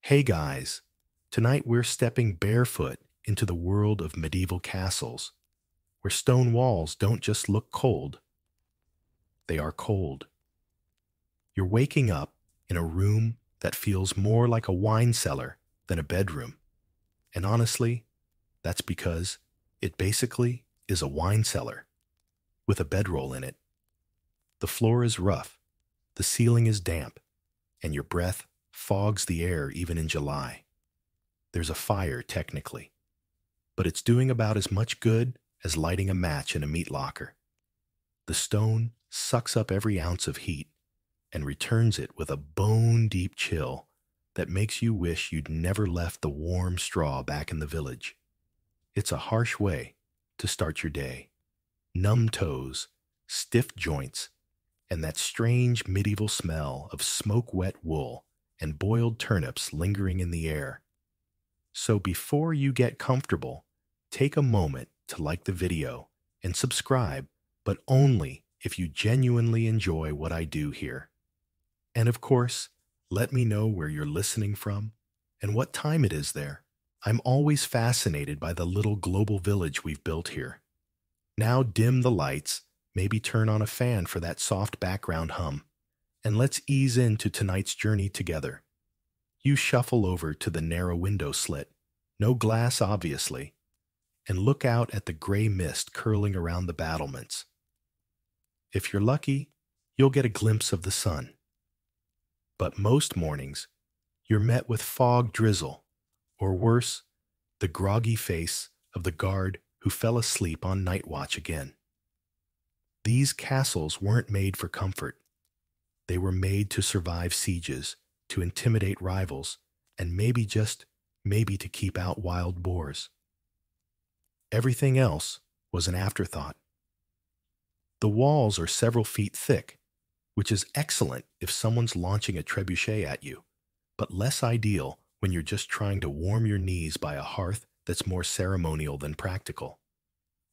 Hey guys, tonight we're stepping barefoot into the world of medieval castles, where stone walls don't just look cold, they are cold. You're waking up in a room that feels more like a wine cellar than a bedroom. And honestly, that's because it basically is a wine cellar with a bedroll in it. The floor is rough, the ceiling is damp, and your breath fogs the air even in July. There's a fire, technically, but it's doing about as much good as lighting a match in a meat locker. The stone sucks up every ounce of heat and returns it with a bone-deep chill that makes you wish you'd never left the warm straw back in the village. It's a harsh way to start your day. Numb toes, stiff joints, and that strange medieval smell of smoke-wet wool and boiled turnips lingering in the air. So before you get comfortable, take a moment to like the video and subscribe, but only if you genuinely enjoy what I do here. And of course, let me know where you're listening from and what time it is there. I'm always fascinated by the little global village we've built here. Now dim the lights, maybe turn on a fan for that soft background hum, and let's ease into tonight's journey together. You shuffle over to the narrow window slit, no glass obviously, and look out at the gray mist curling around the battlements. If you're lucky, you'll get a glimpse of the sun. But most mornings, you're met with fog drizzle, or worse, the groggy face of the guard who fell asleep on night watch again. These castles weren't made for comfort. They were made to survive sieges, to intimidate rivals, and maybe just maybe to keep out wild boars. Everything else was an afterthought. The walls are several feet thick, which is excellent if someone's launching a trebuchet at you, but less ideal when you're just trying to warm your knees by a hearth that's more ceremonial than practical.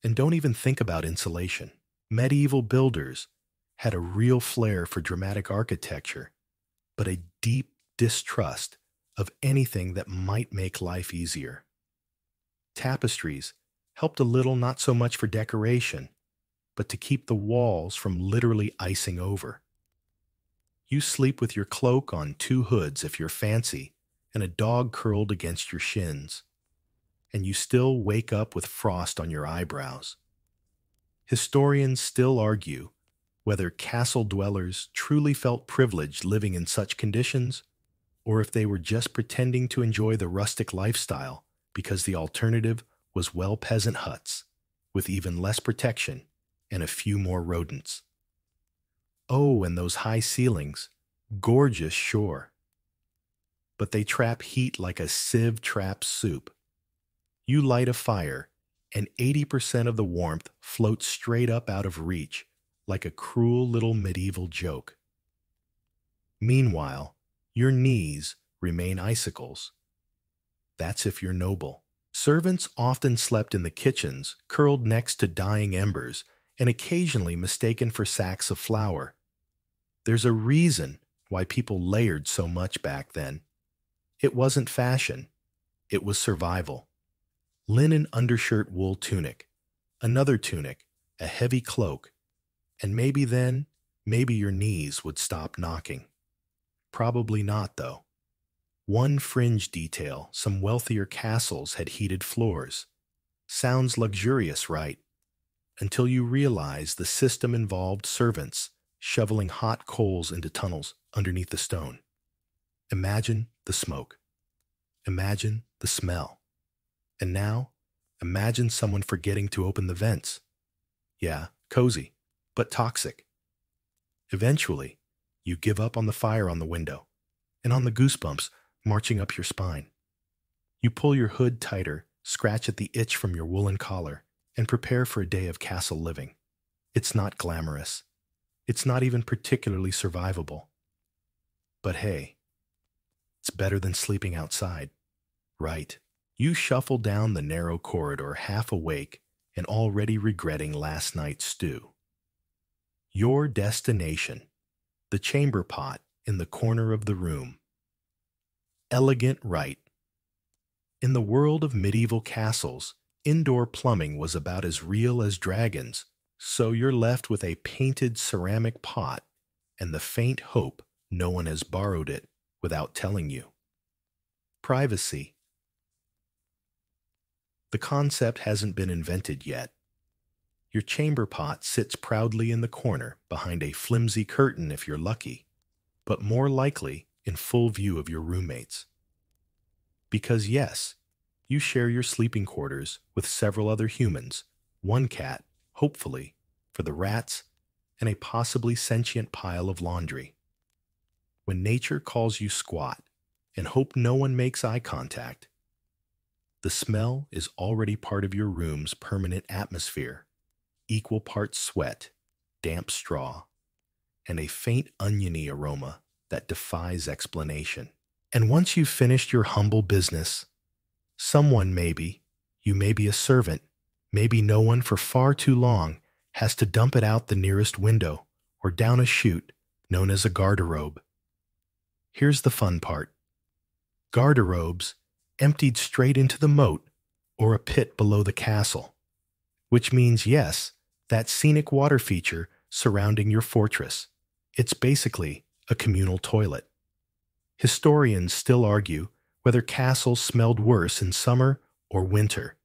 And don't even think about insulation. Medieval builders had a real flair for dramatic architecture, but a deep distrust of anything that might make life easier. Tapestries helped a little, not so much for decoration, but to keep the walls from literally icing over. You sleep with your cloak on two hoods if you're fancy, and a dog curled against your shins. And you still wake up with frost on your eyebrows. Historians still argue whether castle dwellers truly felt privileged living in such conditions, or if they were just pretending to enjoy the rustic lifestyle because the alternative was well peasant huts, with even less protection and a few more rodents. Oh, and those high ceilings, gorgeous, sure. But they trap heat like a sieve traps soup. You light a fire, and 80% of the warmth floats straight up out of reach, like a cruel little medieval joke. Meanwhile, your knees remain icicles. That's if you're noble. Servants often slept in the kitchens, curled next to dying embers, and occasionally mistaken for sacks of flour. There's a reason why people layered so much back then. It wasn't fashion, it was survival. Linen undershirt, wool tunic, another tunic, a heavy cloak, and maybe then, maybe your knees would stop knocking. Probably not, though. One fringe detail: some wealthier castles had heated floors. Sounds luxurious, right? Until you realize the system involved servants shoveling hot coals into tunnels underneath the stone. Imagine the smoke. Imagine the smell. And now, imagine someone forgetting to open the vents. Yeah, cozy, but toxic. Eventually, you give up on the fire on the window and on the goosebumps marching up your spine. You pull your hood tighter, scratch at the itch from your woolen collar, and prepare for a day of castle living. It's not glamorous. It's not even particularly survivable. But hey, it's better than sleeping outside. Right. You shuffle down the narrow corridor half awake and already regretting last night's stew. Your destination, the chamber pot in the corner of the room. elegant right. In the world of medieval castles, indoor plumbing was about as real as dragons, so you're left with a painted ceramic pot and the faint hope no one has borrowed it without telling you. Privacy. The concept hasn't been invented yet. Your chamber pot sits proudly in the corner behind a flimsy curtain if you're lucky, but more likely in full view of your roommates. Because yes, you share your sleeping quarters with several other humans, one cat, hopefully, for the rats, and a possibly sentient pile of laundry. When nature calls you squat and hope no one makes eye contact, the smell is already part of your room's permanent atmosphere, equal parts sweat, damp straw, and a faint oniony aroma that defies explanation. And once you've finished your humble business, someone maybe, you may be a servant, maybe no one for far too long, has to dump it out the nearest window or down a chute known as a garderobe. Here's the fun part. Garderobes emptied straight into the moat or a pit below the castle, which means, yes, that scenic water feature surrounding your fortress. It's basically a communal toilet. Historians still argue whether castles smelled worse in summer or winter,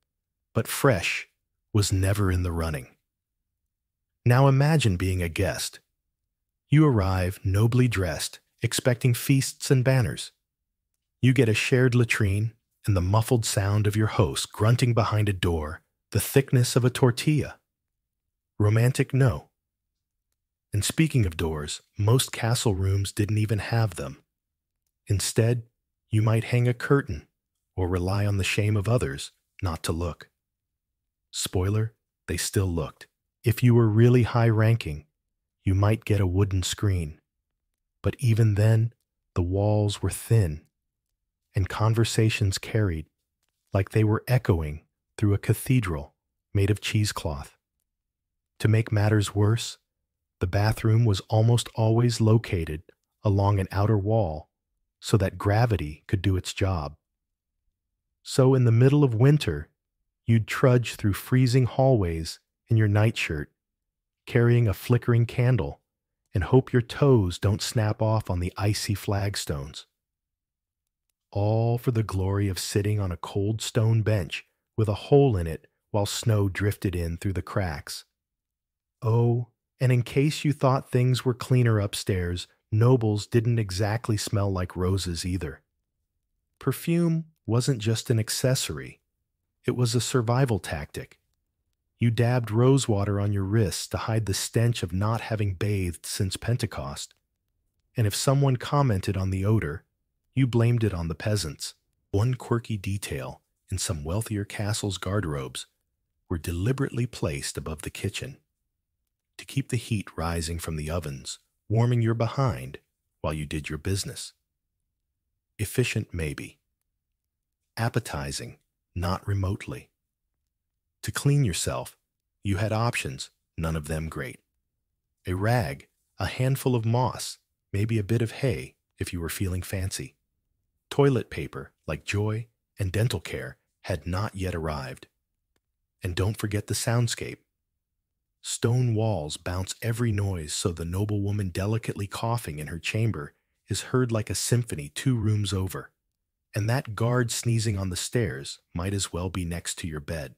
but fresh was never in the running. Now imagine being a guest. You arrive nobly dressed, expecting feasts and banners. You get a shared latrine and the muffled sound of your host grunting behind a door, the thickness of a tortilla. Romantic, no. And speaking of doors, most castle rooms didn't even have them. Instead, you might hang a curtain or rely on the shame of others not to look. Spoiler, they still looked. If you were really high-ranking, you might get a wooden screen. But even then, the walls were thin, and conversations carried like they were echoing through a cathedral made of cheesecloth. To make matters worse, the bathroom was almost always located along an outer wall so that gravity could do its job. So in the middle of winter, you'd trudge through freezing hallways in your nightshirt, carrying a flickering candle, and hope your toes don't snap off on the icy flagstones. All for the glory of sitting on a cold stone bench with a hole in it while snow drifted in through the cracks. Oh, and in case you thought things were cleaner upstairs, nobles didn't exactly smell like roses either. Perfume wasn't just an accessory, it was a survival tactic. You dabbed rosewater on your wrists to hide the stench of not having bathed since Pentecost. And if someone commented on the odor, you blamed it on the peasants. One quirky detail in some wealthier castles' garderobes were deliberately placed above the kitchen to keep the heat rising from the ovens, warming your behind while you did your business. Efficient, maybe. Appetizing, not remotely. To clean yourself, you had options, none of them great. A rag, a handful of moss, maybe a bit of hay if you were feeling fancy. Toilet paper, like Joy and dental care, had not yet arrived. And don't forget the soundscape. Stone walls bounce every noise so the noblewoman delicately coughing in her chamber is heard like a symphony 2 rooms over. And that guard sneezing on the stairs might as well be next to your bed.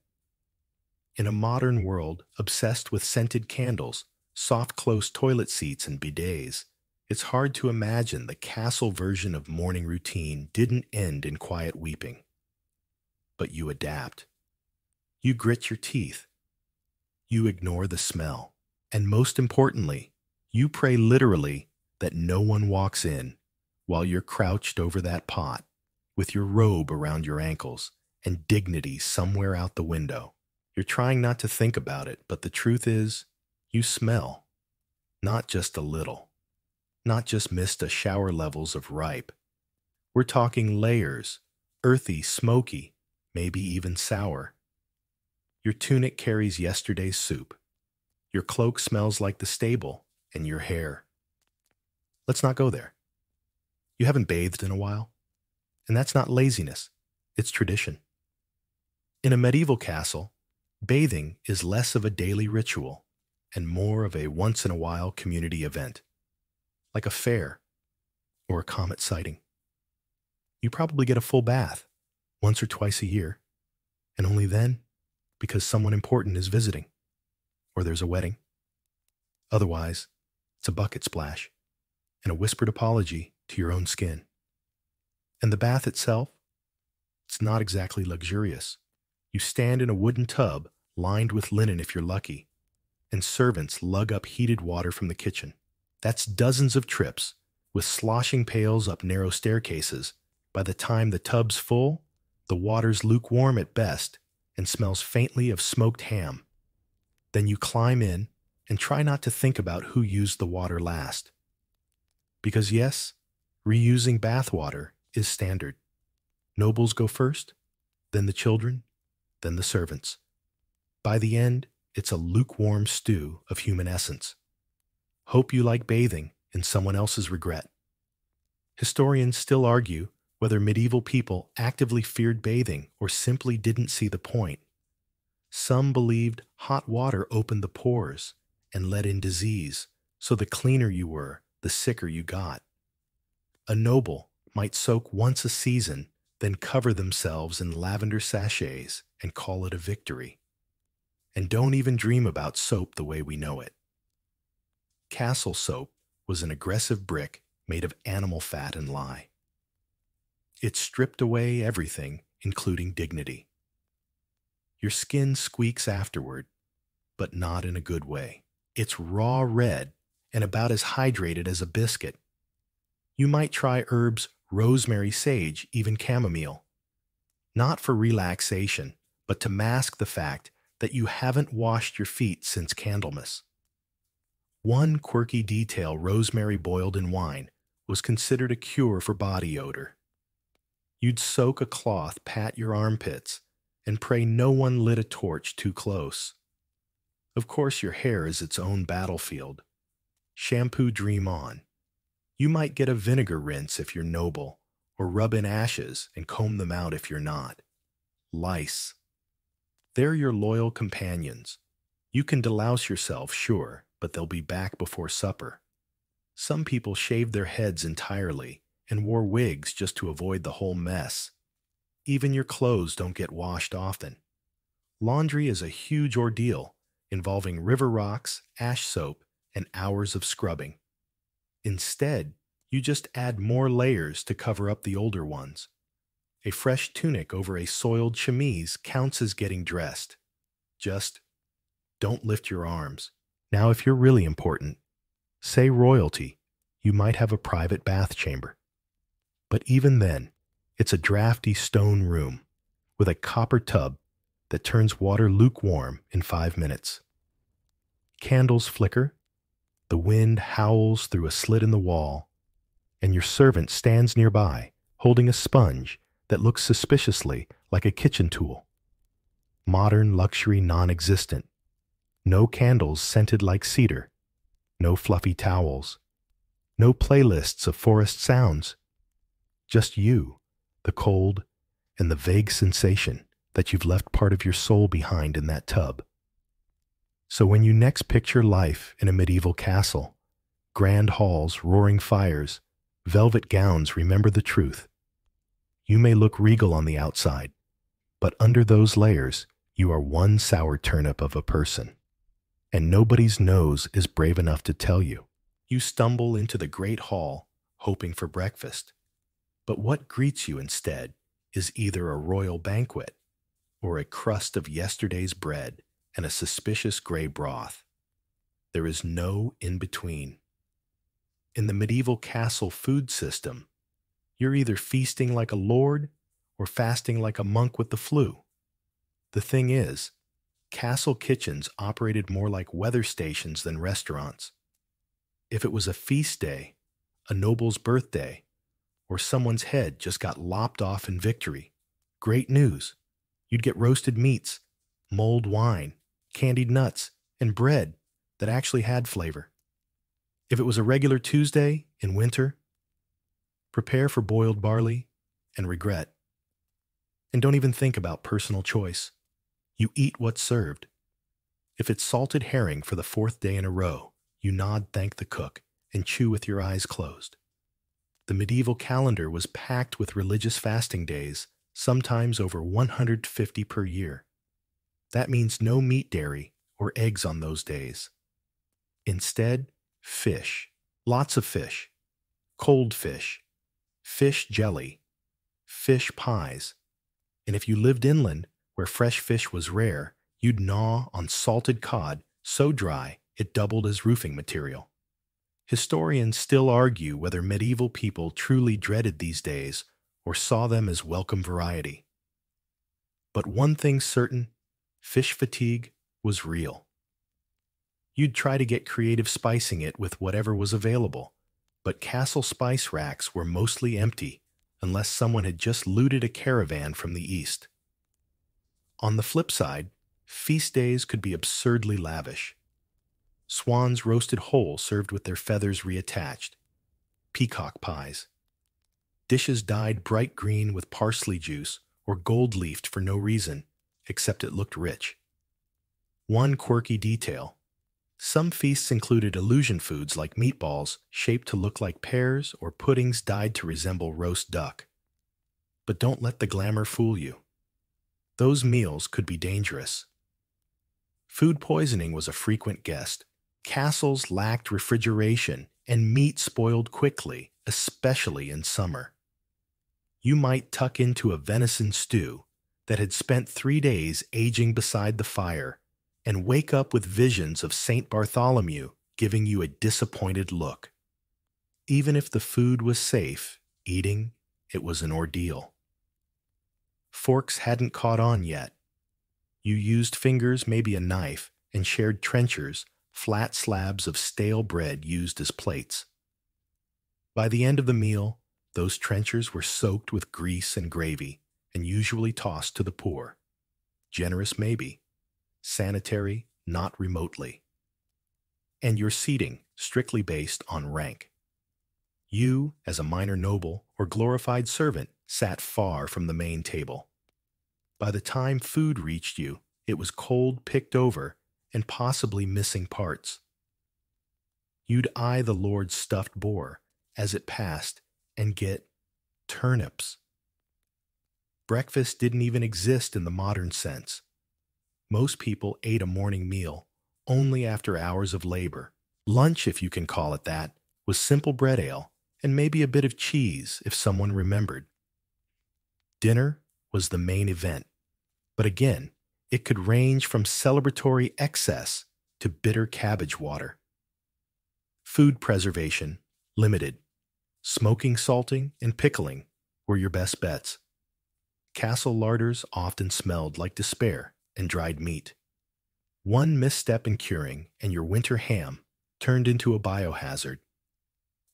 In a modern world obsessed with scented candles, soft close toilet seats, and bidets, it's hard to imagine the castle version of morning routine didn't end in quiet weeping. But you adapt. You grit your teeth. You ignore the smell. And most importantly, you pray literally that no one walks in while you're crouched over that pot with your robe around your ankles and dignity somewhere out the window. You're trying not to think about it, but the truth is, you smell. Not just a little. Not just missed a shower levels of ripe. We're talking layers, earthy, smoky, maybe even sour. Your tunic carries yesterday's soup. Your cloak smells like the stable, and your hair. Let's not go there. You haven't bathed in a while. And that's not laziness, it's tradition. In a medieval castle, bathing is less of a daily ritual and more of a once-in-a-while community event, like a fair or a comet sighting. You probably get a full bath once or twice a year, and only then because someone important is visiting or there's a wedding. Otherwise, it's a bucket splash and a whispered apology to your own skin. And the bath itself, it's not exactly luxurious. You stand in a wooden tub lined with linen if you're lucky, and servants lug up heated water from the kitchen. That's dozens of trips with sloshing pails up narrow staircases. By the time the tub's full, the water's lukewarm at best and smells faintly of smoked ham. Then you climb in and try not to think about who used the water last. Because yes, reusing bath water is standard. Nobles go first, then the children, then the servants. By the end, it's a lukewarm stew of human essence. Hope you like bathing in someone else's regret. Historians still argue whether medieval people actively feared bathing or simply didn't see the point. Some believed hot water opened the pores and let in disease, so the cleaner you were, the sicker you got. A noble might soak once a season, then cover themselves in lavender sachets and call it a victory. And don't even dream about soap the way we know it. Castle soap was an aggressive brick made of animal fat and lye. It stripped away everything, including dignity. Your skin squeaks afterward, but not in a good way. It's raw red and about as hydrated as a biscuit. You might try herbs rosemary, sage, even chamomile. Not for relaxation, but to mask the fact that you haven't washed your feet since Candlemas. One quirky detail rosemary boiled in wine was considered a cure for body odor. You'd soak a cloth, pat your armpits, and pray no one lit a torch too close. Of course, your hair is its own battlefield. Shampoo dream on. You might get a vinegar rinse if you're noble, or rub in ashes and comb them out if you're not. Lice. They're your loyal companions. You can delouse yourself, sure, but they'll be back before supper. Some people shaved their heads entirely and wore wigs just to avoid the whole mess. Even your clothes don't get washed often. Laundry is a huge ordeal, involving river rocks, ash soap, and hours of scrubbing. Instead, you just add more layers to cover up the older ones. A fresh tunic over a soiled chemise counts as getting dressed. Just don't lift your arms. Now, if you're really important, say royalty, you might have a private bath chamber. But even then, it's a drafty stone room with a copper tub that turns water lukewarm in 5 minutes. Candles flicker, the wind howls through a slit in the wall, and your servant stands nearby holding a sponge that looks suspiciously like a kitchen tool. Modern luxury non-existent. No candles scented like cedar. No fluffy towels. No playlists of forest sounds. Just you, the cold, and the vague sensation that you've left part of your soul behind in that tub. So when you next picture life in a medieval castle, grand halls, roaring fires, velvet gowns, remember the truth. You may look regal on the outside, but under those layers, you are one sour turnip of a person. And nobody's nose is brave enough to tell you. You stumble into the great hall, hoping for breakfast. But what greets you instead is either a royal banquet or a crust of yesterday's bread and a suspicious gray broth. There is no in-between. In the medieval castle food system, you're either feasting like a lord or fasting like a monk with the flu. The thing is, castle kitchens operated more like weather stations than restaurants. If it was a feast day, a noble's birthday, or someone's head just got lopped off in victory, great news. You'd get roasted meats, mulled wine, candied nuts, and bread that actually had flavor. If it was a regular Tuesday in winter, prepare for boiled barley and regret. And don't even think about personal choice. You eat what's served. If it's salted herring for the fourth day in a row, you nod thank the cook and chew with your eyes closed. The medieval calendar was packed with religious fasting days, sometimes over 150 per year. That means no meat, dairy, or eggs on those days. Instead, fish. Lots of fish. Cold fish. Fish jelly. Fish pies. And if you lived inland, where fresh fish was rare, you'd gnaw on salted cod so dry it doubled as roofing material. Historians still argue whether medieval people truly dreaded these days or saw them as welcome variety. But one thing's certain, fish fatigue was real. You'd try to get creative spicing it with whatever was available, but castle spice racks were mostly empty unless someone had just looted a caravan from the east. On the flip side, feast days could be absurdly lavish. Swans roasted whole served with their feathers reattached. Peacock pies. Dishes dyed bright green with parsley juice or gold-leafed for no reason, except it looked rich. One quirky detail. Some feasts included illusion foods like meatballs shaped to look like pears or puddings dyed to resemble roast duck. But don't let the glamour fool you. Those meals could be dangerous. Food poisoning was a frequent guest. Castles lacked refrigeration, and meat spoiled quickly, especially in summer. You might tuck into a venison stew that had spent 3 days aging beside the fire and wake up with visions of St. Bartholomew giving you a disappointed look. Even if the food was safe, eating, it was an ordeal. Forks hadn't caught on yet. You used fingers, maybe a knife, and shared trenchers, flat slabs of stale bread used as plates. By the end of the meal, those trenchers were soaked with grease and gravy and usually tossed to the poor. Generous maybe, sanitary not remotely. And your seating strictly based on rank. You, as a minor noble or glorified servant, sat far from the main table. By the time food reached you, it was cold, picked over, and possibly missing parts. You'd eye the Lord's stuffed boar as it passed and get turnips. Breakfast didn't even exist in the modern sense. Most people ate a morning meal only after hours of labor. Lunch, if you can call it that, was simple bread ale and maybe a bit of cheese if someone remembered. Dinner was the main event, but again, it could range from celebratory excess to bitter cabbage water. Food preservation, limited. Smoking, salting, and pickling were your best bets. Castle larders often smelled like despair and dried meat. One misstep in curing and your winter ham turned into a biohazard.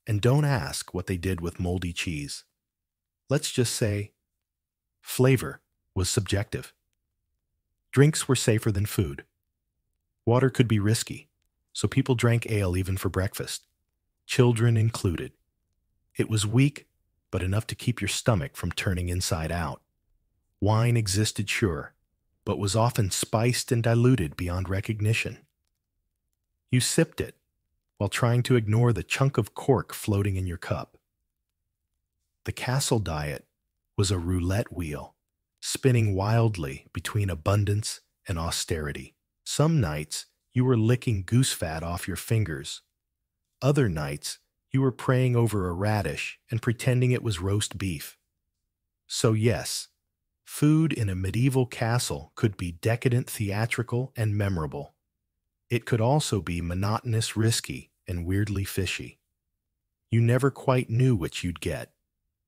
And don't ask what they did with moldy cheese. Let's just say flavor was subjective. Drinks were safer than food. Water could be risky, so people drank ale even for breakfast, children included. It was weak, but enough to keep your stomach from turning inside out. Wine existed, sure, but was often spiced and diluted beyond recognition. You sipped it while trying to ignore the chunk of cork floating in your cup. The castle diet was a roulette wheel, spinning wildly between abundance and austerity. Some nights, you were licking goose fat off your fingers. Other nights, you were praying over a radish and pretending it was roast beef. So yes, food in a medieval castle could be decadent, theatrical, and memorable. It could also be monotonous, risky, and weirdly fishy. You never quite knew what you'd get,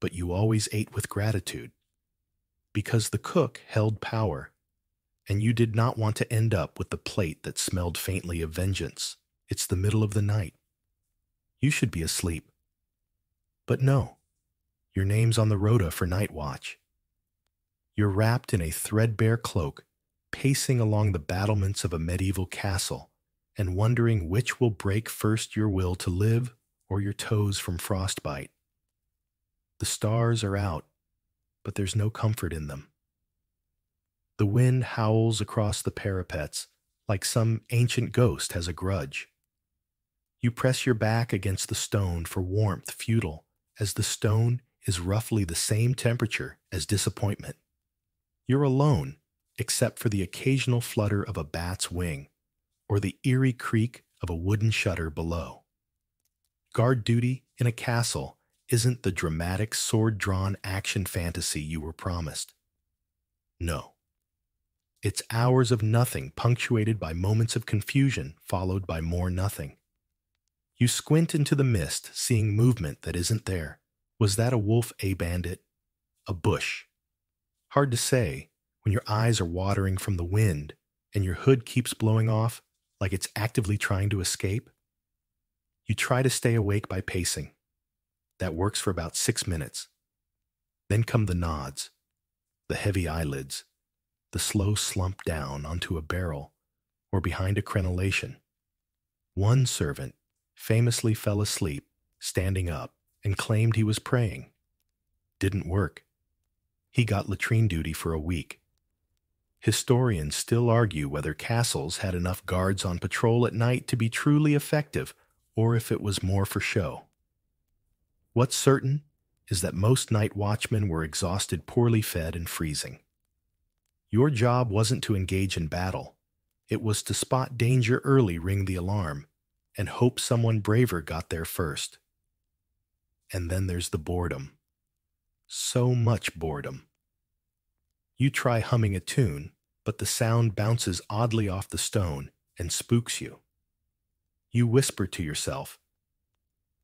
but you always ate with gratitude. Because the cook held power, and you did not want to end up with the plate that smelled faintly of vengeance. It's the middle of the night. You should be asleep. But no, your name's on the rota for night watch. You're wrapped in a threadbare cloak, pacing along the battlements of a medieval castle, and wondering which will break first, your will to live or your toes from frostbite. The stars are out, but there's no comfort in them. The wind howls across the parapets like some ancient ghost has a grudge. You press your back against the stone for warmth futile, as the stone is roughly the same temperature as disappointment. You're alone, except for the occasional flutter of a bat's wing, or the eerie creak of a wooden shutter below. Guard duty in a castle isn't the dramatic sword-drawn action fantasy you were promised. No. It's hours of nothing punctuated by moments of confusion followed by more nothing. You squint into the mist, seeing movement that isn't there. Was that a wolf, a bandit, a bush? Hard to say when your eyes are watering from the wind and your hood keeps blowing off like it's actively trying to escape. You try to stay awake by pacing. That works for about 6 minutes. Then come the nods, the heavy eyelids, the slow slump down onto a barrel or behind a crenellation. One servant famously fell asleep, standing up, and claimed he was praying. Didn't work. He got latrine duty for a week. Historians still argue whether castles had enough guards on patrol at night to be truly effective, or if it was more for show. What's certain is that most night watchmen were exhausted, poorly fed, and freezing. Your job wasn't to engage in battle. It was to spot danger early, ring the alarm, and hope someone braver got there first. And then there's the boredom. So much boredom. You try humming a tune, but the sound bounces oddly off the stone and spooks you. You whisper to yourself.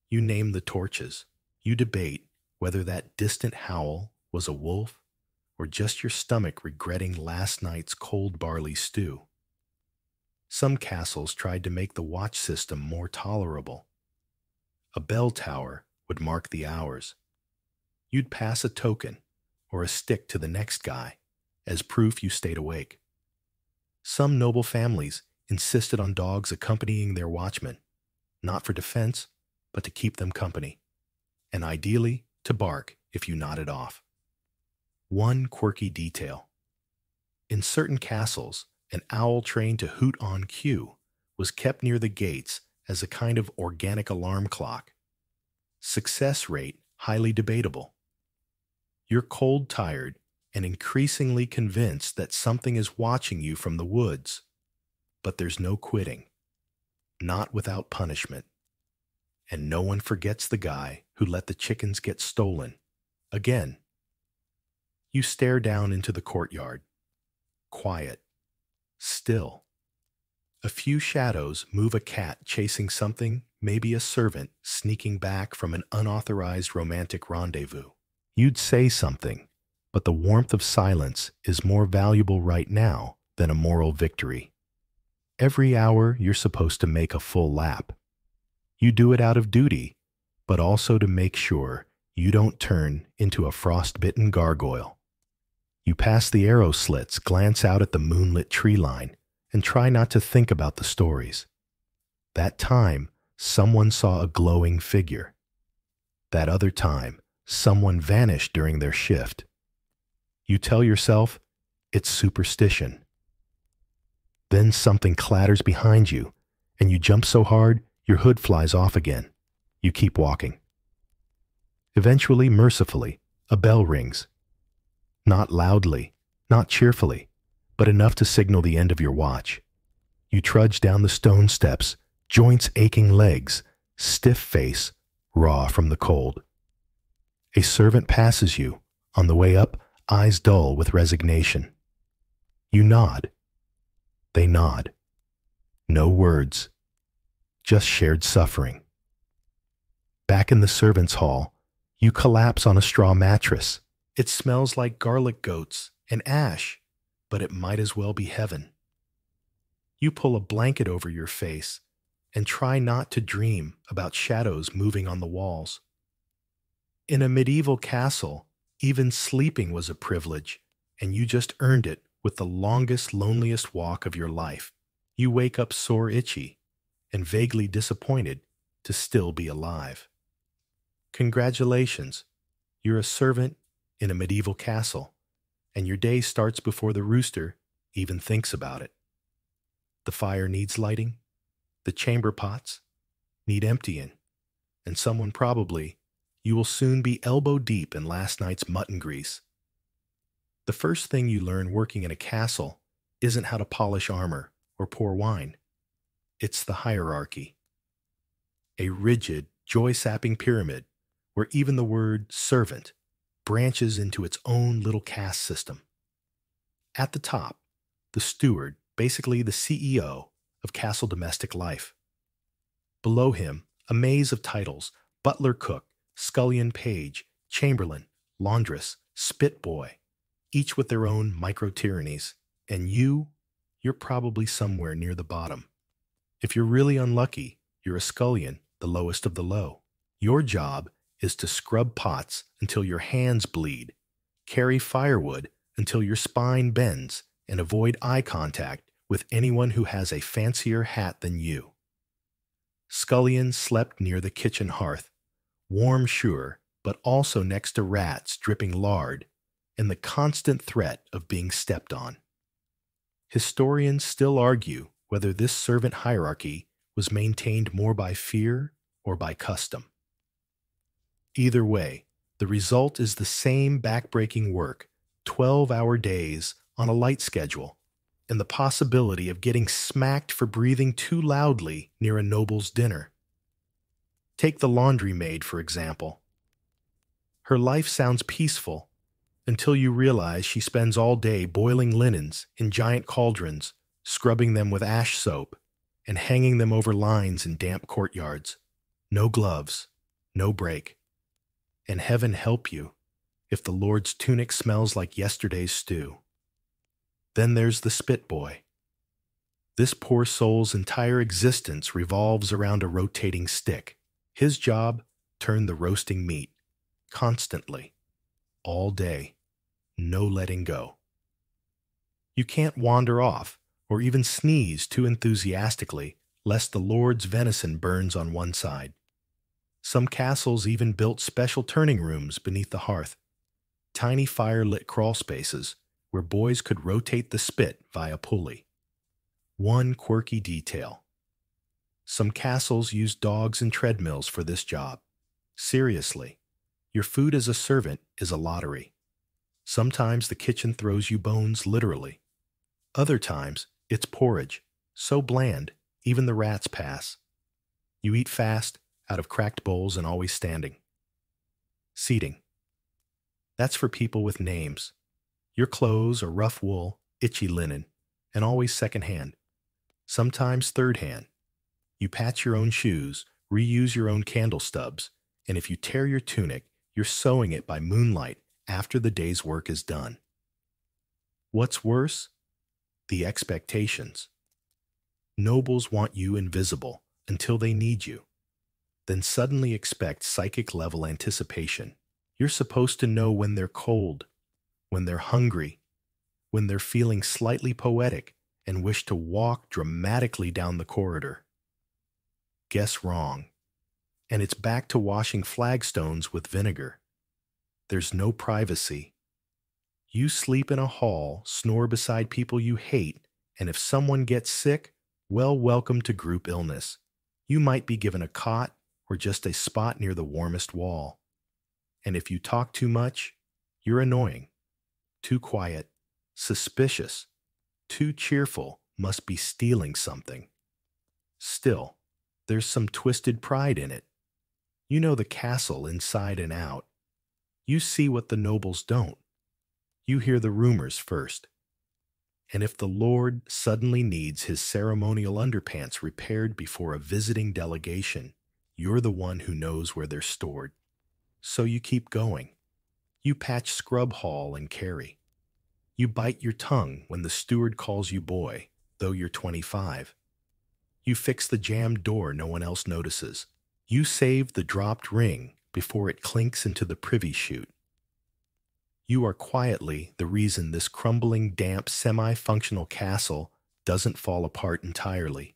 You name the torches. You debate whether that distant howl was a wolf or just your stomach regretting last night's cold barley stew. Some castles tried to make the watch system more tolerable. A bell tower would mark the hours. You'd pass a token or a stick to the next guy as proof you stayed awake. Some noble families insisted on dogs accompanying their watchmen, not for defense, but to keep them company, and ideally to bark if you nodded off. One quirky detail. In certain castles, an owl trained to hoot on cue was kept near the gates as a kind of organic alarm clock. Success rate highly debatable. You're cold tired and increasingly convinced that something is watching you from the woods, but there's no quitting, not without punishment. And no one forgets the guy who let the chickens get stolen. Again. You stare down into the courtyard. Quiet. Still. A few shadows move a cat chasing something, maybe a servant sneaking back from an unauthorized romantic rendezvous. You'd say something, but the warmth of silence is more valuable right now than a moral victory. Every hour you're supposed to make a full lap. You do it out of duty, but also to make sure you don't turn into a frostbitten gargoyle. You pass the arrow slits, glance out at the moonlit tree line, and try not to think about the stories. That time, someone saw a glowing figure. That other time, someone vanished during their shift. You tell yourself, it's superstition. Then something clatters behind you, and you jump so hard, your hood flies off again. You keep walking. Eventually, mercifully, a bell rings. Not loudly, not cheerfully, but enough to signal the end of your watch. You trudge down the stone steps, joints aching legs, stiff face, raw from the cold. A servant passes you, on the way up, eyes dull with resignation. You nod. They nod. No words. Just shared suffering. Back in the servants' hall, you collapse on a straw mattress. It smells like garlic goats and ash, but it might as well be heaven. You pull a blanket over your face and try not to dream about shadows moving on the walls. In a medieval castle, even sleeping was a privilege, and you just earned it with the longest, loneliest walk of your life. You wake up sore itchy and vaguely disappointed to still be alive. Congratulations, you're a servant in a medieval castle, and your day starts before the rooster even thinks about it. The fire needs lighting, the chamber pots need emptying, and someone probably, you will soon be elbow deep in last night's mutton grease. The first thing you learn working in a castle isn't how to polish armor or pour wine. It's the hierarchy. A rigid, joy-sapping pyramid where even the word servant branches into its own little caste system. At the top, the steward, basically the CEO of castle domestic life. Below him, a maze of titles: butler cook, scullion page, chamberlain, laundress, spit boy, each with their own micro-tyrannies. And you're probably somewhere near the bottom. If you're really unlucky, you're a scullion, the lowest of the low. Your job is to scrub pots until your hands bleed, carry firewood until your spine bends, and avoid eye contact with anyone who has a fancier hat than you. Scullions slept near the kitchen hearth, warm sure, but also next to rats dripping lard and the constant threat of being stepped on. Historians still argue whether this servant hierarchy was maintained more by fear or by custom. Either way, the result is the same backbreaking work, 12-hour days on a light schedule, and the possibility of getting smacked for breathing too loudly near a noble's dinner. Take the laundry maid, for example. Her life sounds peaceful until you realize she spends all day boiling linens in giant cauldrons, scrubbing them with ash soap, and hanging them over lines in damp courtyards. No gloves, no break. And heaven help you if the Lord's tunic smells like yesterday's stew. Then there's the spit boy. This poor soul's entire existence revolves around a rotating stick. His job: turn the roasting meat, constantly, all day, no letting go. You can't wander off or even sneeze too enthusiastically, lest the Lord's venison burns on one side. Some castles even built special turning rooms beneath the hearth, tiny fire-lit crawl spaces where boys could rotate the spit via pulley. One quirky detail: some castles use dogs and treadmills for this job. Seriously, your food as a servant is a lottery. Sometimes the kitchen throws you bones literally. Other times, it's porridge, so bland, even the rats pass. You eat fast, out of cracked bowls and always standing. Seating. That's for people with names. Your clothes are rough wool, itchy linen, and always secondhand. Sometimes third-hand. You patch your own shoes, reuse your own candle stubs, and if you tear your tunic, you're sewing it by moonlight after the day's work is done. What's worse? The expectations. Nobles want you invisible until they need you. Then suddenly expect psychic-level anticipation. You're supposed to know when they're cold, when they're hungry, when they're feeling slightly poetic and wish to walk dramatically down the corridor. Guess wrong. And it's back to washing flagstones with vinegar. There's no privacy. You sleep in a hall, snore beside people you hate, and if someone gets sick, well, welcome to group illness. You might be given a cot or just a spot near the warmest wall. And if you talk too much, you're annoying. Too quiet, suspicious, too cheerful, must be stealing something. Still, there's some twisted pride in it. You know the castle inside and out. You see what the nobles don't. You hear the rumors first. And if the Lord suddenly needs his ceremonial underpants repaired before a visiting delegation, you're the one who knows where they're stored. So you keep going. You patch scrub haul and carry. You bite your tongue when the steward calls you boy, though you're 25. You fix the jammed door no one else notices. You save the dropped ring before it clinks into the privy chute. You are quietly the reason this crumbling, damp, semi-functional castle doesn't fall apart entirely.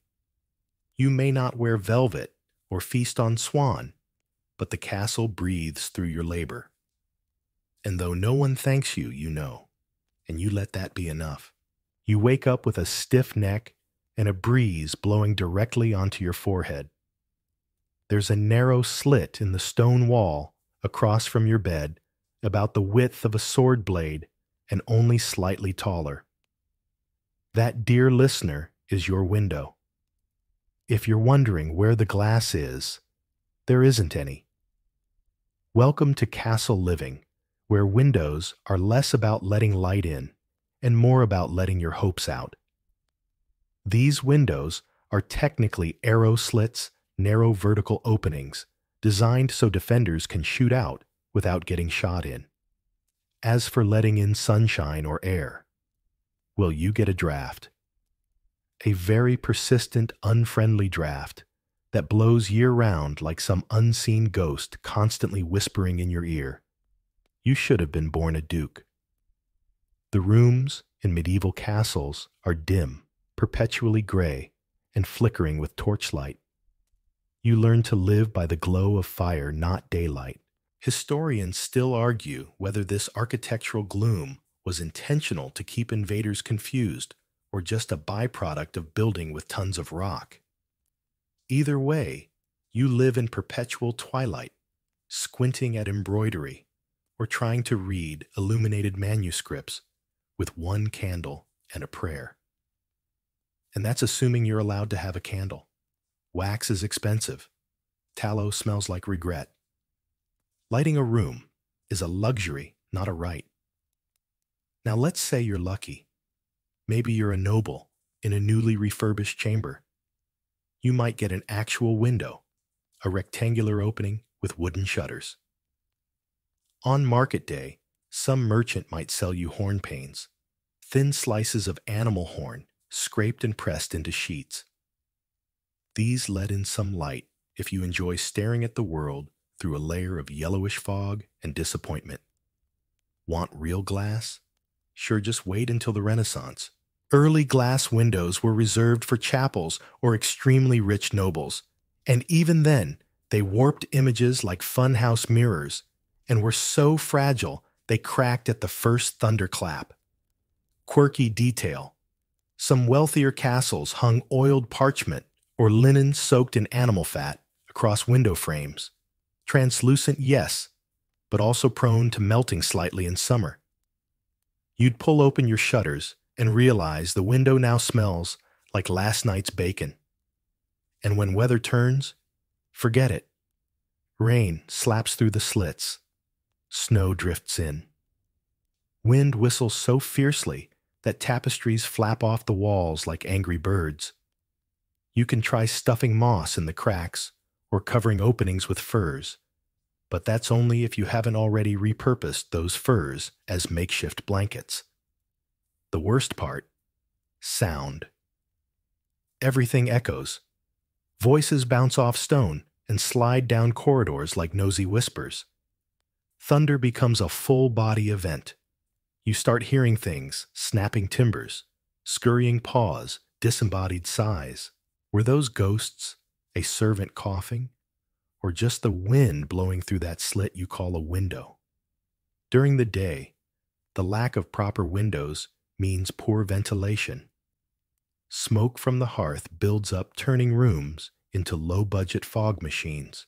You may not wear velvet or feast on swan, but the castle breathes through your labor. And though no one thanks you, you know, and you let that be enough. You wake up with a stiff neck and a breeze blowing directly onto your forehead. There's a narrow slit in the stone wall across from your bed, about the width of a sword blade and only slightly taller. That, dear listener, is your window. If you're wondering where the glass is, there isn't any. Welcome to castle living, where windows are less about letting light in and more about letting your hopes out. These windows are technically arrow slits, narrow vertical openings, designed so defenders can shoot out without getting shot in. As for letting in sunshine or air, well, you get a draft. A very persistent, unfriendly draft that blows year-round like some unseen ghost constantly whispering in your ear. You should have been born a duke. The rooms in medieval castles are dim, perpetually gray, and flickering with torchlight. You learn to live by the glow of fire, not daylight. Historians still argue whether this architectural gloom was intentional to keep invaders confused or just a byproduct of building with tons of rock. Either way, you live in perpetual twilight, squinting at embroidery or trying to read illuminated manuscripts with one candle and a prayer. And that's assuming you're allowed to have a candle. Wax is expensive. Tallow smells like regret. Lighting a room is a luxury, not a right. Now let's say you're lucky. Maybe you're a noble in a newly refurbished chamber. You might get an actual window, a rectangular opening with wooden shutters. On market day, some merchant might sell you horn panes, thin slices of animal horn scraped and pressed into sheets. These let in some light if you enjoy staring at the world through a layer of yellowish fog and disappointment. Want real glass? Sure, just wait until the Renaissance. Early glass windows were reserved for chapels or extremely rich nobles, and even then, they warped images like funhouse mirrors and were so fragile they cracked at the first thunderclap. Quirky detail. Some wealthier castles hung oiled parchment or linen soaked in animal fat across window frames. Translucent, yes, but also prone to melting slightly in summer. You'd pull open your shutters and realize the window now smells like last night's bacon. And when weather turns, forget it. Rain slaps through the slits. Snow drifts in. Wind whistles so fiercely that tapestries flap off the walls like angry birds. You can try stuffing moss in the cracks or covering openings with furs, but that's only if you haven't already repurposed those furs as makeshift blankets. The worst part, sound. Everything echoes. Voices bounce off stone and slide down corridors like nosy whispers. Thunder becomes a full-body event. You start hearing things, snapping timbers, scurrying paws, disembodied sighs. Were those ghosts, a servant coughing, or just the wind blowing through that slit you call a window? During the day, the lack of proper windows means poor ventilation. Smoke from the hearth builds up, turning rooms into low-budget fog machines.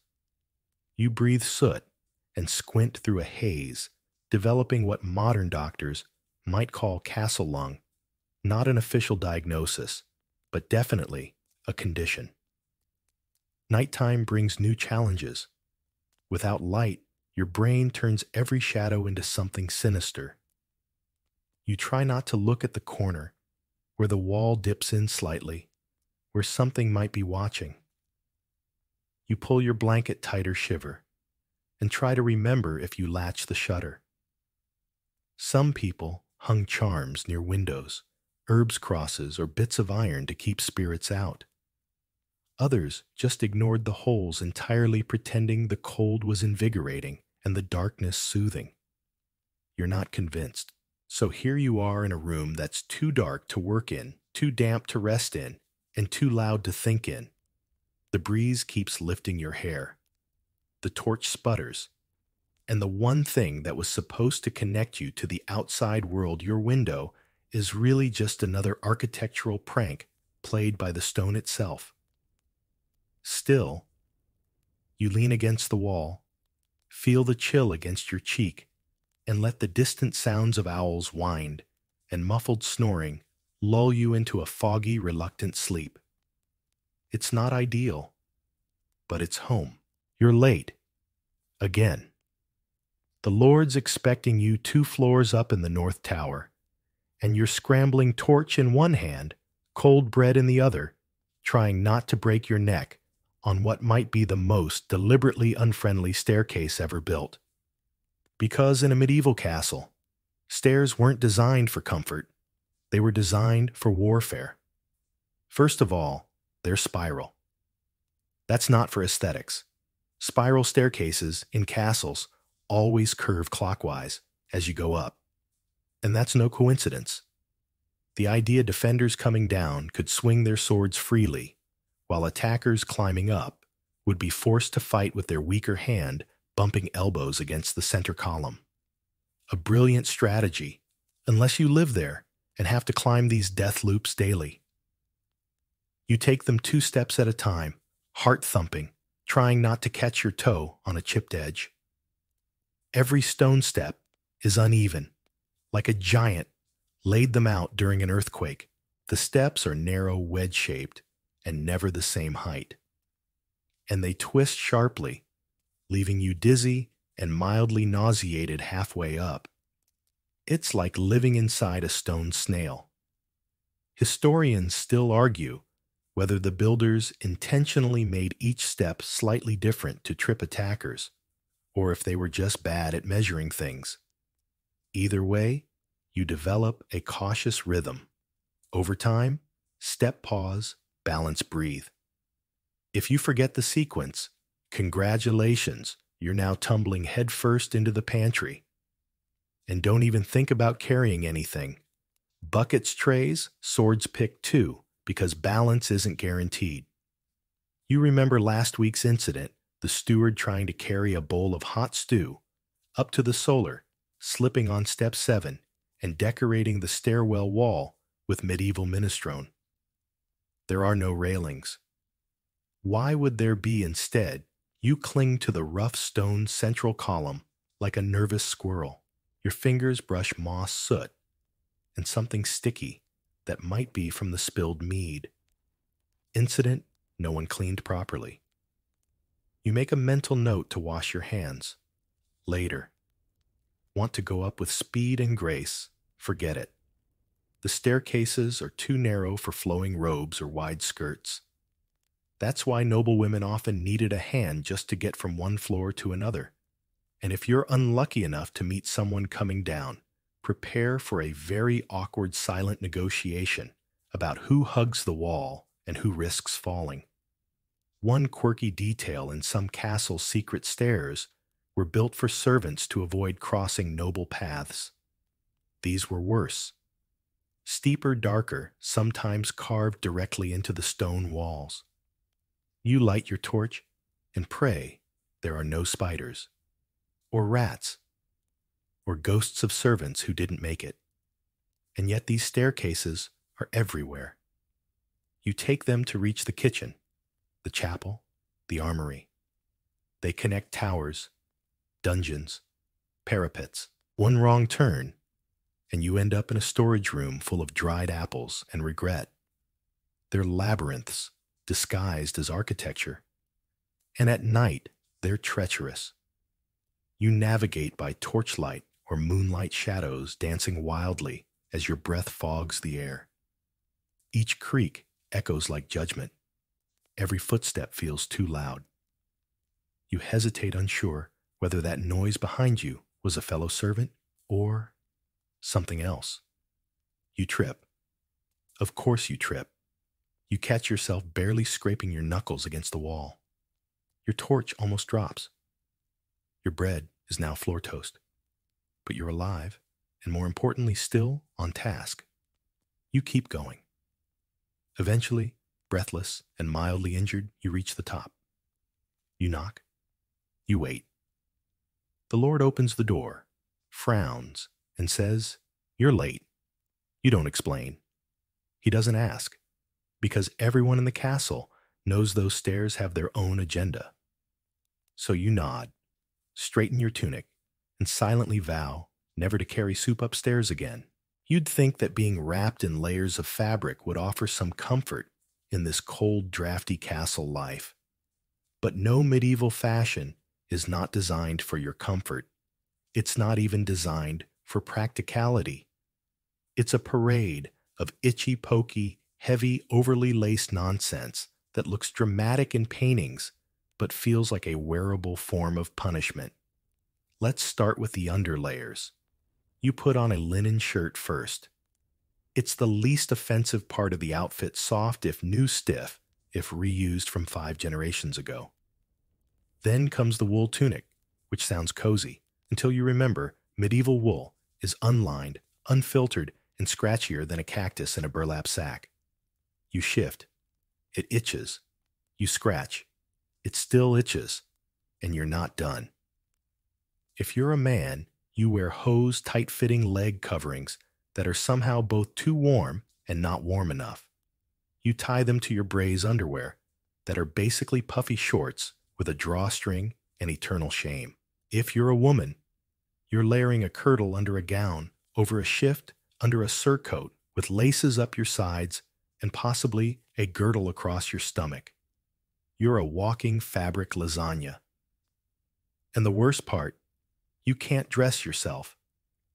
You breathe soot and squint through a haze, developing what modern doctors might call castle lung, not an official diagnosis, but definitely a condition. Nighttime brings new challenges. Without light, your brain turns every shadow into something sinister. You try not to look at the corner, where the wall dips in slightly, where something might be watching. You pull your blanket tighter, shiver, and try to remember if you latch the shutter. Some people hung charms near windows, herbs crosses, or bits of iron to keep spirits out. Others just ignored the holes entirely, pretending the cold was invigorating and the darkness soothing. You're not convinced. So here you are in a room that's too dark to work in, too damp to rest in, and too loud to think in. The breeze keeps lifting your hair. The torch sputters. And the one thing that was supposed to connect you to the outside world, your window, is really just another architectural prank played by the stone itself. Still, you lean against the wall, feel the chill against your cheek, and let the distant sounds of owls wind and muffled snoring lull you into a foggy, reluctant sleep. It's not ideal, but it's home. You're late. Again. The Lord's expecting you 2 floors up in the North Tower, and you're scrambling torch in one hand, cold bread in the other, trying not to break your neck on what might be the most deliberately unfriendly staircase ever built. Because in a medieval castle, stairs weren't designed for comfort, they were designed for warfare. First of all, they're spiral. That's not for aesthetics. Spiral staircases in castles always curve clockwise as you go up. And that's no coincidence. The idea defenders coming down could swing their swords freely, while attackers climbing up would be forced to fight with their weaker hand bumping elbows against the center column. A brilliant strategy, unless you live there and have to climb these death loops daily. You take them 2 steps at a time, heart thumping, trying not to catch your toe on a chipped edge. Every stone step is uneven, like a giant laid them out during an earthquake. The steps are narrow, wedge-shaped, and never the same height. And they twist sharply, leaving you dizzy and mildly nauseated halfway up. It's like living inside a stone snail. Historians still argue whether the builders intentionally made each step slightly different to trip attackers, or if they were just bad at measuring things. Either way, you develop a cautious rhythm. Over time, step, pause, balance, breathe. If you forget the sequence, congratulations, you're now tumbling headfirst into the pantry. And don't even think about carrying anything. Buckets, trays, swords picked too, because balance isn't guaranteed. You remember last week's incident, the steward trying to carry a bowl of hot stew up to the solar, slipping on step 7, and decorating the stairwell wall with medieval minestrone. There are no railings. Why would there be instead? You cling to the rough stone central column like a nervous squirrel. Your fingers brush moss, soot, and something sticky that might be from the spilled mead. Incident: no one cleaned properly. You make a mental note to wash your hands. Later. Want to go up with speed and grace? Forget it. The staircases are too narrow for flowing robes or wide skirts. That's why noble women often needed a hand just to get from one floor to another. And if you're unlucky enough to meet someone coming down, prepare for a very awkward silent negotiation about who hugs the wall and who risks falling. One quirky detail in some castle's secret stairs were built for servants to avoid crossing noble paths. These were worse. Steeper, darker, sometimes carved directly into the stone walls. You light your torch and pray there are no spiders, or rats, or ghosts of servants who didn't make it. And yet these staircases are everywhere. You take them to reach the kitchen, the chapel, the armory. They connect towers, dungeons, parapets. One wrong turn, and you end up in a storage room full of dried apples and regret. They're labyrinths disguised as architecture. And at night, they're treacherous. You navigate by torchlight or moonlight shadows dancing wildly as your breath fogs the air. Each creak echoes like judgment. Every footstep feels too loud. You hesitate, unsure whether that noise behind you was a fellow servant or something else. You trip. Of course you trip. You catch yourself barely scraping your knuckles against the wall. Your torch almost drops. Your bread is now floor toast. But you're alive, and more importantly still, on task. You keep going. Eventually, breathless and mildly injured, you reach the top. You knock. You wait. The Lord opens the door, frowns, and says, "You're late." You don't explain. He doesn't ask, because everyone in the castle knows those stairs have their own agenda. So you nod, straighten your tunic, and silently vow never to carry soup upstairs again. You'd think that being wrapped in layers of fabric would offer some comfort in this cold, drafty castle life. But no medieval fashion is not designed for your comfort. It's not even designed for practicality. It's a parade of itchy-pokey, heavy, overly laced nonsense that looks dramatic in paintings but feels like a wearable form of punishment. Let's start with the underlayers. You put on a linen shirt first. It's the least offensive part of the outfit, soft if new, stiff if reused from 5 generations ago. Then comes the wool tunic, which sounds cozy, until you remember medieval wool is unlined, unfiltered, and scratchier than a cactus in a burlap sack. You shift. It itches. You scratch. It still itches. And you're not done. If you're a man, you wear hose, tight-fitting leg coverings that are somehow both too warm and not warm enough. You tie them to your braise underwear that are basically puffy shorts with a drawstring and eternal shame. If you're a woman, you're layering a kirtle under a gown, over a shift, under a surcoat, with laces up your sides and possibly a girdle across your stomach. You're a walking fabric lasagna. And the worst part, you can't dress yourself.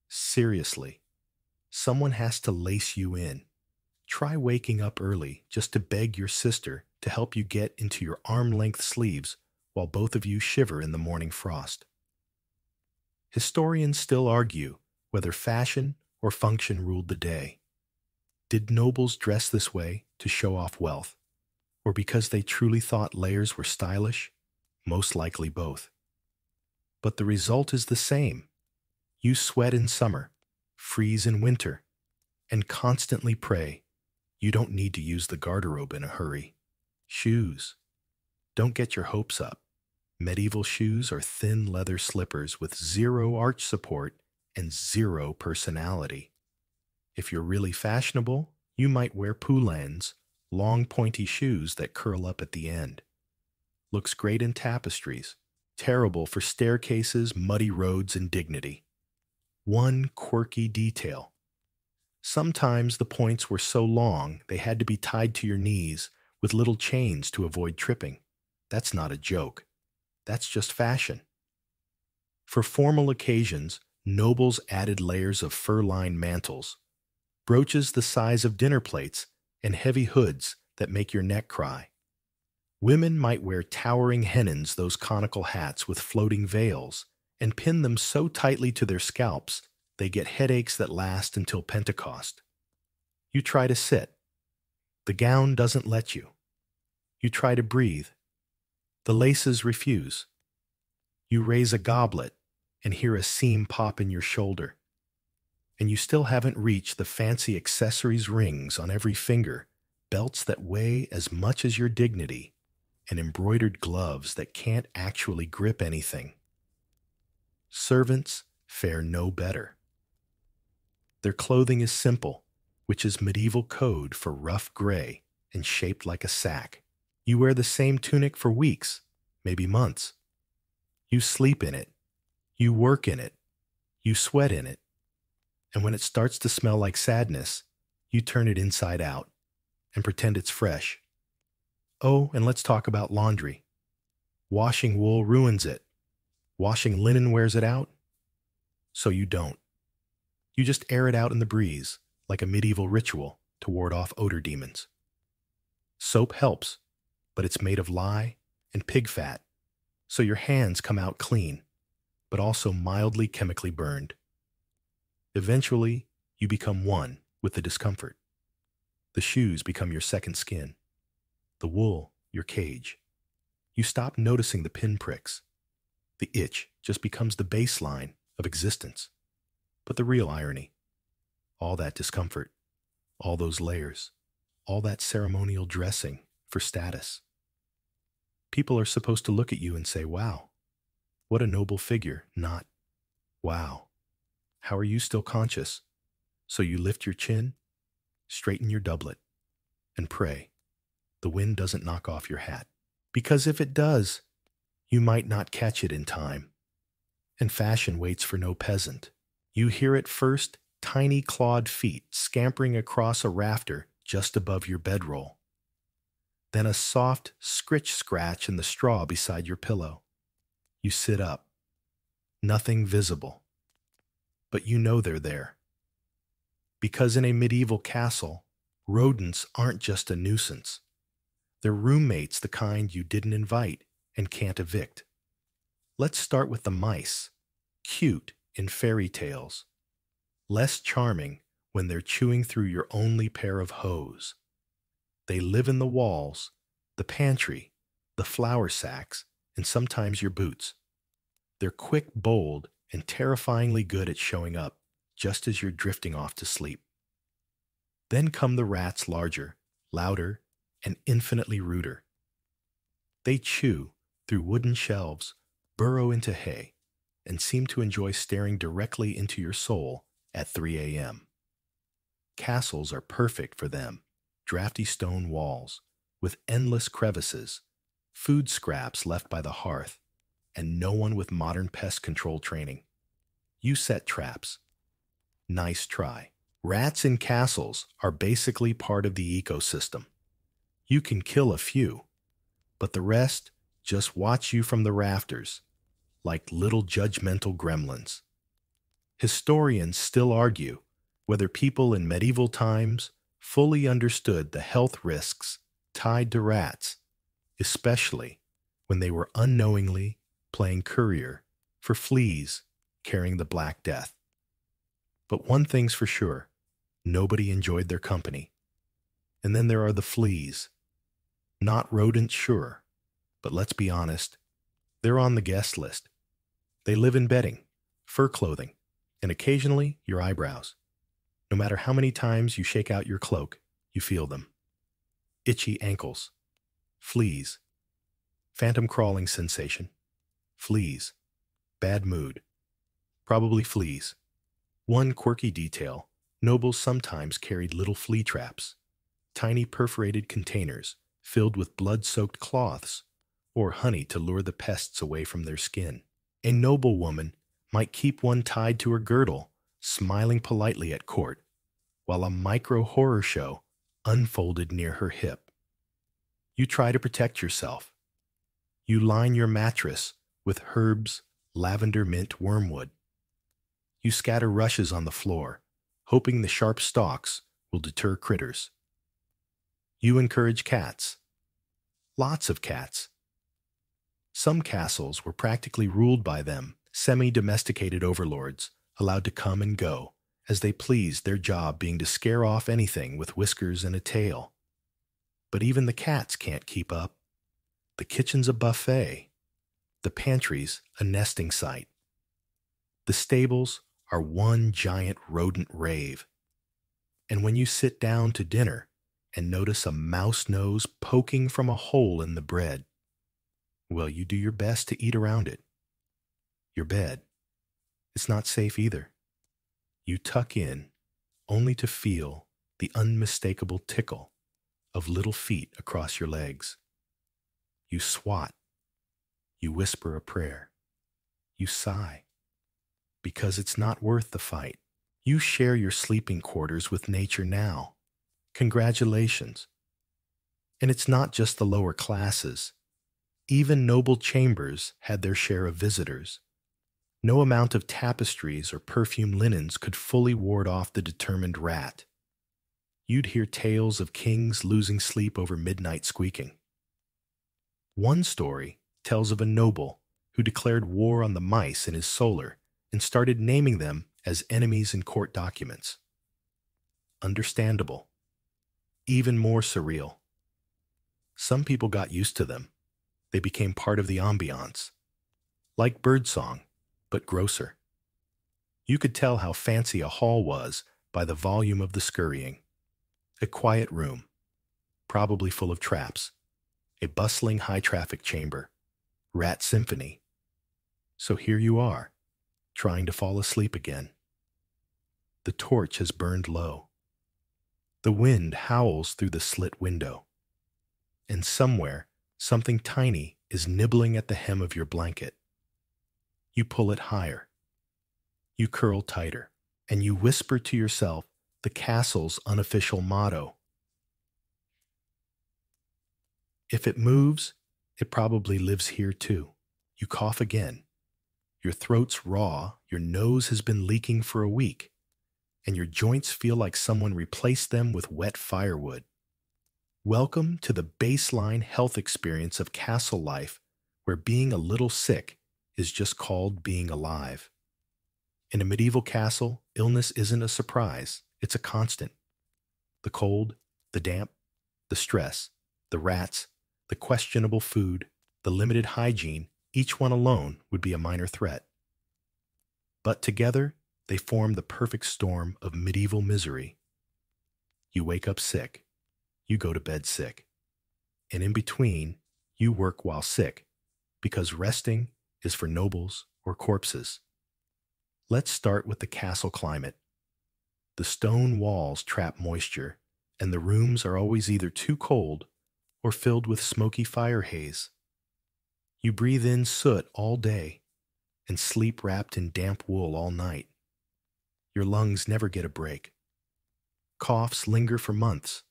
Seriously. Someone has to lace you in. Try waking up early just to beg your sister to help you get into your arm-length sleeves while both of you shiver in the morning frost. Historians still argue whether fashion or function ruled the day. Did nobles dress this way to show off wealth, or because they truly thought layers were stylish? Most likely both. But the result is the same. You sweat in summer, freeze in winter, and constantly pray you don't need to use the garderobe in a hurry. Shoes. Don't get your hopes up. Medieval shoes are thin leather slippers with 0 arch support and 0 personality. If you're really fashionable, you might wear poulans, long pointy shoes that curl up at the end. Looks great in tapestries, terrible for staircases, muddy roads, and dignity. One quirky detail. Sometimes the points were so long they had to be tied to your knees with little chains to avoid tripping. That's not a joke. That's just fashion. For formal occasions, nobles added layers of fur-lined mantles, brooches the size of dinner plates, and heavy hoods that make your neck cry. Women might wear towering hennons, those conical hats with floating veils, and pin them so tightly to their scalps they get headaches that last until Pentecost. You try to sit. The gown doesn't let you. You try to breathe. The laces refuse. You raise a goblet and hear a seam pop in your shoulder. And you still haven't reached the fancy accessories, rings on every finger, belts that weigh as much as your dignity, and embroidered gloves that can't actually grip anything. Servants fare no better. Their clothing is simple, which is medieval code for rough gray and shaped like a sack. You wear the same tunic for weeks, maybe months. You sleep in it. You work in it. You sweat in it. And when it starts to smell like sadness, you turn it inside out and pretend it's fresh. Oh, and let's talk about laundry. Washing wool ruins it. Washing linen wears it out. So you don't. You just air it out in the breeze, like a medieval ritual to ward off odor demons. Soap helps, but it's made of lye and pig fat, so your hands come out clean, but also mildly chemically burned. Eventually, you become one with the discomfort. The shoes become your second skin. The wool, your cage. You stop noticing the pinpricks. The itch just becomes the baseline of existence. But the real irony, all that discomfort, all those layers, all that ceremonial dressing for status. People are supposed to look at you and say, wow, What a noble figure, not, wow, how are you still conscious? So you lift your chin, straighten your doublet, and pray the wind doesn't knock off your hat. Because if it does, you might not catch it in time. And fashion waits for no peasant. You hear at first tiny clawed feet scampering across a rafter just above your bedroll. Then a soft scritch-scratch in the straw beside your pillow. You sit up. Nothing visible. But you know they're there. Because in a medieval castle, rodents aren't just a nuisance. They're roommates, the kind you didn't invite and can't evict. Let's start with the mice. Cute in fairy tales. Less charming when they're chewing through your only pair of hose. They live in the walls, the pantry, the flour sacks, and sometimes your boots. They're quick, bold, and terrifyingly good at showing up just as you're drifting off to sleep. Then come the rats, larger, louder, and infinitely ruder. They chew through wooden shelves, burrow into hay, and seem to enjoy staring directly into your soul at 3 a.m. Castles are perfect for them, drafty stone walls, with endless crevices, food scraps left by the hearth, and no one with modern pest control training. You set traps. Nice try. Rats in castles are basically part of the ecosystem. You can kill a few, but the rest just watch you from the rafters, like little judgmental gremlins. Historians still argue whether people in medieval times fully understood the health risks tied to rats, especially when they were unknowingly playing courier for fleas carrying the Black Death. But one thing's for sure, nobody enjoyed their company. And then there are the fleas. Not rodents, sure, but let's be honest, they're on the guest list. They live in bedding, fur clothing, and occasionally your eyebrows. No matter how many times you shake out your cloak, you feel them. Itchy ankles. Fleas. Phantom crawling sensation. Fleas. Bad mood. Probably fleas. One quirky detail, nobles sometimes carried little flea traps, tiny perforated containers filled with blood-soaked cloths or honey to lure the pests away from their skin. A noblewoman might keep one tied to her girdle, smiling politely at court, while a micro-horror show unfolded near her hip. You try to protect yourself. You line your mattress with herbs, lavender, mint, wormwood. You scatter rushes on the floor, hoping the sharp stalks will deter critters. You encourage cats. Lots of cats. Some castles were practically ruled by them, semi-domesticated overlords, allowed to come and go as they pleased, their job being to scare off anything with whiskers and a tail. But even the cats can't keep up. The kitchen's a buffet. The pantry's a nesting site. The stables are one giant rodent rave. And when you sit down to dinner and notice a mouse nose poking from a hole in the bread, well, you do your best to eat around it. Your bed. It's not safe either. You tuck in only to feel the unmistakable tickle of little feet across your legs. You swat. You whisper a prayer. You sigh. Because it's not worth the fight. You share your sleeping quarters with nature now. Congratulations. And it's not just the lower classes. Even noble chambers had their share of visitors. No amount of tapestries or perfumed linens could fully ward off the determined rat. You'd hear tales of kings losing sleep over midnight squeaking. One story tells of a noble who declared war on the mice in his solar and started naming them as enemies in court documents. Understandable. Even more surreal. Some people got used to them. They became part of the ambiance. Like birdsong, but grosser. You could tell how fancy a hall was by the volume of the scurrying. A quiet room, probably full of traps. A bustling high-traffic chamber. Rat symphony. So here you are, trying to fall asleep again. The torch has burned low. The wind howls through the slit window. And somewhere, something tiny is nibbling at the hem of your blanket. You pull it higher. You curl tighter, and you whisper to yourself the castle's unofficial motto. If it moves, it probably lives here too. You cough again. Your throat's raw, your nose has been leaking for a week, and your joints feel like someone replaced them with wet firewood. Welcome to the baseline health experience of castle life, where being a little sick is just called being alive. In a medieval castle, illness isn't a surprise, it's a constant. The cold, the damp, the stress, the rats, the questionable food, the limited hygiene, each one alone would be a minor threat. But together, they form the perfect storm of medieval misery. You wake up sick. You go to bed sick. And in between, you work while sick, because resting is for nobles or corpses. Let's start with the castle climate. The stone walls trap moisture, and the rooms are always either too cold or filled with smoky fire haze. You breathe in soot all day and sleep wrapped in damp wool all night. Your lungs never get a break. Coughs linger for months.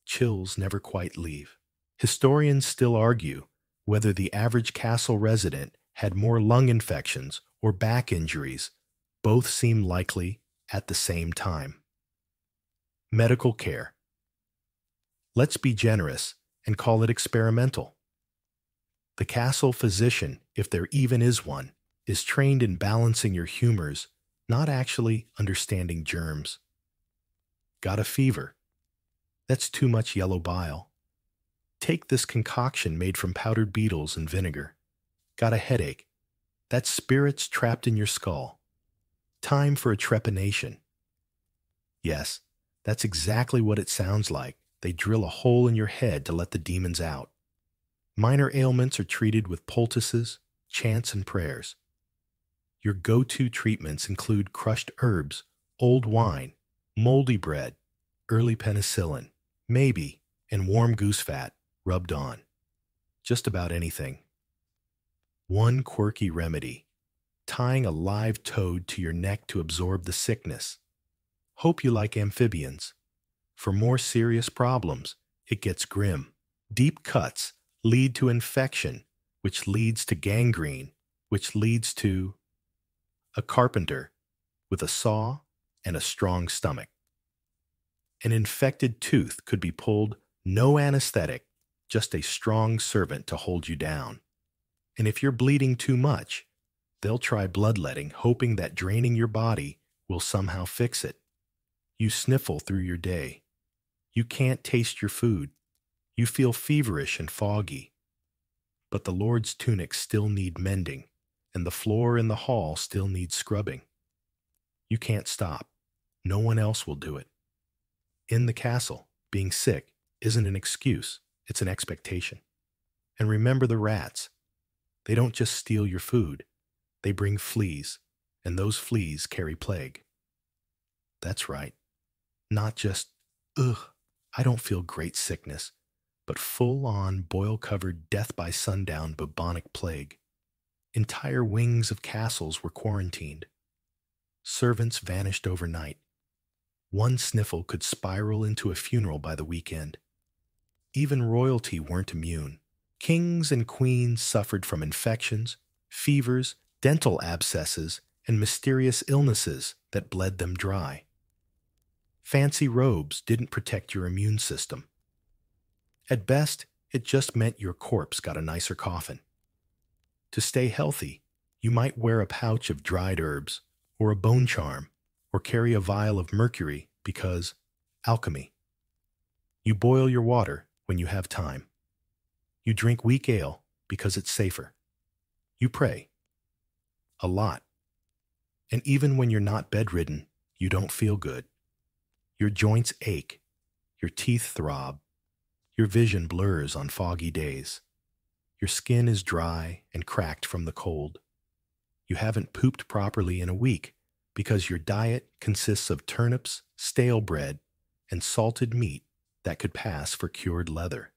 Chills never quite leave. Historians still argue whether the average castle resident had more lung infections or back injuries. Both seem likely at the same time. Medical care. Let's be generous and call it experimental. The castle physician, if there even is one, is trained in balancing your humors, not actually understanding germs. Got a fever? That's too much yellow bile. Take this concoction made from powdered beetles and vinegar. Got a headache? That's spirits trapped in your skull. Time for a trepanation. Yes, that's exactly what it sounds like. They drill a hole in your head to let the demons out. Minor ailments are treated with poultices, chants, and prayers. Your go-to treatments include crushed herbs, old wine, moldy bread, early penicillin, maybe, and warm goose fat rubbed on. Just about anything. One quirky remedy: tying a live toad to your neck to absorb the sickness. Hope you like amphibians. For more serious problems, it gets grim. Deep cuts lead to infection, which leads to gangrene, which leads to a carpenter with a saw and a strong stomach. An infected tooth could be pulled, no anesthetic, just a strong servant to hold you down. And if you're bleeding too much, they'll try bloodletting, hoping that draining your body will somehow fix it. You sniffle through your day. You can't taste your food. You feel feverish and foggy. But the Lord's tunics still need mending, and the floor in the hall still needs scrubbing. You can't stop. No one else will do it. In the castle, being sick isn't an excuse, it's an expectation. And remember the rats. They don't just steal your food, they bring fleas, and those fleas carry plague. That's right. Not just, ugh, I don't feel great sickness, but full-on, boil-covered, death-by-sundown bubonic plague. Entire wings of castles were quarantined. Servants vanished overnight. One sniffle could spiral into a funeral by the weekend. Even royalty weren't immune. Kings and queens suffered from infections, fevers, dental abscesses, and mysterious illnesses that bled them dry. Fancy robes didn't protect your immune system. At best, it just meant your corpse got a nicer coffin. To stay healthy, you might wear a pouch of dried herbs, or a bone charm, or carry a vial of mercury because alchemy. You boil your water when you have time. You drink weak ale because it's safer. You pray. A lot. And even when you're not bedridden, you don't feel good. Your joints ache. Your teeth throb. Your vision blurs on foggy days. Your skin is dry and cracked from the cold. You haven't pooped properly in a week because your diet consists of turnips, stale bread, and salted meat that could pass for cured leather.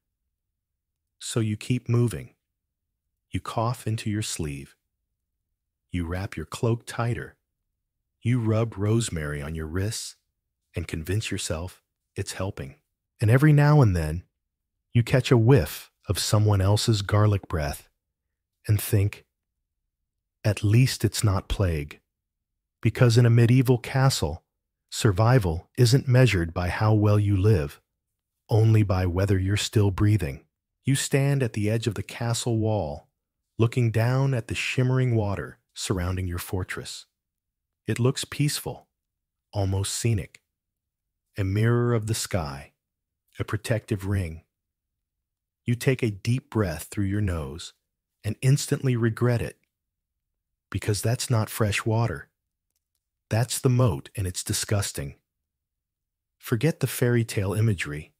So you keep moving. You cough into your sleeve. You wrap your cloak tighter. You rub rosemary on your wrists and convince yourself it's helping. And every now and then, you catch a whiff of someone else's garlic breath and think, at least it's not plague. Because in a medieval castle, survival isn't measured by how well you live, only by whether you're still breathing. You stand at the edge of the castle wall, looking down at the shimmering water surrounding your fortress. It looks peaceful, almost scenic. A mirror of the sky, a protective ring. You take a deep breath through your nose and instantly regret it, because that's not fresh water. That's the moat, and it's disgusting. Forget the fairy tale imagery.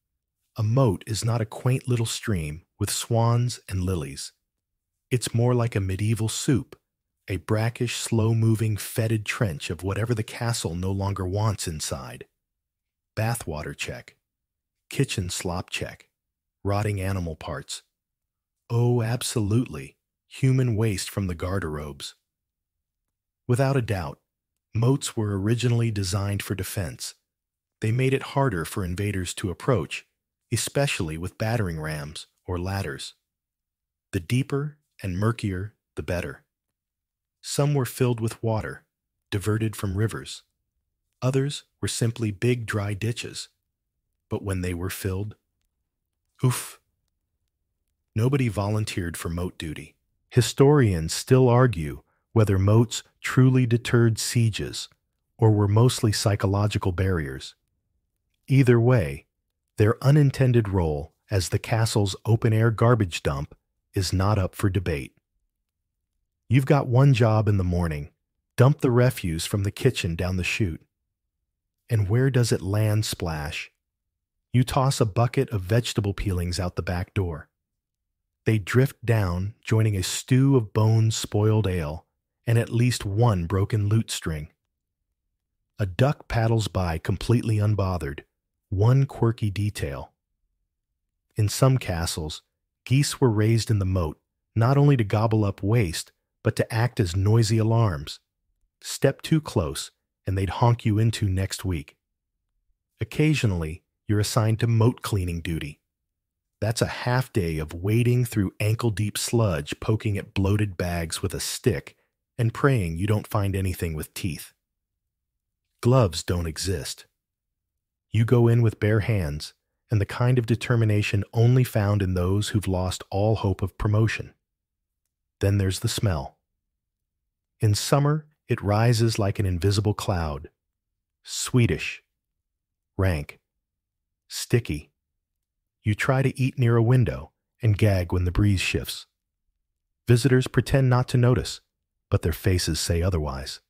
A moat is not a quaint little stream with swans and lilies. It's more like a medieval soup, a brackish, slow-moving, fetid trench of whatever the castle no longer wants inside. Bathwater check. Kitchen slop check. Rotting animal parts. Oh, absolutely, human waste from the garderobes. Without a doubt, moats were originally designed for defense. They made it harder for invaders to approach, especially with battering rams or ladders. The deeper and murkier, the better. Some were filled with water, diverted from rivers. Others were simply big dry ditches. But when they were filled, oof. Nobody volunteered for moat duty. Historians still argue whether moats truly deterred sieges or were mostly psychological barriers. Either way, their unintended role as the castle's open-air garbage dump is not up for debate. You've got one job in the morning: dump the refuse from the kitchen down the chute. And where does it land splash? You toss a bucket of vegetable peelings out the back door. They drift down, joining a stew of bones, spoiled ale, and at least one broken lute string. A duck paddles by completely unbothered, one quirky detail. In some castles, geese were raised in the moat not only to gobble up waste, but to act as noisy alarms. Step too close, and they'd honk you into next week. Occasionally, you're assigned to moat cleaning duty. That's a half day of wading through ankle-deep sludge, poking at bloated bags with a stick, and praying you don't find anything with teeth. Gloves don't exist. You go in with bare hands, and the kind of determination only found in those who've lost all hope of promotion. Then there's the smell. In summer, it rises like an invisible cloud. Sweetish. Rank. Sticky. You try to eat near a window and gag when the breeze shifts. Visitors pretend not to notice, but their faces say otherwise.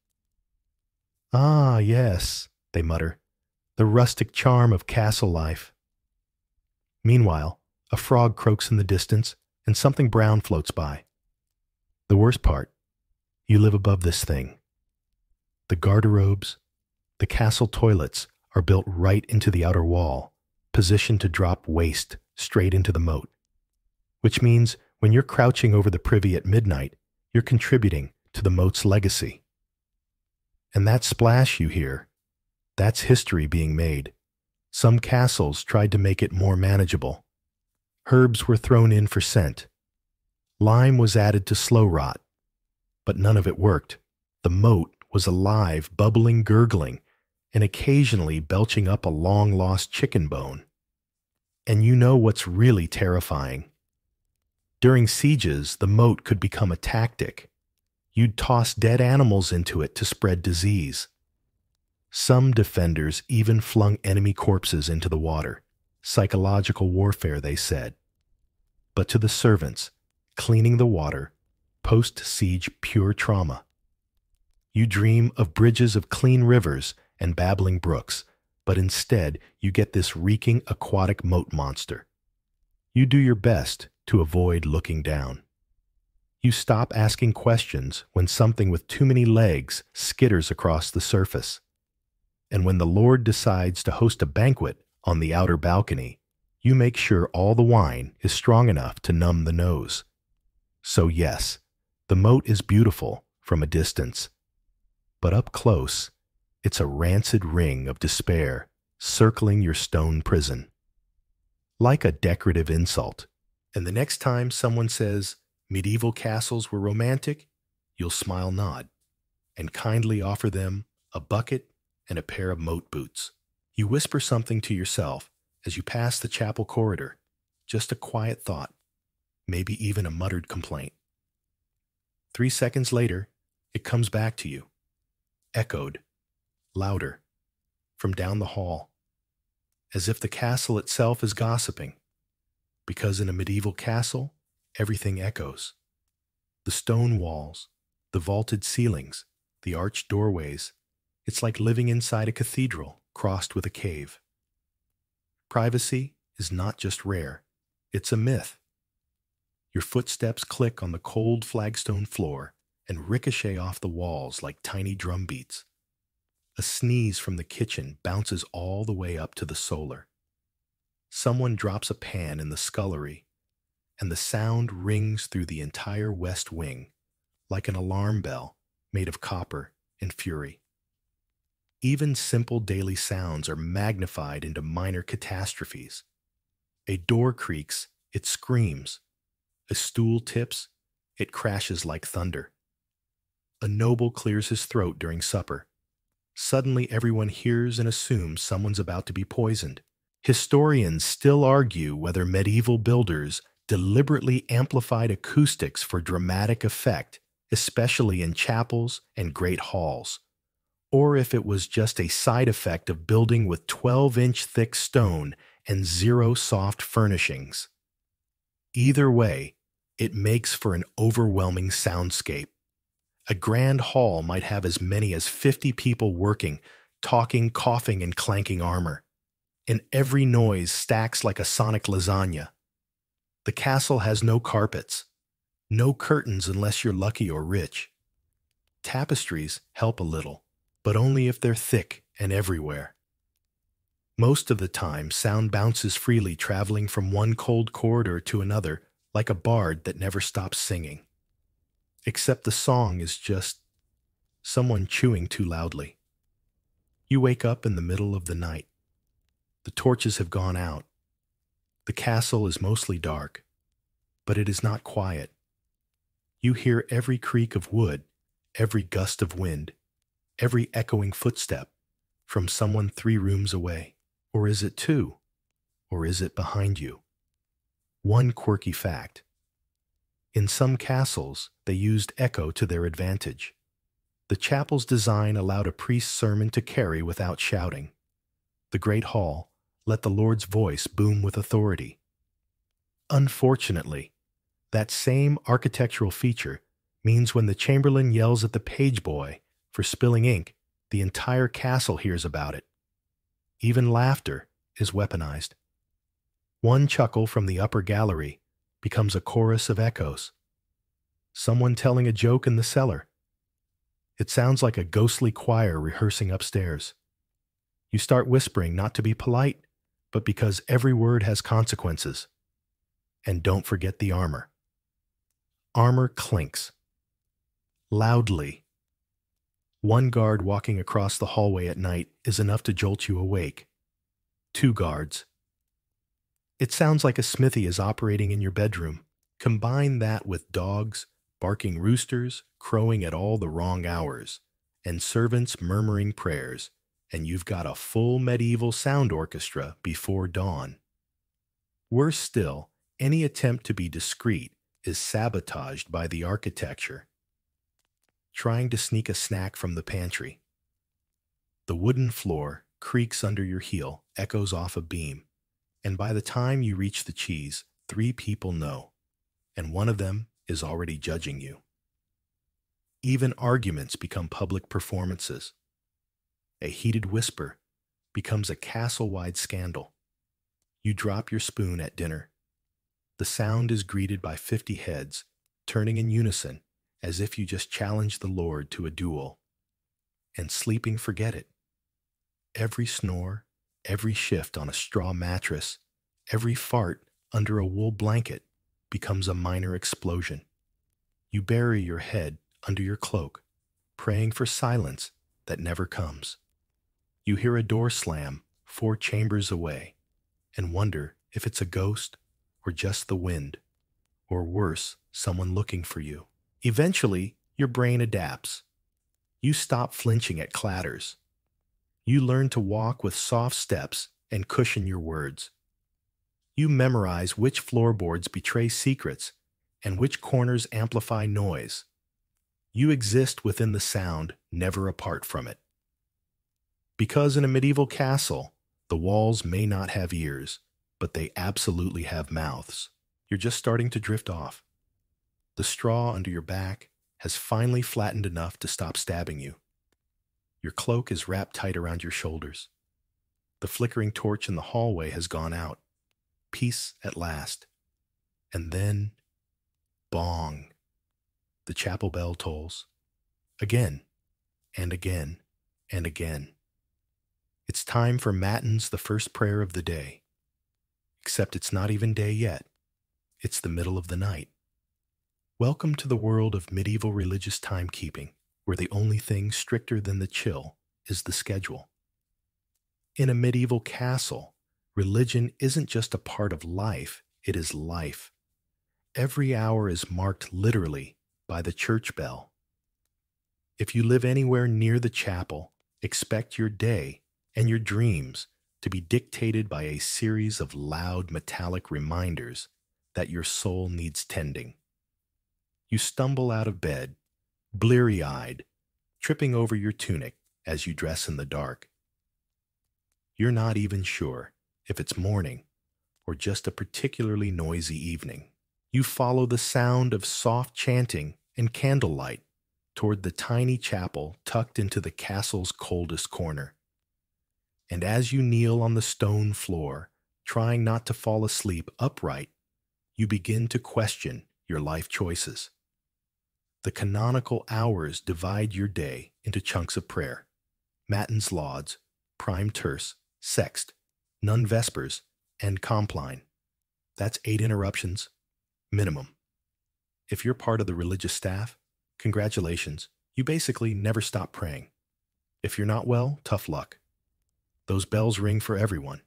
Ah, yes, they mutter, the rustic charm of castle life. Meanwhile, a frog croaks in the distance and something brown floats by. The worst part, you live above this thing. The garderobes, the castle toilets are built right into the outer wall, positioned to drop waste straight into the moat. Which means when you're crouching over the privy at midnight, you're contributing to the moat's legacy. And that splash you hear, that's history being made. Some castles tried to make it more manageable. Herbs were thrown in for scent. Lime was added to slow rot. But none of it worked. The moat was alive, bubbling, gurgling, and occasionally belching up a long-lost chicken bone. And you know what's really terrifying? During sieges, the moat could become a tactic. You'd toss dead animals into it to spread disease. Some defenders even flung enemy corpses into the water. Psychological warfare, they said. But to the servants, cleaning the water, post-siege pure trauma. You dream of bridges of clean rivers and babbling brooks, but instead you get this reeking aquatic moat monster. You do your best to avoid looking down. You stop asking questions when something with too many legs skitters across the surface. And when the Lord decides to host a banquet on the outer balcony, you make sure all the wine is strong enough to numb the nose. So yes, the moat is beautiful from a distance, but up close, it's a rancid ring of despair circling your stone prison. Like a decorative insult. And the next time someone says medieval castles were romantic, you'll smile nod and kindly offer them a bucket and a pair of moat boots. You whisper something to yourself as you pass the chapel corridor, just a quiet thought, maybe even a muttered complaint. 3 seconds later, it comes back to you, echoed, louder, from down the hall, as if the castle itself is gossiping, because in a medieval castle, everything echoes. The stone walls, the vaulted ceilings, the arched doorways, it's like living inside a cathedral crossed with a cave. Privacy is not just rare, it's a myth. Your footsteps click on the cold flagstone floor and ricochet off the walls like tiny drum beats. A sneeze from the kitchen bounces all the way up to the solar. Someone drops a pan in the scullery, and the sound rings through the entire west wing like an alarm bell made of copper and fury. Even simple daily sounds are magnified into minor catastrophes. A door creaks, it screams. A stool tips, it crashes like thunder. A noble clears his throat during supper. Suddenly everyone hears and assumes someone's about to be poisoned. Historians still argue whether medieval builders deliberately amplified acoustics for dramatic effect, especially in chapels and great halls, or if it was just a side effect of building with 12-inch thick stone and zero soft furnishings. Either way, it makes for an overwhelming soundscape. A grand hall might have as many as 50 people working, talking, coughing, and clanking armor. And every noise stacks like a sonic lasagna. The castle has no carpets, no curtains unless you're lucky or rich. Tapestries help a little, but only if they're thick and everywhere. Most of the time, sound bounces freely, traveling from one cold corridor to another like a bard that never stops singing. Except the song is just someone chewing too loudly. You wake up in the middle of the night. The torches have gone out. The castle is mostly dark, but it is not quiet. You hear every creak of wood, every gust of wind, every echoing footstep from someone 3 rooms away. Or is it 2? Or is it behind you? One quirky fact. In some castles, they used echo to their advantage. The chapel's design allowed a priest's sermon to carry without shouting. The great hall let the Lord's voice boom with authority. Unfortunately, that same architectural feature means when the chamberlain yells at the page boy for spilling ink, the entire castle hears about it. Even laughter is weaponized. One chuckle from the upper gallery becomes a chorus of echoes. Someone telling a joke in the cellar. It sounds like a ghostly choir rehearsing upstairs. You start whispering not to be polite, but because every word has consequences. And don't forget the armor. Armor clinks. Loudly. One guard walking across the hallway at night is enough to jolt you awake. 2 guards. It sounds like a smithy is operating in your bedroom. Combine that with dogs, barking roosters, crowing at all the wrong hours, and servants murmuring prayers, and you've got a full medieval sound orchestra before dawn. Worse still, any attempt to be discreet is sabotaged by the architecture. Trying to sneak a snack from the pantry. The wooden floor creaks under your heel, echoes off a beam, and by the time you reach the cheese, 3 people know, and one of them is already judging you. Even arguments become public performances. A heated whisper becomes a castle-wide scandal. You drop your spoon at dinner. The sound is greeted by 50 heads, turning in unison, as if you just challenged the Lord to a duel. And sleeping, forget it. Every snore, every shift on a straw mattress, every fart under a wool blanket becomes a minor explosion. You bury your head under your cloak, praying for silence that never comes. You hear a door slam 4 chambers away and wonder if it's a ghost or just the wind, or worse, someone looking for you. Eventually, your brain adapts. You stop flinching at clatters. You learn to walk with soft steps and cushion your words. You memorize which floorboards betray secrets and which corners amplify noise. You exist within the sound, never apart from it. Because in a medieval castle, the walls may not have ears, but they absolutely have mouths. You're just starting to drift off. The straw under your back has finally flattened enough to stop stabbing you. Your cloak is wrapped tight around your shoulders. The flickering torch in the hallway has gone out. Peace at last. And then, bong. The chapel bell tolls. Again, and again, and again. It's time for Matins, the first prayer of the day. Except it's not even day yet. It's the middle of the night. Welcome to the world of medieval religious timekeeping, where the only thing stricter than the chill is the schedule. In a medieval castle, religion isn't just a part of life, it is life. Every hour is marked literally by the church bell. If you live anywhere near the chapel, expect your day and your dreams to be dictated by a series of loud metallic reminders that your soul needs tending. You stumble out of bed, bleary-eyed, tripping over your tunic as you dress in the dark. You're not even sure if it's morning or just a particularly noisy evening. You follow the sound of soft chanting and candlelight toward the tiny chapel tucked into the castle's coldest corner. And as you kneel on the stone floor, trying not to fall asleep upright, you begin to question your life choices. The canonical hours divide your day into chunks of prayer: matins lauds, prime terce, sext, nun vespers, and compline. That's 8 interruptions, minimum. If you're part of the religious staff, congratulations, you basically never stop praying. If you're not well, tough luck. Those bells ring for everyone.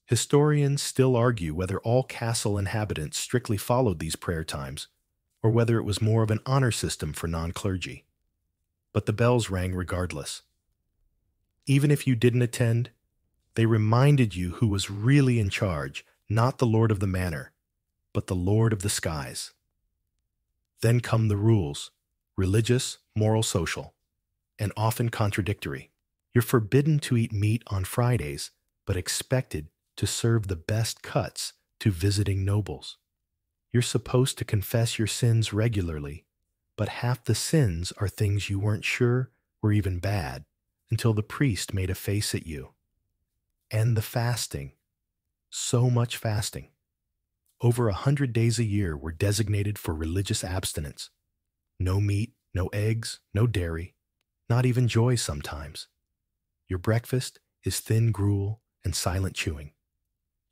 Historians still argue whether all castle inhabitants strictly followed these prayer times, or whether it was more of an honor system for non-clergy. But the bells rang regardless. Even if you didn't attend, they reminded you who was really in charge, not the Lord of the Manor, but the Lord of the Skies. Then come the rules: religious, moral, social, and often contradictory. You're forbidden to eat meat on Fridays, but expected to serve the best cuts to visiting nobles. You're supposed to confess your sins regularly, but half the sins are things you weren't sure were even bad until the priest made a face at you. And the fasting. So much fasting. Over 100 days a year were designated for religious abstinence. No meat, no eggs, no dairy, not even joy sometimes. Your breakfast is thin gruel and silent chewing.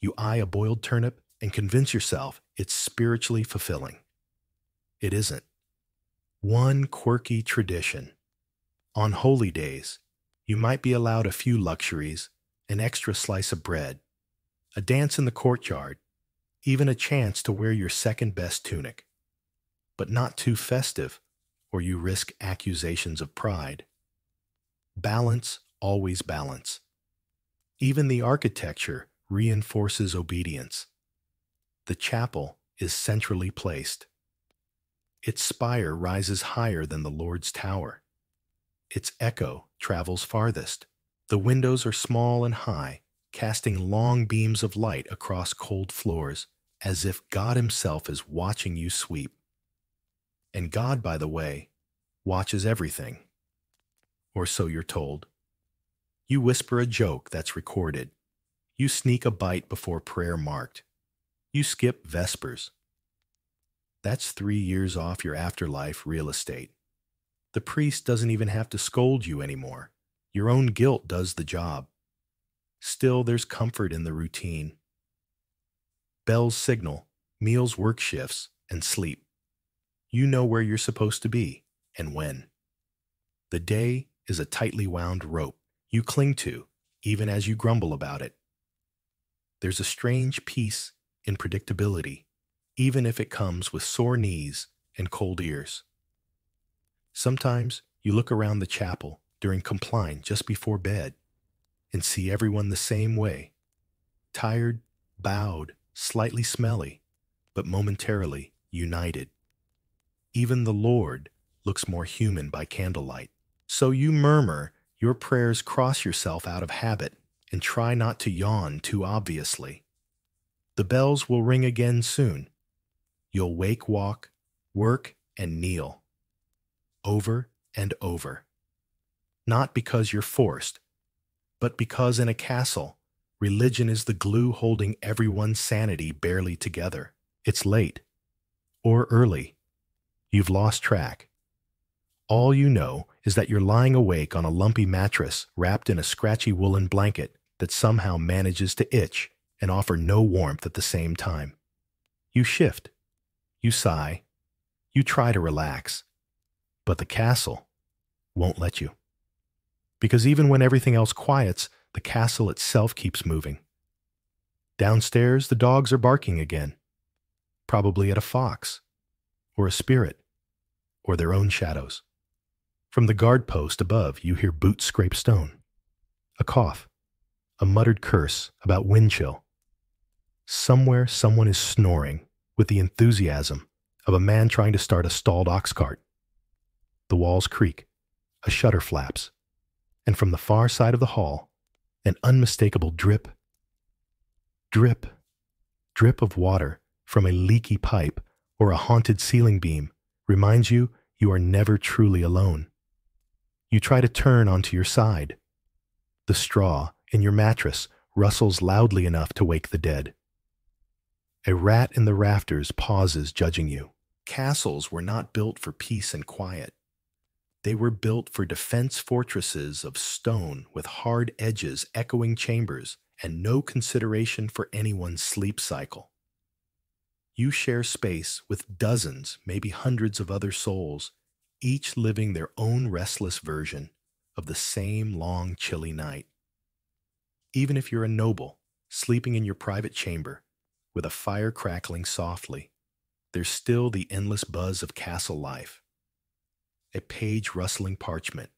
You eye a boiled turnip and convince yourself it's spiritually fulfilling. It isn't. One quirky tradition. On holy days, you might be allowed a few luxuries, an extra slice of bread, a dance in the courtyard, even a chance to wear your second-best tunic. But not too festive, or you risk accusations of pride. Balance, always balance. Even the architecture reinforces obedience. The chapel is centrally placed. Its spire rises higher than the Lord's tower. Its echo travels farthest. The windows are small and high, casting long beams of light across cold floors, as if God Himself is watching you sweep. And God, by the way, watches everything. Or so you're told. You whisper a joke that's recorded. You sneak a bite before prayer marked. You skip vespers. That's 3 years off your afterlife real estate. The priest doesn't even have to scold you anymore. Your own guilt does the job. Still, there's comfort in the routine. Bells signal, meals, work shifts, and sleep. You know where you're supposed to be and when. The day is a tightly wound rope you cling to even as you grumble about it. There's a strange peace in predictability, even if it comes with sore knees and cold ears. Sometimes you look around the chapel during compline just before bed and see everyone the same way, tired, bowed, slightly smelly, but momentarily united. Even the Lord looks more human by candlelight. So you murmur your prayers, cross yourself out of habit, and try not to yawn too obviously. The bells will ring again soon. You'll wake, walk, work, and kneel. Over and over. Not because you're forced, but because in a castle, religion is the glue holding everyone's sanity barely together. It's late. Or early. You've lost track. All you know is that you're lying awake on a lumpy mattress wrapped in a scratchy woolen blanket that somehow manages to itch and offer no warmth at the same time. You shift. You sigh. You try to relax. But the castle won't let you. Because even when everything else quiets, the castle itself keeps moving. Downstairs, the dogs are barking again. Probably at a fox, or a spirit, or their own shadows. From the guard post above, you hear boots scrape stone. A cough. A muttered curse about wind chill. Somewhere, someone is snoring with the enthusiasm of a man trying to start a stalled ox cart. The walls creak. A shutter flaps. And from the far side of the hall, an unmistakable drip, drip, drip of water from a leaky pipe or a haunted ceiling beam reminds you you are never truly alone. You try to turn onto your side. The straw in your mattress rustles loudly enough to wake the dead. A rat in the rafters pauses, judging you. Castles were not built for peace and quiet. They were built for defense fortresses of stone with hard edges, echoing chambers, and no consideration for anyone's sleep cycle. You share space with dozens, maybe hundreds of other souls, each living their own restless version of the same long, chilly night. Even if you're a noble, sleeping in your private chamber, with a fire crackling softly, there's still the endless buzz of castle life. A page rustling parchment.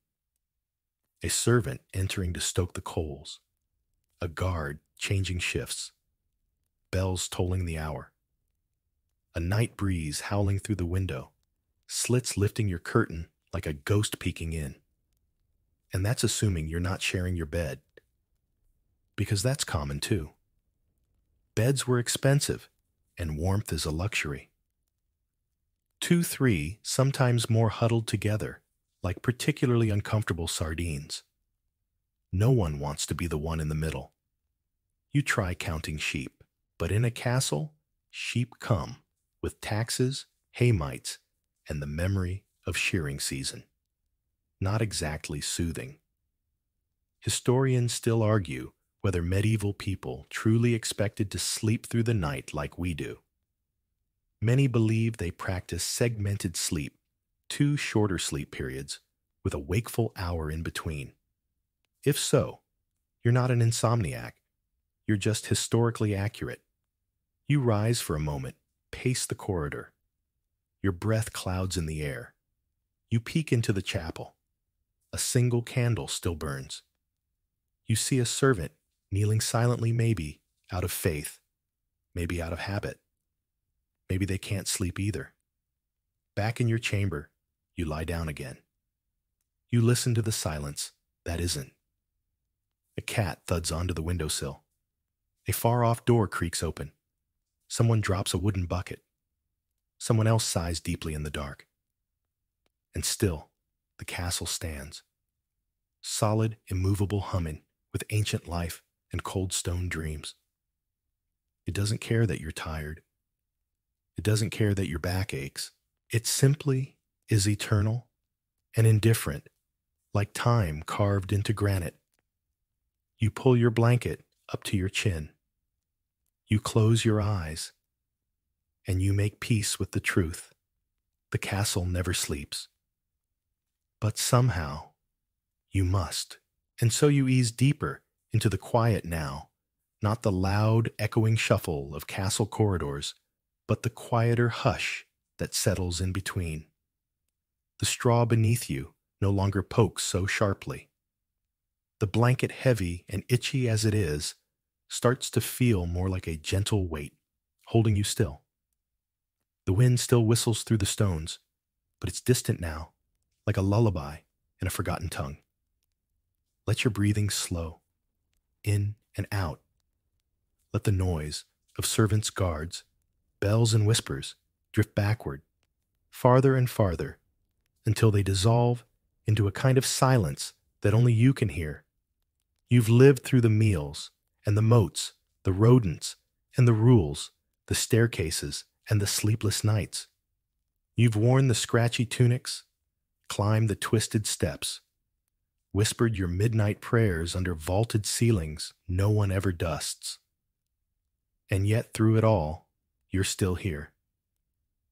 A servant entering to stoke the coals. A guard changing shifts. Bells tolling the hour. A night breeze howling through the window. Slits lifting your curtain like a ghost peeking in. And that's assuming you're not sharing your bed. Because that's common too. Beds were expensive, and warmth is a luxury. 2, 3, sometimes more huddled together, like particularly uncomfortable sardines. No one wants to be the one in the middle. You try counting sheep, but in a castle, sheep come with taxes, hay mites, and the memory of shearing season. Not exactly soothing. Historians still argue whether medieval people truly expected to sleep through the night like we do. Many believe they practiced segmented sleep, 2 shorter sleep periods, with a wakeful hour in between. If so, you're not an insomniac. You're just historically accurate. You rise for a moment, pace the corridor. Your breath clouds in the air. You peek into the chapel. A single candle still burns. You see a servant kneeling silently, maybe out of faith, maybe out of habit. Maybe they can't sleep either. Back in your chamber, you lie down again. You listen to the silence that isn't. A cat thuds onto the windowsill. A far-off door creaks open. Someone drops a wooden bucket. Someone else sighs deeply in the dark. And still, the castle stands. Solid, immovable humming with ancient life and cold stone dreams. It doesn't care that you're tired. It doesn't care that your back aches. It simply is eternal and indifferent, like time carved into granite. You pull your blanket up to your chin. You close your eyes, and you make peace with the truth. The castle never sleeps. But somehow, you must. And so you ease deeper into the quiet now, not the loud, echoing shuffle of castle corridors, but the quieter hush that settles in between. The straw beneath you no longer pokes so sharply. The blanket, heavy and itchy as it is, starts to feel more like a gentle weight, holding you still. The wind still whistles through the stones, but it's distant now, like a lullaby in a forgotten tongue. Let your breathing slow, in and out. Let the noise of servants' guards, bells and whispers drift backward, farther and farther, until they dissolve into a kind of silence that only you can hear. You've lived through the meals and the moats, the rodents and the rules, the staircases and the sleepless nights. You've worn the scratchy tunics, climbed the twisted steps, whispered your midnight prayers under vaulted ceilings no one ever dusts. And yet through it all, you're still here,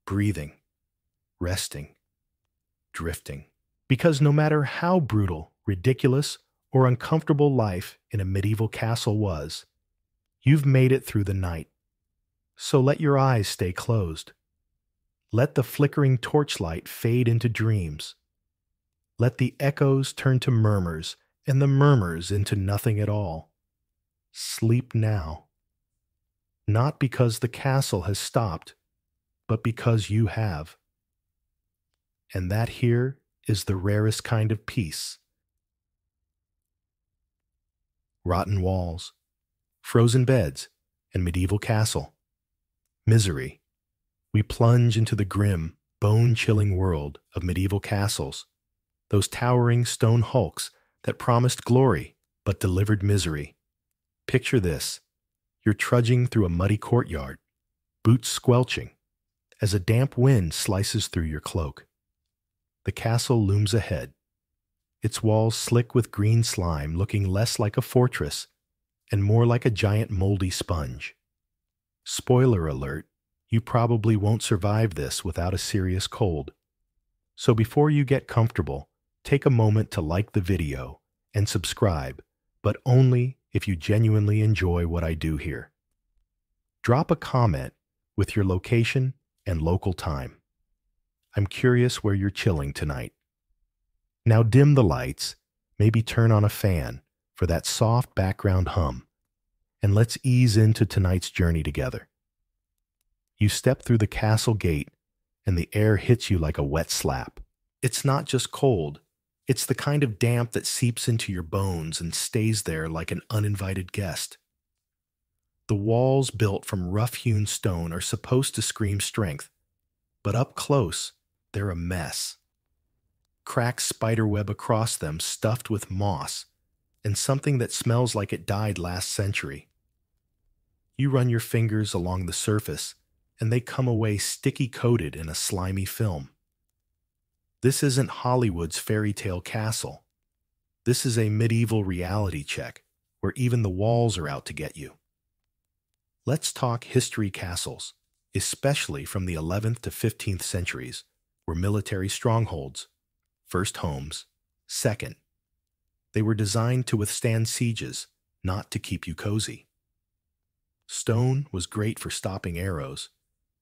breathing, resting, drifting. Because no matter how brutal, ridiculous, or uncomfortable life in a medieval castle was, you've made it through the night. So let your eyes stay closed. Let the flickering torchlight fade into dreams. Let the echoes turn to murmurs, and the murmurs into nothing at all. Sleep now. Not because the castle has stopped, but because you have. And that here is the rarest kind of peace. Rotten walls, frozen beds, and medieval castle. Misery. We plunge into the grim, bone-chilling world of medieval castles, those towering stone hulks that promised glory but delivered misery. Picture this. You're trudging through a muddy courtyard, boots squelching, as a damp wind slices through your cloak. The castle looms ahead, its walls slick with green slime, looking less like a fortress and more like a giant moldy sponge. Spoiler alert, you probably won't survive this without a serious cold. So before you get comfortable, take a moment to like the video and subscribe, but only if you genuinely enjoy what I do here. Drop a comment with your location and local time. I'm curious where you're chilling tonight. Now dim the lights, maybe turn on a fan for that soft background hum, and let's ease into tonight's journey together. You step through the castle gate, and the air hits you like a wet slap. It's not just cold, it's the kind of damp that seeps into your bones and stays there like an uninvited guest. The walls built from rough-hewn stone are supposed to scream strength, but up close, they're a mess. Cracked spiderweb across them stuffed with moss and something that smells like it died last century. You run your fingers along the surface, and they come away sticky-coated in a slimy film. This isn't Hollywood's fairy tale castle. This is a medieval reality check, where even the walls are out to get you. Let's talk history castles, especially from the 11th to 15th centuries, were military strongholds. First homes. Second, they were designed to withstand sieges, not to keep you cozy. Stone was great for stopping arrows,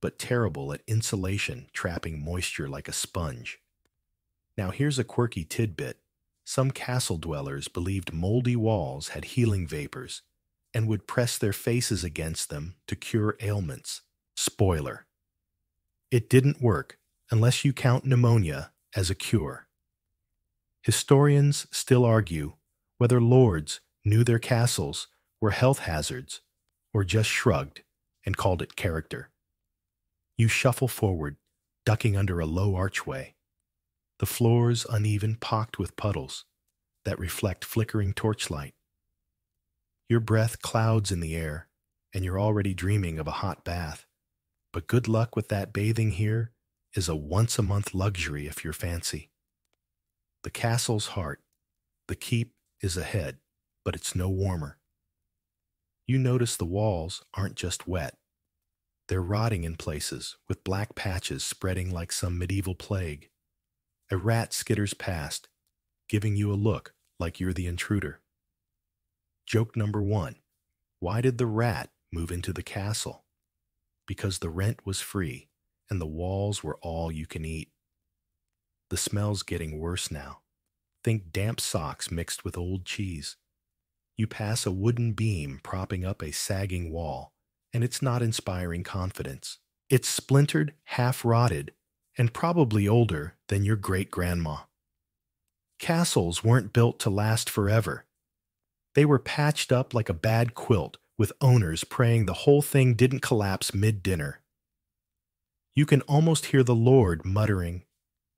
but terrible at insulation, trapping moisture like a sponge. Now here's a quirky tidbit. Some castle dwellers believed moldy walls had healing vapors and would press their faces against them to cure ailments. Spoiler. It didn't work unless you count pneumonia as a cure. Historians still argue whether lords knew their castles were health hazards or just shrugged and called it character. You shuffle forward, ducking under a low archway. The floors uneven, pocked with puddles that reflect flickering torchlight. Your breath clouds in the air, and you're already dreaming of a hot bath. but good luck with that. Bathing here is a once-a-month luxury if you're fancy. The castle's heart. The keep is ahead, but it's no warmer. You notice the walls aren't just wet. They're rotting in places, with black patches spreading like some medieval plague. A rat skitters past, giving you a look like you're the intruder. Joke number 1. Why did the rat move into the castle? Because the rent was free, and the walls were all you can eat. The smell's getting worse now. Think damp socks mixed with old cheese. You pass a wooden beam propping up a sagging wall, and it's not inspiring confidence. It's splintered, half-rotted, and probably older than your great-grandma. Castles weren't built to last forever. They were patched up like a bad quilt, with owners praying the whole thing didn't collapse mid-dinner. You can almost hear the Lord muttering,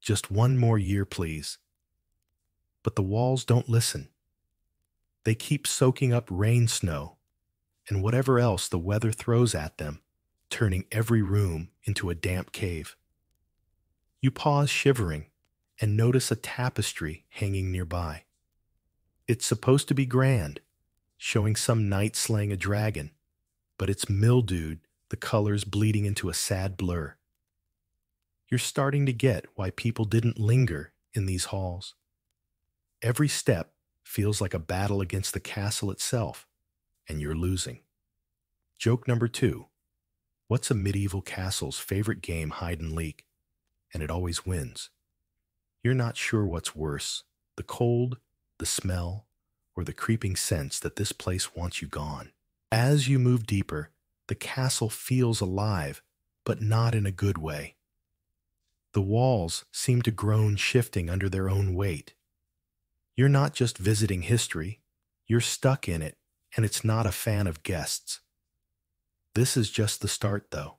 "Just one more year, please." But the walls don't listen. They keep soaking up rain snow and whatever else the weather throws at them, turning every room into a damp cave. You pause shivering and notice a tapestry hanging nearby. It's supposed to be grand, showing some knight slaying a dragon, but it's mildewed, the colors bleeding into a sad blur. You're starting to get why people didn't linger in these halls. Every step feels like a battle against the castle itself, and you're losing. Joke number 2. What's a medieval castle's favorite game? Hide and leak. And it always wins. You're not sure what's worse, the cold, the smell, or the creeping sense that this place wants you gone. As you move deeper, the castle feels alive, but not in a good way. The walls seem to groan, shifting under their own weight. You're not just visiting history, you're stuck in it, and it's not a fan of guests. This is just the start, though.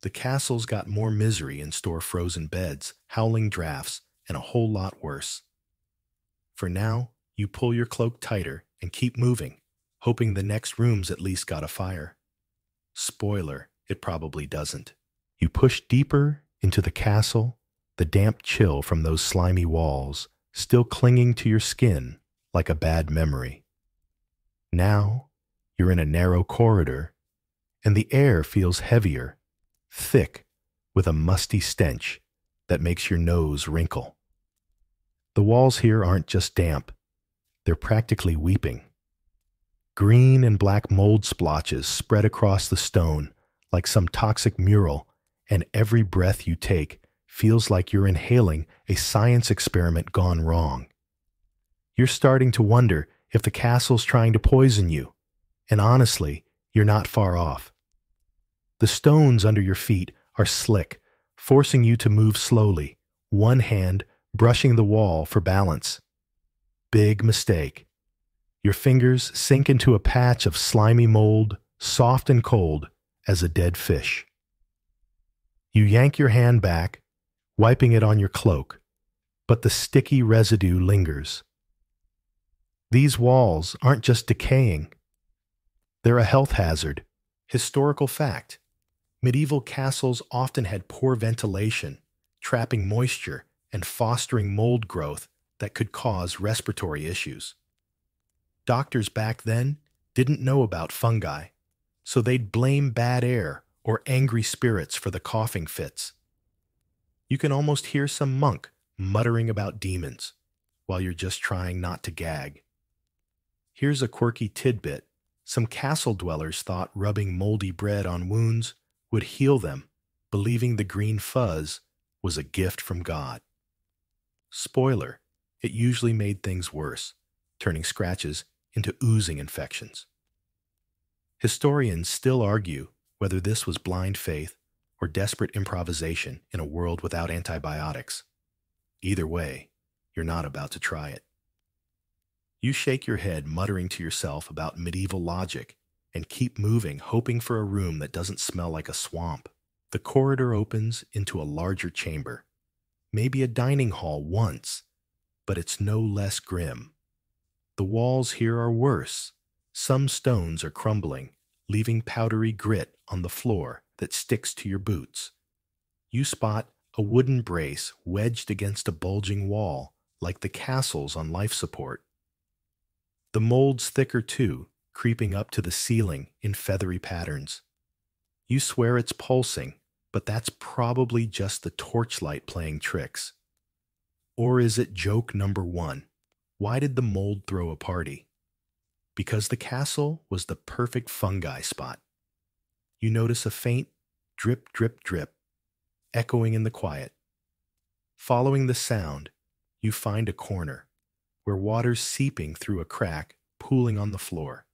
The castle's got more misery in store: frozen beds, howling drafts, and a whole lot worse. For now, you pull your cloak tighter and keep moving, hoping the next room's at least got a fire. Spoiler, it probably doesn't. You push deeper into the castle, the damp chill from those slimy walls still clinging to your skin like a bad memory. Now, you're in a narrow corridor, and the air feels heavier, thick, with a musty stench that makes your nose wrinkle. The walls here aren't just damp, they're practically weeping. Green and black mold splotches spread across the stone like some toxic mural, and every breath you take feels like you're inhaling a science experiment gone wrong. You're starting to wonder if the castle's trying to poison you, and honestly, you're not far off. The stones under your feet are slick, forcing you to move slowly, one hand brushing the wall for balance. Big mistake. Your fingers sink into a patch of slimy mold, soft and cold as a dead fish. You yank your hand back, wiping it on your cloak, but the sticky residue lingers. These walls aren't just decaying. They're a health hazard. Historical fact. Medieval castles often had poor ventilation, trapping moisture and fostering mold growth that could cause respiratory issues. Doctors back then didn't know about fungi, so they'd blame bad air or angry spirits for the coughing fits. You can almost hear some monk muttering about demons while you're just trying not to gag. Here's a quirky tidbit. Some castle dwellers thought rubbing moldy bread on wounds would heal them, believing the green fuzz was a gift from God. Spoiler, it usually made things worse, turning scratches into oozing infections. Historians still argue whether this was blind faith or desperate improvisation in a world without antibiotics. Either way, you're not about to try it. You shake your head, muttering to yourself about medieval logic, and keep moving, hoping for a room that doesn't smell like a swamp. The corridor opens into a larger chamber, maybe a dining hall once, but it's no less grim. The walls here are worse. Some stones are crumbling, leaving powdery grit on the floor that sticks to your boots. You spot a wooden brace wedged against a bulging wall, like the castles on life support. The mold's thicker too, creeping up to the ceiling in feathery patterns. You swear it's pulsing, but that's probably just the torchlight playing tricks. Or is it joke number one? Why did the mold throw a party? Because the castle was the perfect fungi spot. You notice a faint drip, drip, drip, echoing in the quiet. Following the sound, you find a corner where water's seeping through a crack, pooling on the floor.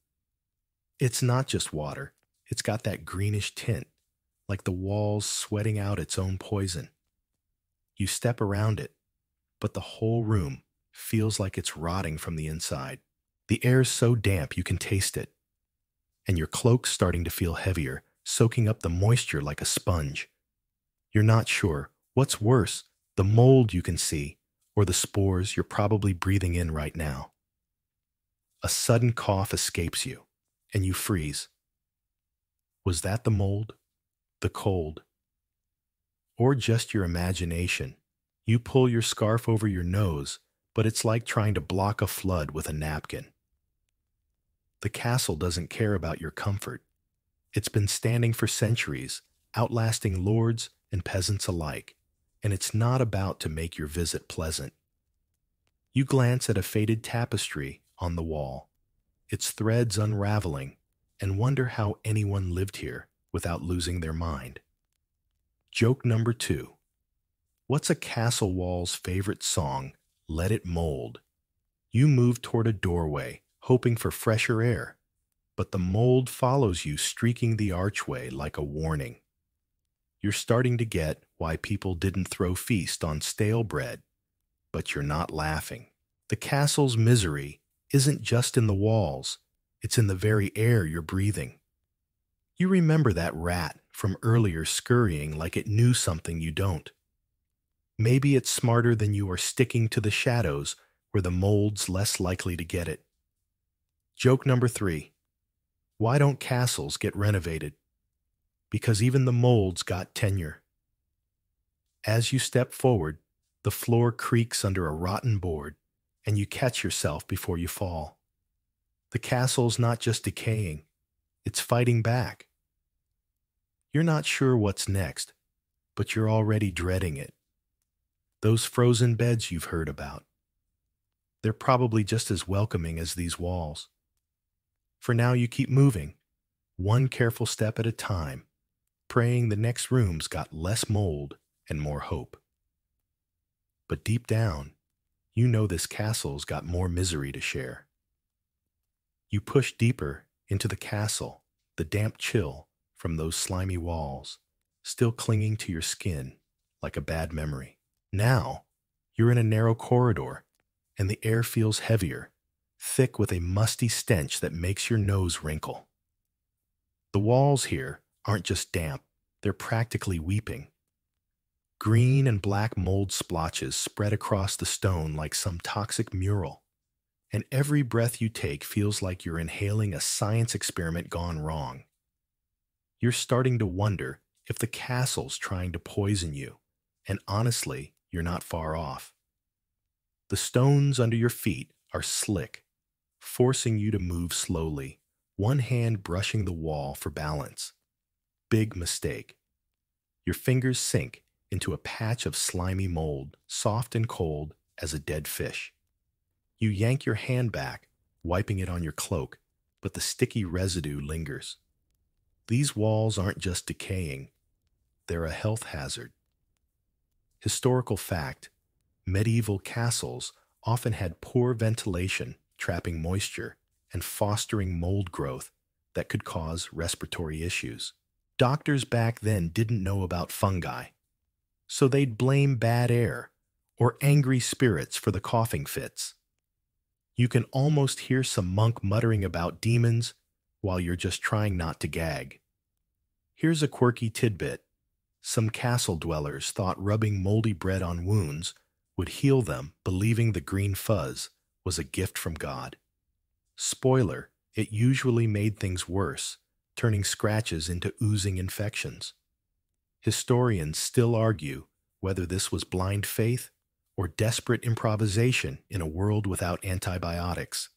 It's not just water, it's got that greenish tint, like the walls sweating out its own poison. You step around it, but the whole room feels like it's rotting from the inside. The air's so damp you can taste it, and your cloak's starting to feel heavier, soaking up the moisture like a sponge. You're not sure what's worse, the mold you can see, or the spores you're probably breathing in right now. A sudden cough escapes you, and you freeze. Was that the mold? The cold? Or just your imagination? You pull your scarf over your nose, but it's like trying to block a flood with a napkin. The castle doesn't care about your comfort. It's been standing for centuries, outlasting lords and peasants alike, and it's not about to make your visit pleasant. You glance at a faded tapestry on the wall, its threads unraveling, and wonder how anyone lived here without losing their mind. Joke number two. What's a castle wall's favorite song? Let it mold. You move toward a doorway, hoping for fresher air, but the mold follows you, streaking the archway like a warning. You're starting to get why people didn't throw feast on stale bread, but you're not laughing. The castle's misery isn't just in the walls, it's in the very air you're breathing. You remember that rat from earlier scurrying like it knew something you don't. Maybe it's smarter than you are, sticking to the shadows where the mold's less likely to get it. Joke number three. Why don't castles get renovated? Because even the mold's got tenure. As you step forward, the floor creaks under a rotten board, and you catch yourself before you fall. The castle's not just decaying, it's fighting back. You're not sure what's next, but you're already dreading it. Those frozen beds you've heard about. They're probably just as welcoming as these walls. For now, you keep moving, one careful step at a time, praying the next room's got less mold and more hope. But deep down, you know this castle's got more misery to share. You push deeper into the castle, the damp chill from those slimy walls, still clinging to your skin like a bad memory. Now, you're in a narrow corridor, and the air feels heavier, thick with a musty stench that makes your nose wrinkle. The walls here aren't just damp, they're practically weeping. Green and black mold splotches spread across the stone like some toxic mural, and every breath you take feels like you're inhaling a science experiment gone wrong. You're starting to wonder if the castle's trying to poison you, and honestly, you're not far off. The stones under your feet are slick, forcing you to move slowly, one hand brushing the wall for balance. Big mistake. Your fingers sink into a patch of slimy mold, soft and cold as a dead fish. You yank your hand back, wiping it on your cloak, but the sticky residue lingers. These walls aren't just decaying, they're a health hazard. Historical fact: medieval castles often had poor ventilation, trapping moisture and fostering mold growth that could cause respiratory issues. Doctors back then didn't know about fungi, so they'd blame bad air or angry spirits for the coughing fits. You can almost hear some monk muttering about demons while you're just trying not to gag. Here's a quirky tidbit. Some castle dwellers thought rubbing moldy bread on wounds would heal them, believing the green fuzz was a gift from God. Spoiler, it usually made things worse, turning scratches into oozing infections. Historians still argue whether this was blind faith or desperate improvisation in a world without antibiotics.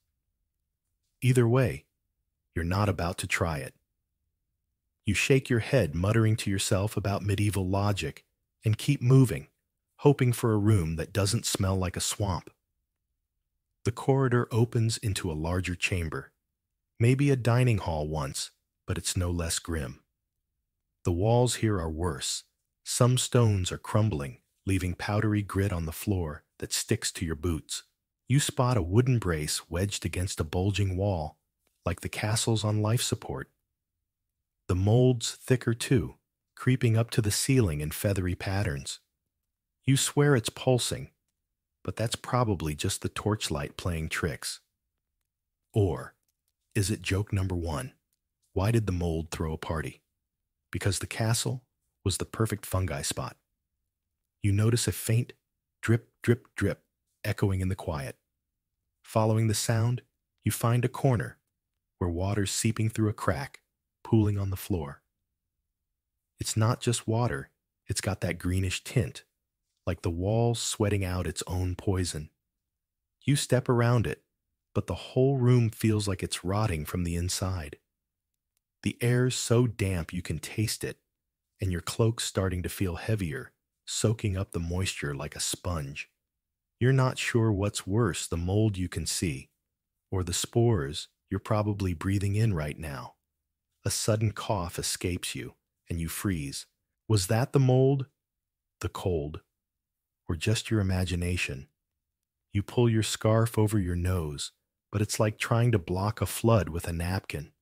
Either way, you're not about to try it. You shake your head, muttering to yourself about medieval logic, and keep moving, hoping for a room that doesn't smell like a swamp. The corridor opens into a larger chamber, maybe a dining hall once, but it's no less grim. The walls here are worse. Some stones are crumbling, leaving powdery grit on the floor that sticks to your boots. You spot a wooden brace wedged against a bulging wall, like the castles on life support. The mold's thicker too, creeping up to the ceiling in feathery patterns. You swear it's pulsing, but that's probably just the torchlight playing tricks. Or is it joke number one? Why did the mold throw a party? Because the castle was the perfect fungi spot. You notice a faint drip, drip, drip echoing in the quiet. Following the sound, you find a corner where water's seeping through a crack, pooling on the floor. It's not just water, it's got that greenish tint, like the walls sweating out its own poison. You step around it, but the whole room feels like it's rotting from the inside. The air's so damp you can taste it, and your cloak's starting to feel heavier, soaking up the moisture like a sponge. You're not sure what's worse, the mold you can see, or the spores you're probably breathing in right now. A sudden cough escapes you, and you freeze. Was that the mold, the cold, or just your imagination? You pull your scarf over your nose, but it's like trying to block a flood with a napkin.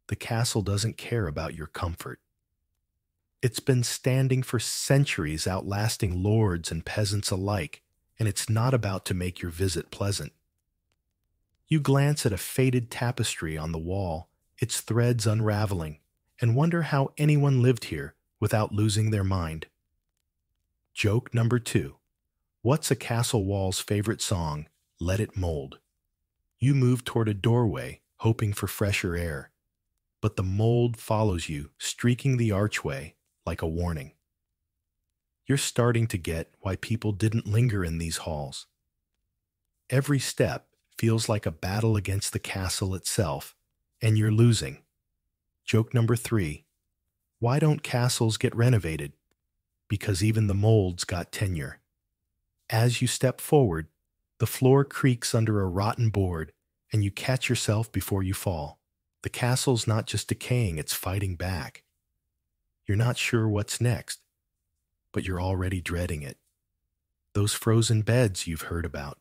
The castle doesn't care about your comfort. It's been standing for centuries, outlasting lords and peasants alike, and it's not about to make your visit pleasant. You glance at a faded tapestry on the wall, its threads unraveling, and wonder how anyone lived here without losing their mind. Joke number two. What's a castle wall's favorite song? Let it mold. You move toward a doorway, hoping for fresher air, but the mold follows you, streaking the archway like a warning. You're starting to get why people didn't linger in these halls. Every step feels like a battle against the castle itself, and you're losing. Joke number three. Why don't castles get renovated? Because even the molds got tenure. As you step forward, the floor creaks under a rotten board, and you catch yourself before you fall. The castle's not just decaying, it's fighting back. You're not sure what's next, but you're already dreading it. Those frozen beds you've heard about.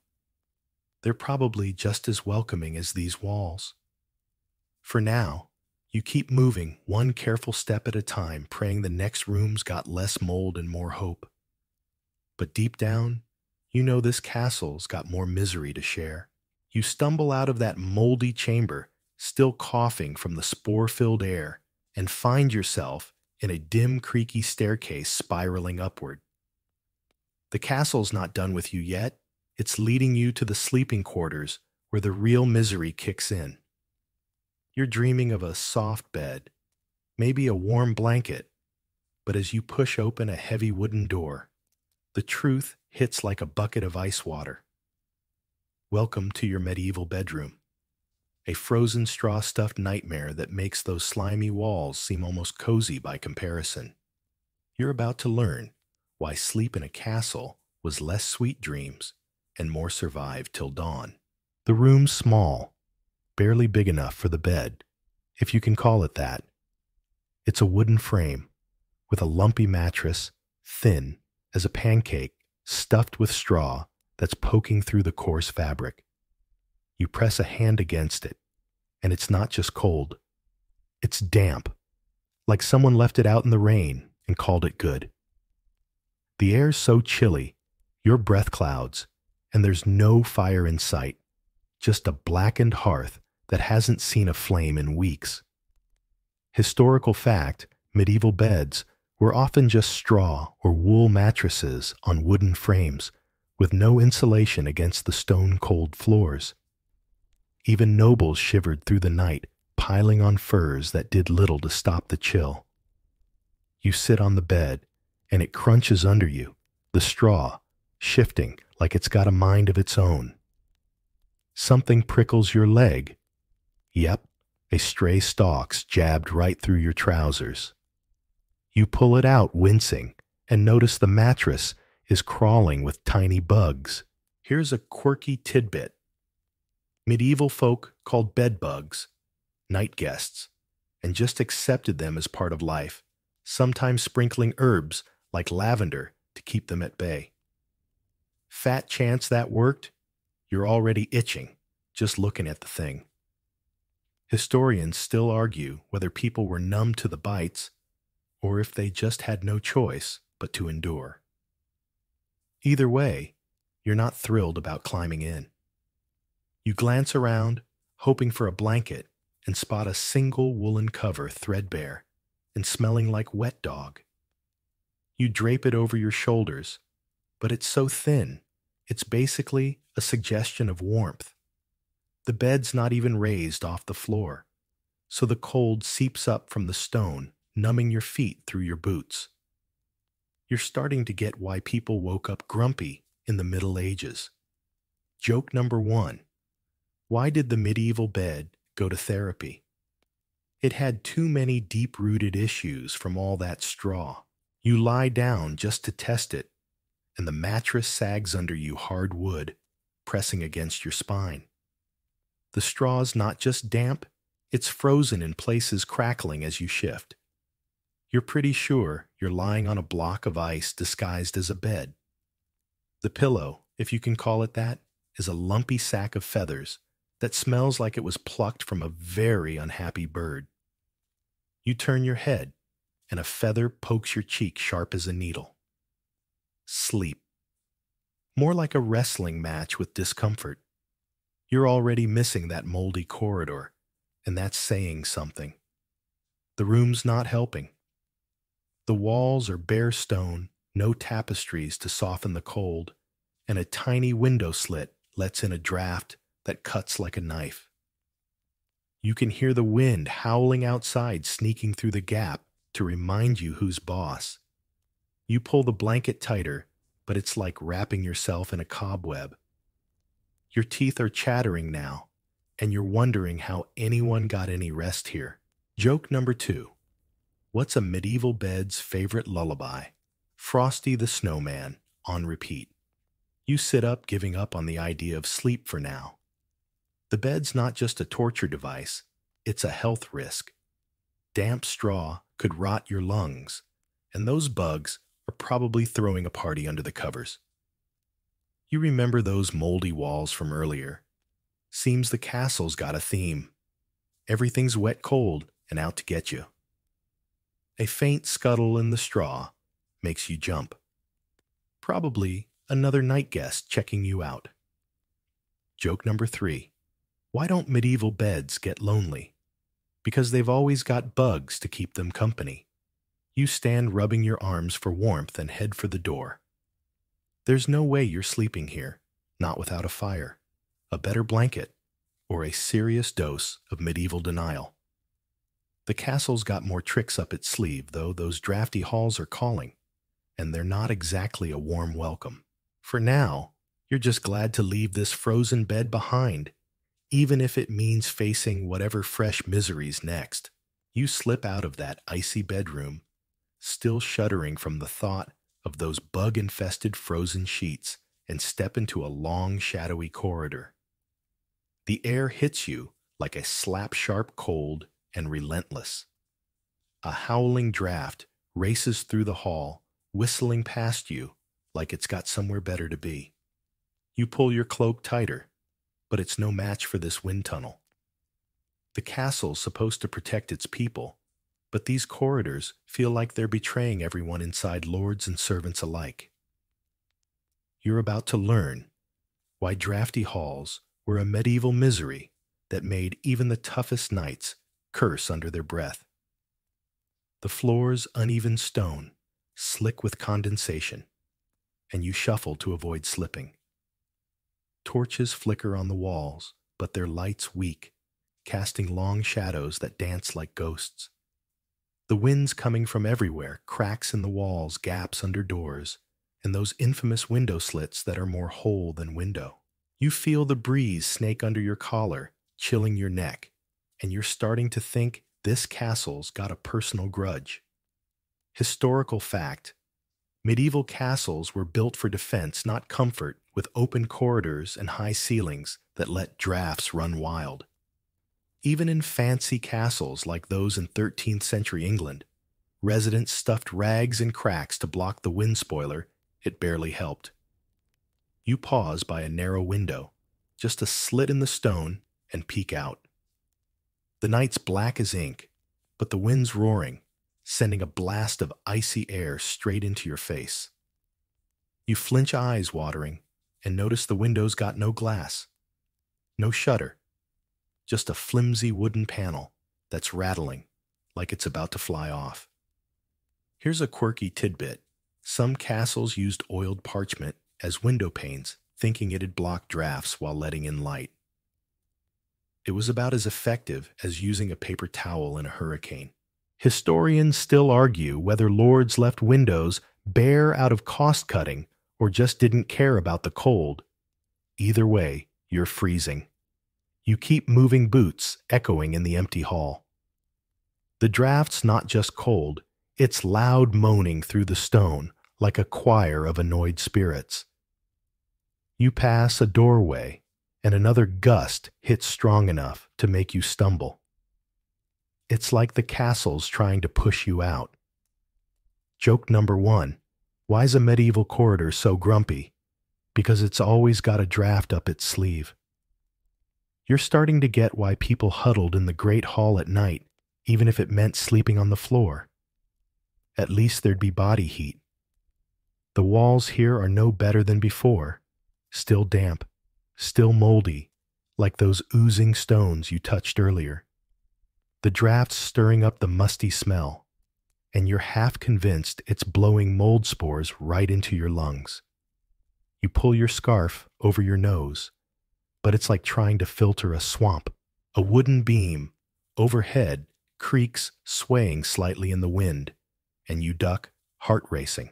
They're probably just as welcoming as these walls. For now, you keep moving one careful step at a time, praying the next room's got less mold and more hope. But deep down, you know this castle's got more misery to share. You stumble out of that moldy chamber, still coughing from the spore-filled air, and find yourself in a dim, creaky staircase spiraling upward. The castle's not done with you yet. It's leading you to the sleeping quarters where the real misery kicks in. You're dreaming of a soft bed, maybe a warm blanket, but as you push open a heavy wooden door, the truth hits like a bucket of ice water. Welcome to your medieval bedroom, a frozen straw-stuffed nightmare that makes those slimy walls seem almost cozy by comparison. You're about to learn why sleep in a castle was less sweet dreams and more survive till dawn. The room's small, barely big enough for the bed, if you can call it that. It's a wooden frame with a lumpy mattress, thin as a pancake, stuffed with straw that's poking through the coarse fabric. You press a hand against it, and it's not just cold. It's damp, like someone left it out in the rain and called it good. The air's so chilly, your breath clouds, and there's no fire in sight, just a blackened hearth that hasn't seen a flame in weeks. Historical fact, medieval beds were often just straw or wool mattresses on wooden frames with no insulation against the stone-cold floors. Even nobles shivered through the night, piling on furs that did little to stop the chill. You sit on the bed, and it crunches under you, the straw, shifting like it's got a mind of its own. Something prickles your leg. Yep, a stray stalk's jabbed right through your trousers. You pull it out, wincing, and notice the mattress is crawling with tiny bugs. Here's a quirky tidbit. Medieval folk called bed bugs night guests, and just accepted them as part of life, sometimes sprinkling herbs like lavender to keep them at bay. Fat chance that worked? You're already itching, just looking at the thing. Historians still argue whether people were numb to the bites, or if they just had no choice but to endure. Either way, you're not thrilled about climbing in. You glance around, hoping for a blanket, and spot a single woolen cover threadbare and smelling like wet dog. You drape it over your shoulders, but it's so thin, it's basically a suggestion of warmth. The bed's not even raised off the floor, so the cold seeps up from the stone, numbing your feet through your boots. You're starting to get why people woke up grumpy in the Middle Ages. Joke number 1. Why did the medieval bed go to therapy? It had too many deep-rooted issues from all that straw. You lie down just to test it, and the mattress sags under you hard wood, pressing against your spine. The straw's not just damp, it's frozen in places, crackling as you shift. You're pretty sure you're lying on a block of ice disguised as a bed. The pillow, if you can call it that, is a lumpy sack of feathers that smells like it was plucked from a very unhappy bird. You turn your head, and a feather pokes your cheek sharp as a needle. Sleep. More like a wrestling match with discomfort. You're already missing that moldy corridor, and that's saying something. The room's not helping. The walls are bare stone, no tapestries to soften the cold, and a tiny window slit lets in a draft that cuts like a knife. You can hear the wind howling outside, sneaking through the gap to remind you who's boss. You pull the blanket tighter, but it's like wrapping yourself in a cobweb. Your teeth are chattering now, and you're wondering how anyone got any rest here. Joke number 2. What's a medieval bed's favorite lullaby? Frosty the Snowman, on repeat. You sit up, giving up on the idea of sleep for now. The bed's not just a torture device, it's a health risk. Damp straw could rot your lungs, and those bugs are probably throwing a party under the covers. You remember those moldy walls from earlier. Seems the castle's got a theme. Everything's wet cold and out to get you. A faint scuttle in the straw makes you jump. Probably another night guest checking you out. Joke number 3. Why don't medieval beds get lonely? Because they've always got bugs to keep them company. You stand rubbing your arms for warmth and head for the door. There's no way you're sleeping here, not without a fire, a better blanket, or a serious dose of medieval denial. The castle's got more tricks up its sleeve, though those drafty halls are calling, and they're not exactly a warm welcome. For now, you're just glad to leave this frozen bed behind, even if it means facing whatever fresh misery's next. You slip out of that icy bedroom, still shuddering from the thought of those bug-infested frozen sheets, and step into a long, shadowy corridor. The air hits you like a slap-sharp cold and relentless. A howling draft races through the hall, whistling past you like it's got somewhere better to be. You pull your cloak tighter, but it's no match for this wind tunnel. The castle's supposed to protect its people, but these corridors feel like they're betraying everyone inside, lords and servants alike. You're about to learn why drafty halls were a medieval misery that made even the toughest knights curse under their breath. The floor's uneven stone, slick with condensation, and you shuffle to avoid slipping. Torches flicker on the walls, but their light's weak, casting long shadows that dance like ghosts. The wind's coming from everywhere, cracks in the walls, gaps under doors, and those infamous window slits that are more hole than window. You feel the breeze snake under your collar, chilling your neck, and you're starting to think this castle's got a personal grudge. Historical fact: medieval castles were built for defense, not comfort, with open corridors and high ceilings that let drafts run wild. Even in fancy castles like those in 13th century England, residents stuffed rags and cracks to block the wind spoiler. It barely helped. You pause by a narrow window, just a slit in the stone, and peek out. The night's black as ink, but the wind's roaring, sending a blast of icy air straight into your face. You flinch, eyes watering, and notice the window's got no glass, no shutter, just a flimsy wooden panel that's rattling like it's about to fly off. Here's a quirky tidbit. Some castles used oiled parchment as window panes, thinking it'd block drafts while letting in light. It was about as effective as using a paper towel in a hurricane. Historians still argue whether lords left windows bare out of cost-cutting or just didn't care about the cold. Either way, you're freezing. You keep moving boots, echoing in the empty hall. The draft's not just cold, it's loud moaning through the stone like a choir of annoyed spirits. You pass a doorway, and another gust hits strong enough to make you stumble. It's like the castle's trying to push you out. Joke number 1. Why's a medieval corridor so grumpy? Because it's always got a draft up its sleeve. You're starting to get why people huddled in the great hall at night, even if it meant sleeping on the floor. At least there'd be body heat. The walls here are no better than before, still damp, still moldy, like those oozing stones you touched earlier. The draft's stirring up the musty smell, and you're half convinced it's blowing mold spores right into your lungs. You pull your scarf over your nose, but it's like trying to filter a swamp. A wooden beam overhead creaks, swaying slightly in the wind, and you duck, heart racing.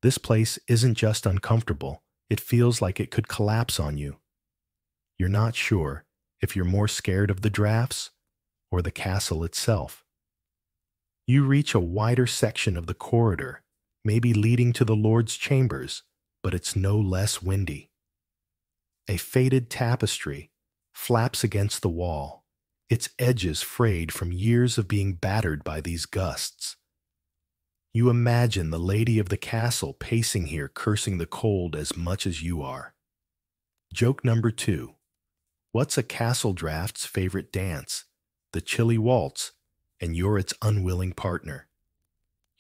This place isn't just uncomfortable, it feels like it could collapse on you. You're not sure if you're more scared of the drafts or the castle itself. You reach a wider section of the corridor, maybe leading to the Lord's chambers, but it's no less windy. A faded tapestry flaps against the wall, its edges frayed from years of being battered by these gusts. You imagine the lady of the castle pacing here, cursing the cold as much as you are. Joke number 2. What's a castle draft's favorite dance? The chilly waltz, and you're its unwilling partner.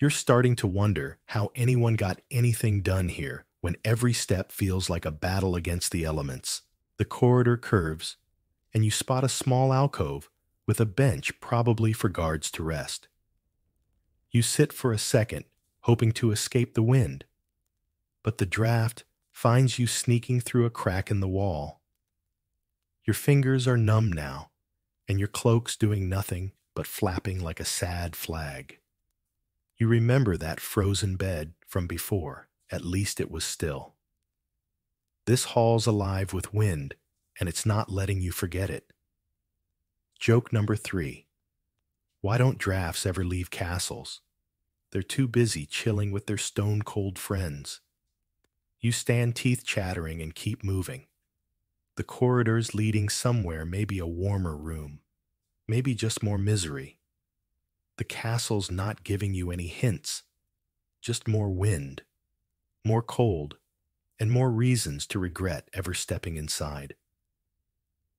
You're starting to wonder how anyone got anything done here when every step feels like a battle against the elements. The corridor curves, and you spot a small alcove with a bench probably for guards to rest. You sit for a second, hoping to escape the wind, but the draft finds you sneaking through a crack in the wall. Your fingers are numb now, and your cloak's doing nothing but flapping like a sad flag. You remember that frozen bed from before, at least it was still. This hall's alive with wind, and it's not letting you forget it. Joke number 3. Why don't drafts ever leave castles? They're too busy chilling with their stone-cold friends. You stand teeth chattering and keep moving. The corridor's leading somewhere, maybe a warmer room, maybe just more misery. The castle's not giving you any hints, just more wind, more cold, and more reasons to regret ever stepping inside.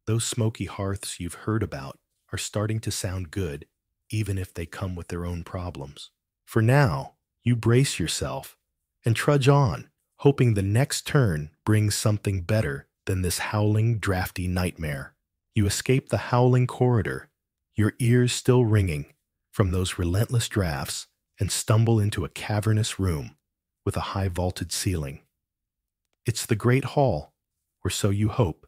Those smoky hearths you've heard about are starting to sound good, even if they come with their own problems. For now, you brace yourself and trudge on, hoping the next turn brings something better than this howling, drafty nightmare. You escape the howling corridor, your ears still ringing from those relentless drafts, and stumble into a cavernous room with a high vaulted ceiling. It's the Great Hall, or so you hope,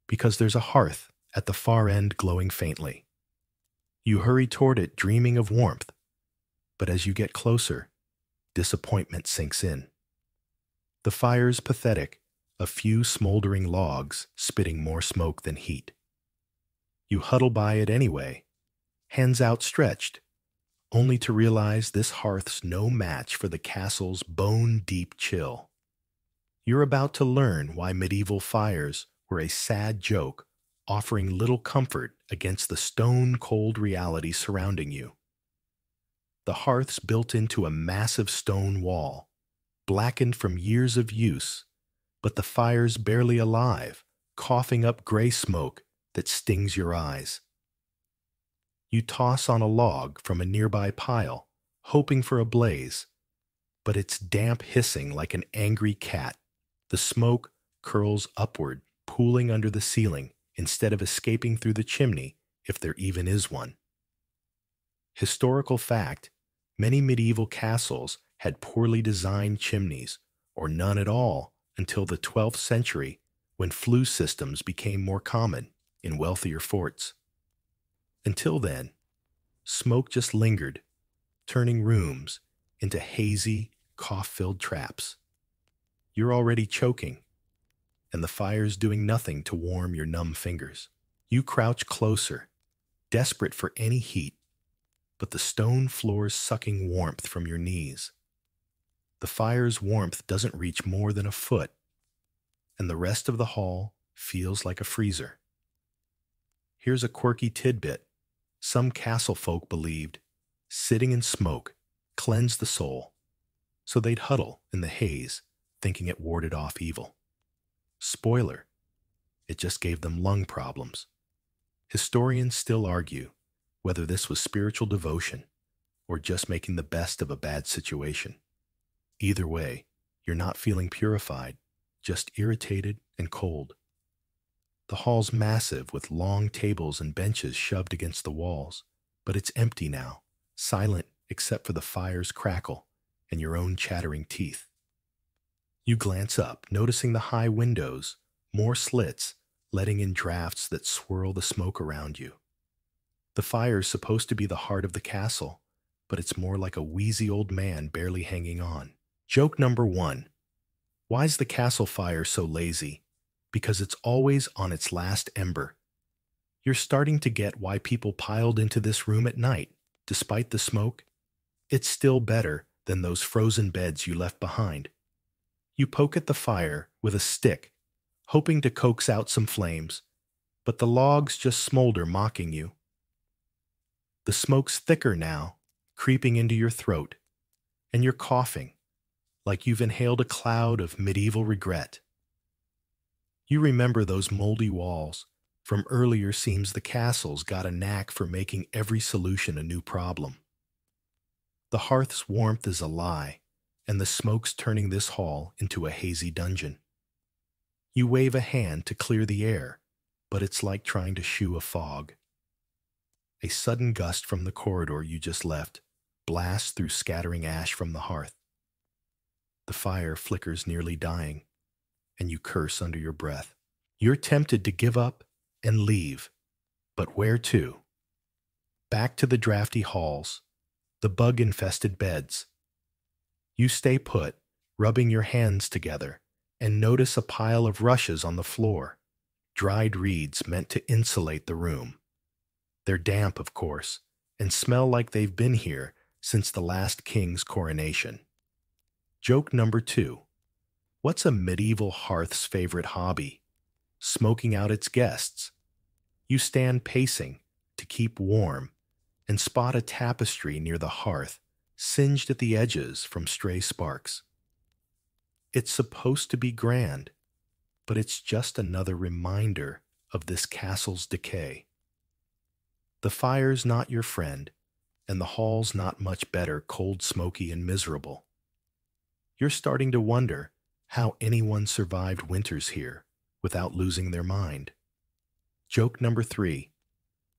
because there's a hearth at the far end glowing faintly. You hurry toward it, dreaming of warmth, but as you get closer, disappointment sinks in. The fire's pathetic, a few smoldering logs spitting more smoke than heat. You huddle by it anyway, hands outstretched, only to realize this hearth's no match for the castle's bone-deep chill. You're about to learn why medieval fires were a sad joke, offering little comfort against the stone-cold reality surrounding you. The hearth's built into a massive stone wall, blackened from years of use, but the fire's barely alive, coughing up gray smoke that stings your eyes. You toss on a log from a nearby pile, hoping for a blaze, but it's damp hissing like an angry cat. The smoke curls upward, pooling under the ceiling instead of escaping through the chimney, if there even is one. Historical fact, many medieval castles had poorly designed chimneys, or none at all, until the 12th century, when flue systems became more common in wealthier forts. Until then, smoke just lingered, turning rooms into hazy, cough-filled traps. You're already choking, and the fire's doing nothing to warm your numb fingers. You crouch closer, desperate for any heat, but the stone floor's sucking warmth from your knees. The fire's warmth doesn't reach more than a foot, and the rest of the hall feels like a freezer. Here's a quirky tidbit. Some castle folk believed sitting in smoke cleansed the soul, so they'd huddle in the haze, thinking it warded off evil. Spoiler, it just gave them lung problems. Historians still argue whether this was spiritual devotion or just making the best of a bad situation. Either way, you're not feeling purified, just irritated and cold. The hall's massive with long tables and benches shoved against the walls, but it's empty now, silent except for the fire's crackle and your own chattering teeth. You glance up, noticing the high windows, more slits, letting in drafts that swirl the smoke around you. The fire's supposed to be the heart of the castle, but it's more like a wheezy old man barely hanging on. Joke number 1. Why's the castle fire so lazy? Because it's always on its last ember. You're starting to get why people piled into this room at night, despite the smoke. It's still better than those frozen beds you left behind. You poke at the fire with a stick, hoping to coax out some flames, but the logs just smolder, mocking you. The smoke's thicker now, creeping into your throat, and you're coughing, like you've inhaled a cloud of medieval regret. You remember those moldy walls. From earlier seems the castle's got a knack for making every solution a new problem. The hearth's warmth is a lie, and the smoke's turning this hall into a hazy dungeon. You wave a hand to clear the air, but it's like trying to shoo a fog. A sudden gust from the corridor you just left blasts through scattering ash from the hearth. The fire flickers, nearly dying, and you curse under your breath. You're tempted to give up and leave, but where to? Back to the drafty halls, the bug-infested beds. You stay put, rubbing your hands together, and notice a pile of rushes on the floor, dried reeds meant to insulate the room. They're damp, of course, and smell like they've been here since the last king's coronation. Joke number 2. What's a medieval hearth's favorite hobby? Smoking out its guests. You stand pacing to keep warm and spot a tapestry near the hearth, singed at the edges from stray sparks. It's supposed to be grand, but it's just another reminder of this castle's decay. The fire's not your friend, and the hall's not much better, cold, smoky, and miserable. You're starting to wonder how anyone survived winters here without losing their mind. Joke number 3.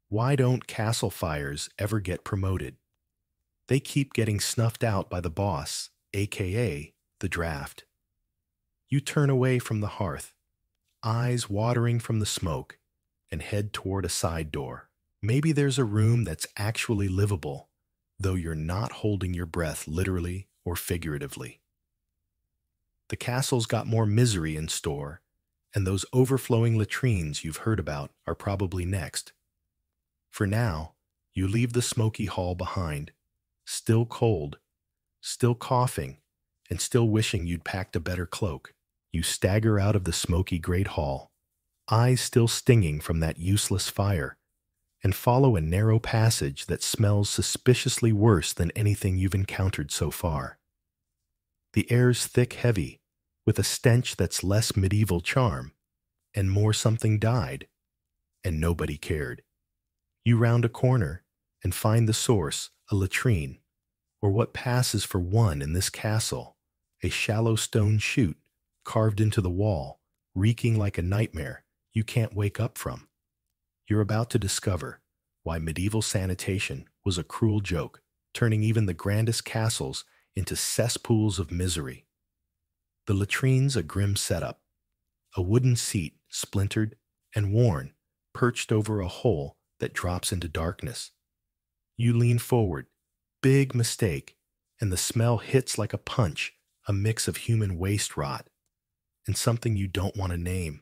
Why don't castle fires ever get promoted? They keep getting snuffed out by the boss, aka the draft. You turn away from the hearth, eyes watering from the smoke, and head toward a side door. Maybe there's a room that's actually livable, though you're not holding your breath literally or figuratively. The castle's got more misery in store, and those overflowing latrines you've heard about are probably next. For now, you leave the smoky hall behind, still cold, still coughing, and still wishing you'd packed a better cloak. You stagger out of the smoky great hall, eyes still stinging from that useless fire, and follow a narrow passage that smells suspiciously worse than anything you've encountered so far. The air's thick, heavy, with a stench that's less medieval charm, and more something died, and nobody cared. You round a corner and find the source, a latrine, or what passes for one in this castle, a shallow stone chute carved into the wall, reeking like a nightmare you can't wake up from. You're about to discover why medieval sanitation was a cruel joke, turning even the grandest castles into cesspools of misery. The latrine's a grim setup, a wooden seat, splintered and worn, perched over a hole that drops into darkness. You lean forward, big mistake, and the smell hits like a punch, a mix of human waste rot and something you don't want to name.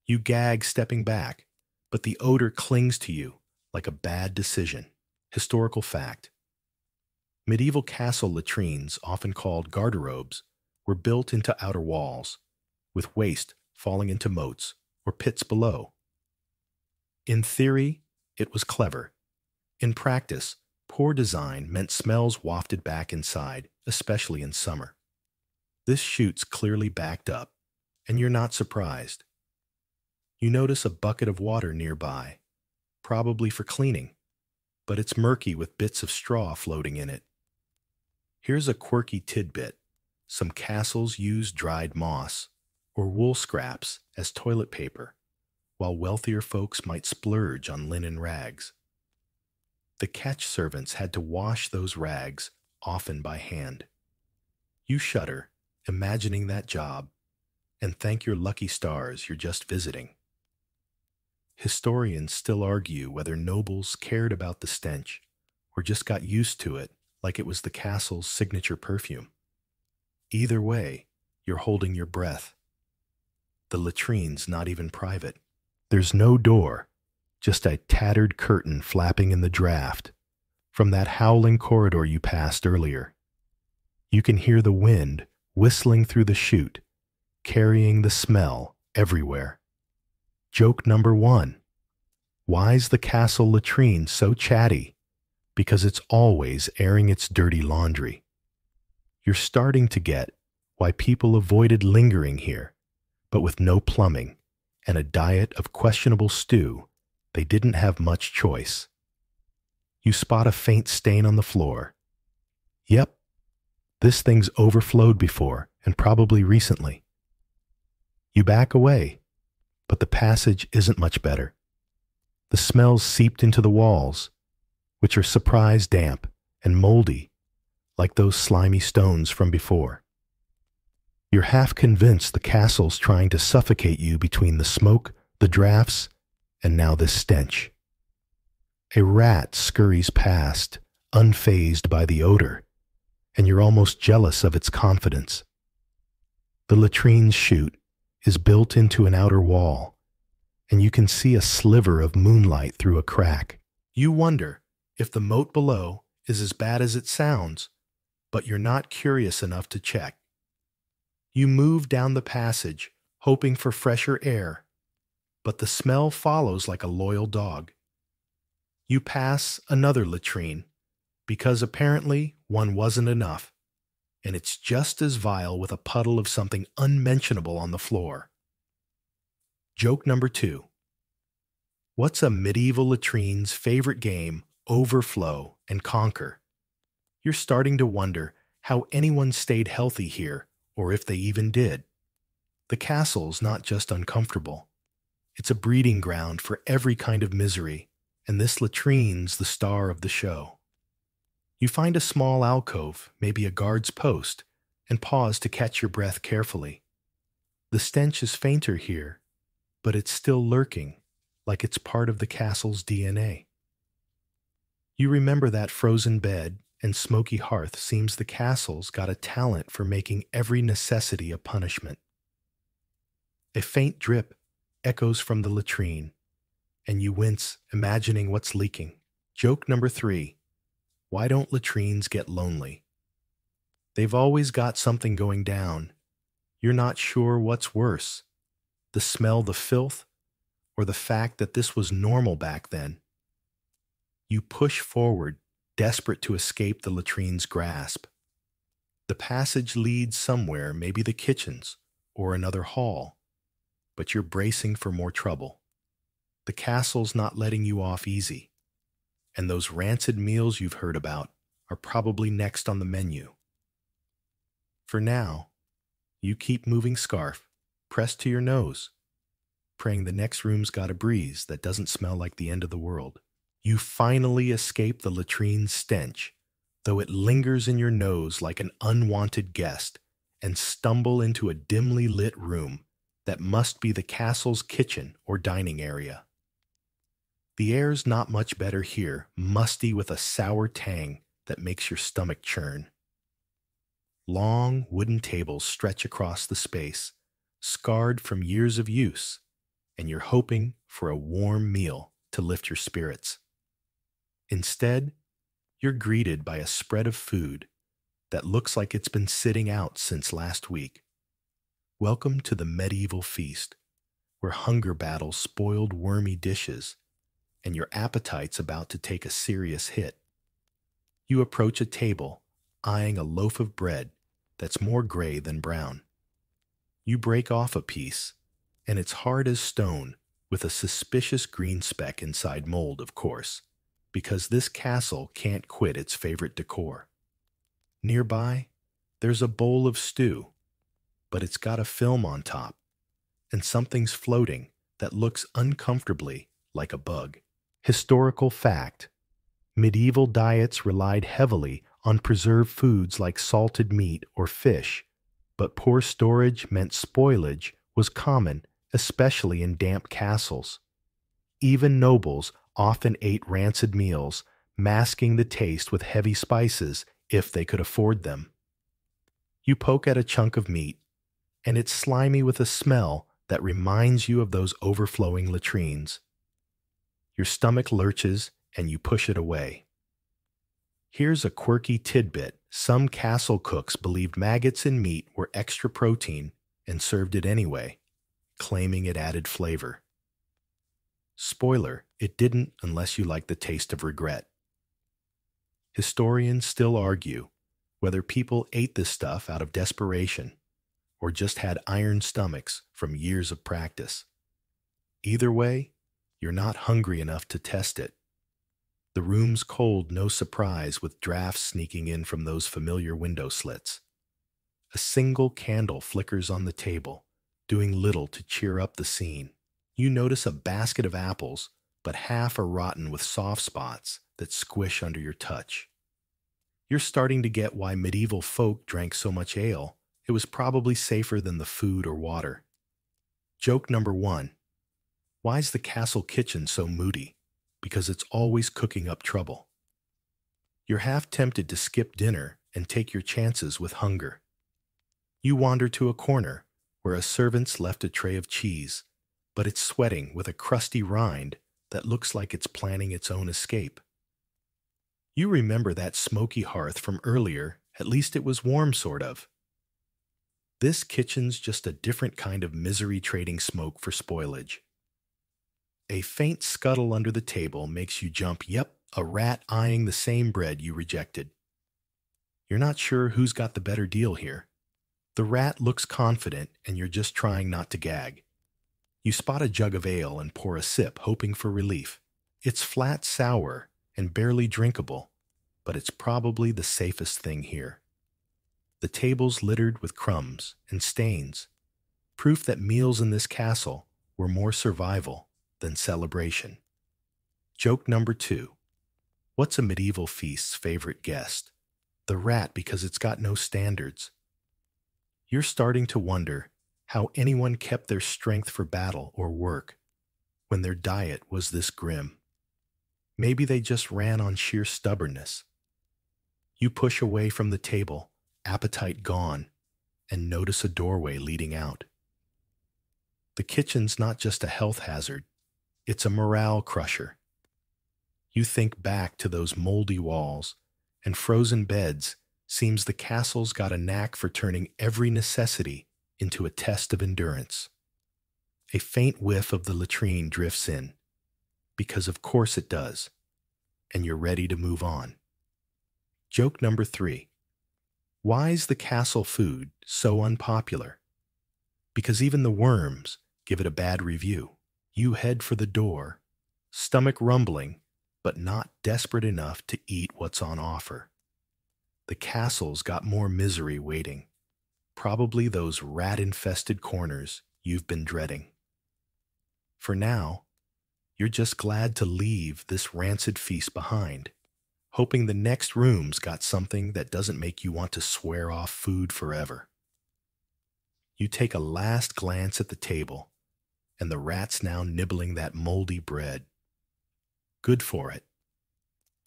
You gag stepping back, but the odor clings to you like a bad decision. Historical fact. Medieval castle latrines, often called garderobes, were built into outer walls, with waste falling into moats or pits below. In theory, it was clever. In practice, poor design meant smells wafted back inside, especially in summer. This chute's clearly backed up, and you're not surprised. You notice a bucket of water nearby, probably for cleaning, but it's murky with bits of straw floating in it. Here's a quirky tidbit. Some castles use dried moss or wool scraps as toilet paper, while wealthier folks might splurge on linen rags. The catch servants had to wash those rags, often by hand. You shudder, imagining that job, and thank your lucky stars you're just visiting. Historians still argue whether nobles cared about the stench or just got used to it like it was the castle's signature perfume. Either way, you're holding your breath. The latrine's not even private. There's no door, just a tattered curtain flapping in the draft from that howling corridor you passed earlier. You can hear the wind whistling through the chute, carrying the smell everywhere. Joke number 1. Why's the castle latrine so chatty? Because it's always airing its dirty laundry. You're starting to get why people avoided lingering here, but with no plumbing and a diet of questionable stew, they didn't have much choice. You spot a faint stain on the floor. Yep, this thing's overflowed before, and probably recently. You back away, but the passage isn't much better. The smells seeped into the walls, which are surprise damp and moldy, like those slimy stones from before. You're half convinced the castle's trying to suffocate you between the smoke, the drafts, and now this stench. A rat scurries past, unfazed by the odor, and you're almost jealous of its confidence. The latrine's chute is built into an outer wall, and you can see a sliver of moonlight through a crack. You wonder if the moat below is as bad as it sounds, but you're not curious enough to check. You move down the passage, hoping for fresher air, but the smell follows like a loyal dog. You pass another latrine, because apparently one wasn't enough, and it's just as vile with a puddle of something unmentionable on the floor. Joke number 2. What's a medieval latrine's favorite game, overflow and conquer? You're starting to wonder how anyone stayed healthy here, or if they even did. The castle's not just uncomfortable. It's a breeding ground for every kind of misery, and this latrine's the star of the show. You find a small alcove, maybe a guard's post, and pause to catch your breath carefully. The stench is fainter here, but it's still lurking, like it's part of the castle's DNA. You remember that frozen bed and smoky hearth seems the castle's got a talent for making every necessity a punishment. A faint drip echoes from the latrine, and you wince, imagining what's leaking. Joke number 3. Why don't latrines get lonely? They've always got something going down. You're not sure what's worse, the smell, the filth, or the fact that this was normal back then. You push forward, desperate to escape the latrine's grasp. The passage leads somewhere, maybe the kitchens or another hall, but you're bracing for more trouble. The castle's not letting you off easy, and those rancid meals you've heard about are probably next on the menu. For now, you keep moving scarf, pressed to your nose, praying the next room's got a breeze that doesn't smell like the end of the world. You finally escape the latrine's stench, though it lingers in your nose like an unwanted guest, and stumble into a dimly lit room that must be the castle's kitchen or dining area. The air's not much better here, musty with a sour tang that makes your stomach churn. Long wooden tables stretch across the space, scarred from years of use, and you're hoping for a warm meal to lift your spirits. Instead, you're greeted by a spread of food that looks like it's been sitting out since last week. Welcome to the medieval feast, where hunger battles spoiled wormy dishes, and your appetite's about to take a serious hit. You approach a table, eyeing a loaf of bread that's more gray than brown. You break off a piece, and it's hard as stone, with a suspicious green speck inside mold, of course, because this castle can't quit its favorite decor. Nearby, there's a bowl of stew, but it's got a film on top, and something's floating that looks uncomfortably like a bug. Historical fact: medieval diets relied heavily on preserved foods like salted meat or fish, but poor storage meant spoilage was common, especially in damp castles. Even nobles often ate rancid meals, masking the taste with heavy spices if they could afford them. You poke at a chunk of meat, and it's slimy with a smell that reminds you of those overflowing latrines. Your stomach lurches, and you push it away. Here's a quirky tidbit. Some castle cooks believed maggots in meat were extra protein and served it anyway, claiming it added flavor. Spoiler, it didn't unless you like the taste of regret. Historians still argue whether people ate this stuff out of desperation or just had iron stomachs from years of practice. Either way, you're not hungry enough to test it. The room's cold, no surprise, with drafts sneaking in from those familiar window slits. A single candle flickers on the table, doing little to cheer up the scene. You notice a basket of apples, but half are rotten with soft spots that squish under your touch. You're starting to get why medieval folk drank so much ale. It was probably safer than the food or water. Joke number 1. Why's the castle kitchen so moody? Because it's always cooking up trouble. You're half tempted to skip dinner and take your chances with hunger. You wander to a corner where a servant's left a tray of cheese, but it's sweating with a crusty rind that looks like it's planning its own escape. You remember that smoky hearth from earlier, at least it was warm, sort of. This kitchen's just a different kind of misery-trading smoke for spoilage. A faint scuttle under the table makes you jump, yep, a rat eyeing the same bread you rejected. You're not sure who's got the better deal here. The rat looks confident, and you're just trying not to gag. You spot a jug of ale and pour a sip, hoping for relief. It's flat sour and barely drinkable, but it's probably the safest thing here. The table's littered with crumbs and stains, proof that meals in this castle were more survival than celebration. Joke number 2. What's a medieval feast's favorite guest? The rat, because it's got no standards. You're starting to wonder how anyone kept their strength for battle or work. when their diet was this grim. Maybe they just ran on sheer stubbornness. You push away from the table, appetite gone, and notice a doorway leading out. The kitchen's not just a health hazard, it's a morale crusher. You think back to those moldy walls and frozen beds. Seems the castle's got a knack for turning every necessity into a test of endurance. A faint whiff of the latrine drifts in, because of course it does, and you're ready to move on. Joke number 3. Why's the castle food so unpopular? Because even the worms give it a bad review. You head for the door, stomach rumbling, but not desperate enough to eat what's on offer. The castle's got more misery waiting, probably those rat-infested corners you've been dreading. For now, you're just glad to leave this rancid feast behind, hoping the next room's got something that doesn't make you want to swear off food forever. You take a last glance at the table, and the rat's now nibbling that moldy bread. Good for it.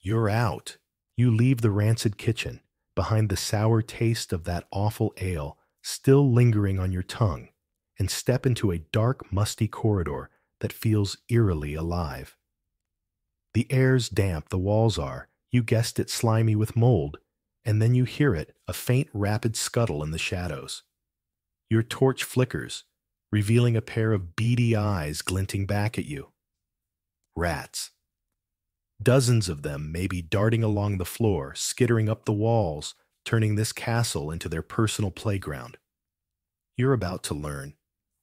You're out. You leave the rancid kitchen, behind the sour taste of that awful ale still lingering on your tongue, and step into a dark, musty corridor that feels eerily alive. The air's damp, the walls are, you guessed it, slimy with mold, and then you hear it, a faint, rapid scuttle in the shadows. Your torch flickers, revealing a pair of beady eyes glinting back at you. Rats. Dozens of them may be darting along the floor, skittering up the walls, turning this castle into their personal playground. You're about to learn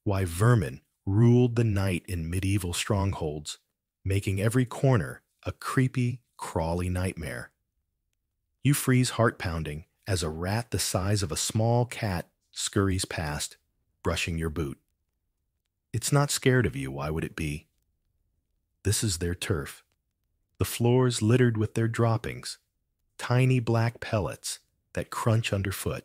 why vermin ruled the night in medieval strongholds, making every corner a creepy, crawly nightmare. You freeze heart-pounding as a rat the size of a small cat scurries past, brushing your boot. It's not scared of you, why would it be? This is their turf. The floor's littered with their droppings, tiny black pellets that crunch underfoot,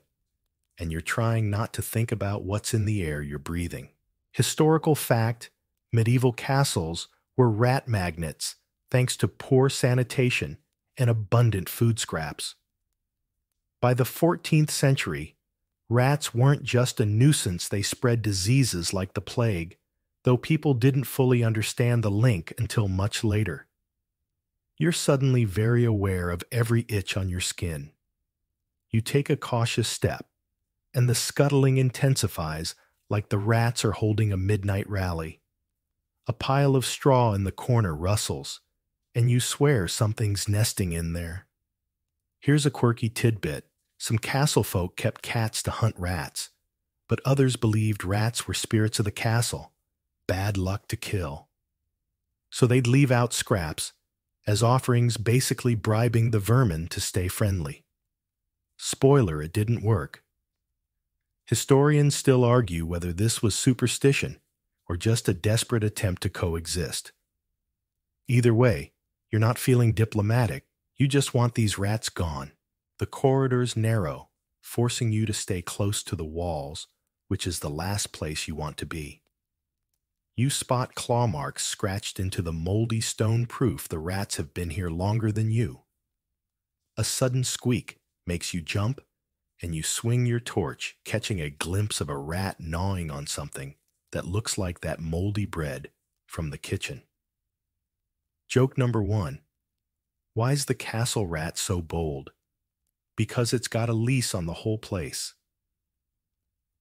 and you're trying not to think about what's in the air you're breathing. Historical fact, medieval castles were rat magnets thanks to poor sanitation and abundant food scraps. By the 14th century, rats weren't just a nuisance, they spread diseases like the plague, though people didn't fully understand the link until much later. You're suddenly very aware of every itch on your skin. You take a cautious step, and the scuttling intensifies like the rats are holding a midnight rally. A pile of straw in the corner rustles, and you swear something's nesting in there. Here's a quirky tidbit. Some castle folk kept cats to hunt rats, but others believed rats were spirits of the castle, bad luck to kill. So they'd leave out scraps, as offerings, basically bribing the vermin to stay friendly. Spoiler, it didn't work. Historians still argue whether this was superstition or just a desperate attempt to coexist. Either way, you're not feeling diplomatic, you just want these rats gone. The corridor's narrow, forcing you to stay close to the walls, which is the last place you want to be. You spot claw marks scratched into the moldy stone, proof the rats have been here longer than you. A sudden squeak makes you jump, and you swing your torch, catching a glimpse of a rat gnawing on something that looks like that moldy bread from the kitchen. Joke number 1. Why's the castle rat so bold? Because it's got a lease on the whole place.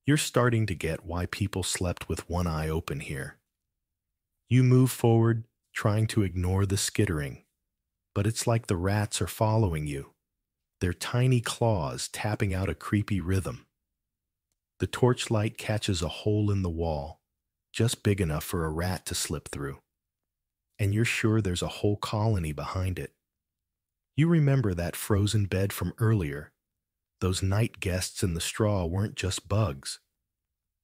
You're starting to get why people slept with one eye open here. You move forward, trying to ignore the skittering, but it's like the rats are following you, their tiny claws tapping out a creepy rhythm. The torchlight catches a hole in the wall, just big enough for a rat to slip through, and you're sure there's a whole colony behind it. You remember that frozen bed from earlier. Those night guests in the straw weren't just bugs.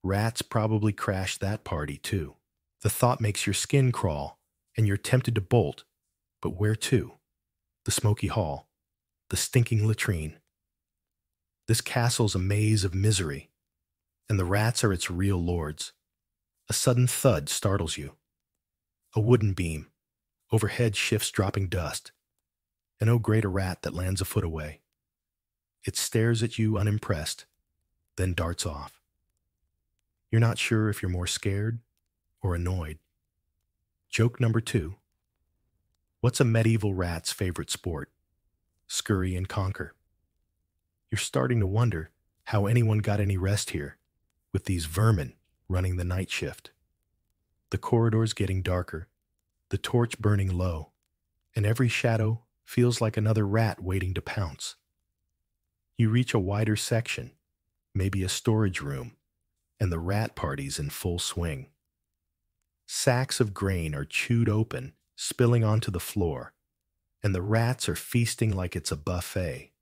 Rats probably crashed that party too. The thought makes your skin crawl, and you're tempted to bolt. But where to? The smoky hall. The stinking latrine. This castle's a maze of misery, and the rats are its real lords. A sudden thud startles you. A wooden beam. Overhead shifts dropping dust. And oh great a rat that lands a foot away. It stares at you unimpressed, then darts off. You're not sure if you're more scared or annoyed. Joke number 2. What's a medieval rat's favorite sport? Scurry and conquer. You're starting to wonder how anyone got any rest here, with these vermin running the night shift. The corridor's getting darker, the torch burning low, and every shadow feels like another rat waiting to pounce. You reach a wider section, maybe a storage room, and the rat party's in full swing. Sacks of grain are chewed open, spilling onto the floor, and the rats are feasting like it's a buffet.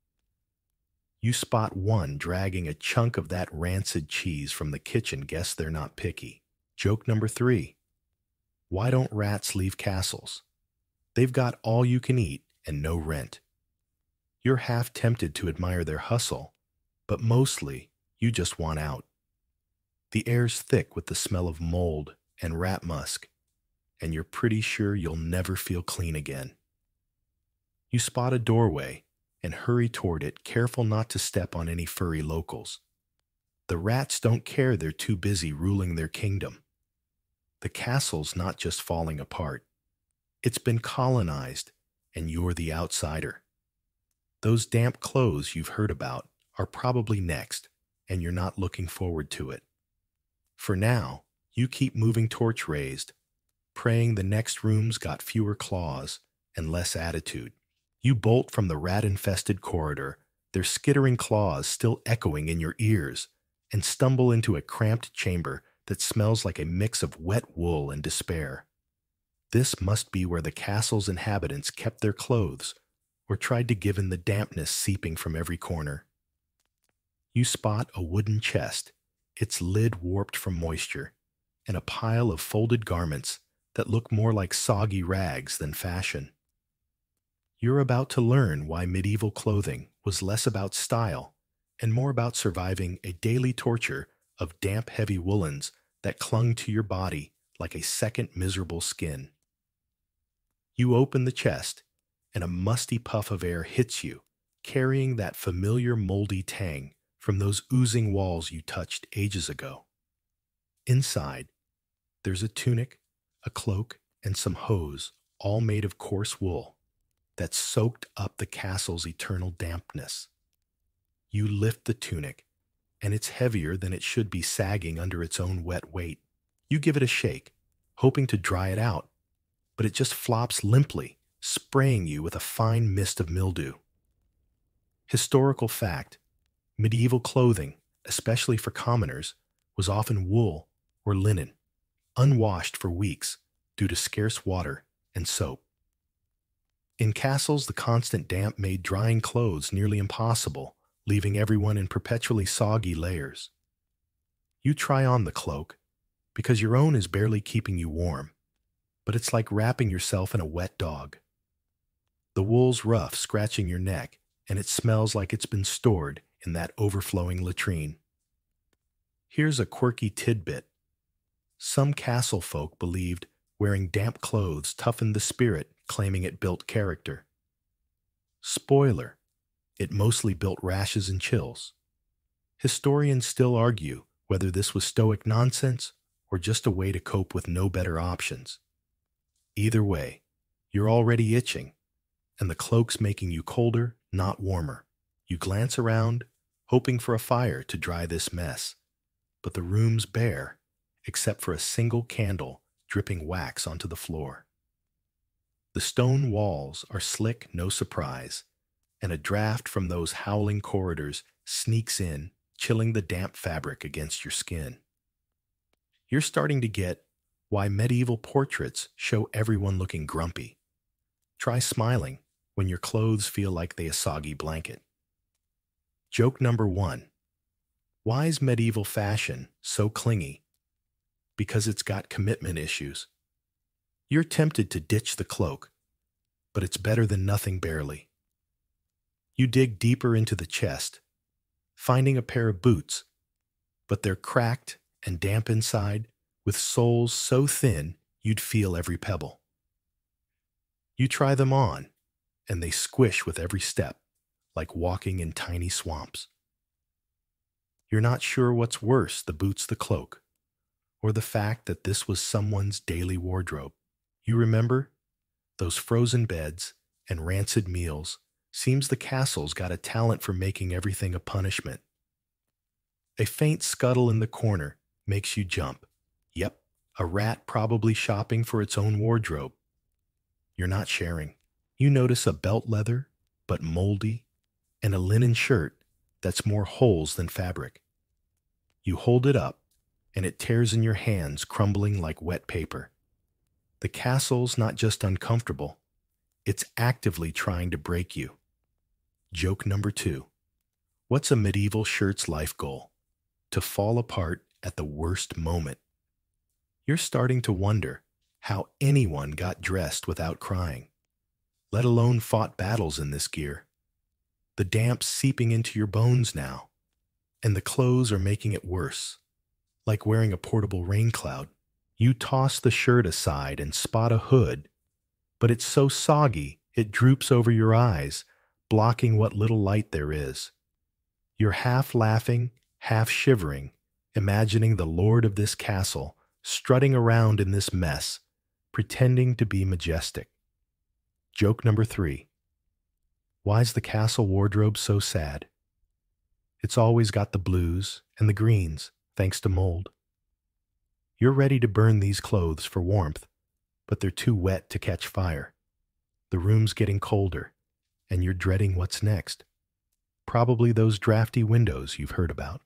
You spot one dragging a chunk of that rancid cheese from the kitchen. Guess they're not picky. Joke number 3. Why don't rats leave castles? They've got all you can eat and no rent. You're half tempted to admire their hustle, but mostly you just want out. The air's thick with the smell of mold and rat musk, and you're pretty sure you'll never feel clean again. You spot a doorway and hurry toward it, careful not to step on any furry locals. The rats don't care, they're too busy ruling their kingdom. The castle's not just falling apart. It's been colonized, and you're the outsider. Those damp clothes you've heard about are probably next, and you're not looking forward to it. For now, you keep moving torch raised, praying the next room's got fewer claws and less attitude. You bolt from the rat-infested corridor, their skittering claws still echoing in your ears, and stumble into a cramped chamber that smells like a mix of wet wool and despair. This must be where the castle's inhabitants kept their clothes, or tried to give in the dampness seeping from every corner. You spot a wooden chest, its lid warped from moisture, and a pile of folded garments that look more like soggy rags than fashion. You're about to learn why medieval clothing was less about style and more about surviving a daily torture of damp, heavy woolens that clung to your body like a second miserable skin. You open the chest, and a musty puff of air hits you, carrying that familiar moldy tang from those oozing walls you touched ages ago. Inside, there's a tunic, a cloak, and some hose, all made of coarse wool, that soaked up the castle's eternal dampness. You lift the tunic, and it's heavier than it should be, sagging under its own wet weight. You give it a shake, hoping to dry it out, but it just flops limply, spraying you with a fine mist of mildew. Historical fact: medieval clothing, especially for commoners, was often wool or linen, unwashed for weeks due to scarce water and soap. In castles, the constant damp made drying clothes nearly impossible, leaving everyone in perpetually soggy layers. You try on the cloak, because your own is barely keeping you warm, but it's like wrapping yourself in a wet dog. The wool's rough, scratching your neck, and it smells like it's been stored in that overflowing latrine. Here's a quirky tidbit. Some castle folk believed wearing damp clothes toughened the spirit, claiming it built character. Spoiler: it mostly built rashes and chills. Historians still argue whether this was stoic nonsense or just a way to cope with no better options. Either way, you're already itching, and the cloak's making you colder, not warmer. You glance around, hoping for a fire to dry this mess, but the room's bare, except for a single candle dripping wax onto the floor. The stone walls are slick, no surprise, and a draft from those howling corridors sneaks in, chilling the damp fabric against your skin. You're starting to get why medieval portraits show everyone looking grumpy. Try smiling when your clothes feel like a soggy blanket. Joke number 1. Why is medieval fashion so clingy? Because it's got commitment issues. You're tempted to ditch the cloak, but it's better than nothing barely. You dig deeper into the chest, finding a pair of boots, but they're cracked and damp inside, with soles so thin you'd feel every pebble. You try them on, and they squish with every step, like walking in tiny swamps. You're not sure what's worse, the boots, the cloak, or the fact that this was someone's daily wardrobe. You remember? Those frozen beds and rancid meals. Seems the castle's got a talent for making everything a punishment. A faint scuttle in the corner makes you jump. Yep, a rat probably shopping for its own wardrobe. You're not sharing. You notice a belt leather, but moldy, and a linen shirt that's more holes than fabric. You hold it up, and it tears in your hands, crumbling like wet paper. The castle's not just uncomfortable, it's actively trying to break you. Joke number 2. What's a medieval shirt's life goal? To fall apart at the worst moment. You're starting to wonder how anyone got dressed without crying, let alone fought battles in this gear. The damp's seeping into your bones now, and the clothes are making it worse. Like wearing a portable rain cloud. You toss the shirt aside and spot a hood, but it's so soggy it droops over your eyes, blocking what little light there is. You're half laughing, half shivering, imagining the lord of this castle strutting around in this mess, pretending to be majestic. Joke number 3. Why's the castle wardrobe so sad? It's always got the blues and the greens, thanks to mold. You're ready to burn these clothes for warmth, but they're too wet to catch fire. The room's getting colder, and you're dreading what's next. Probably those drafty windows you've heard about.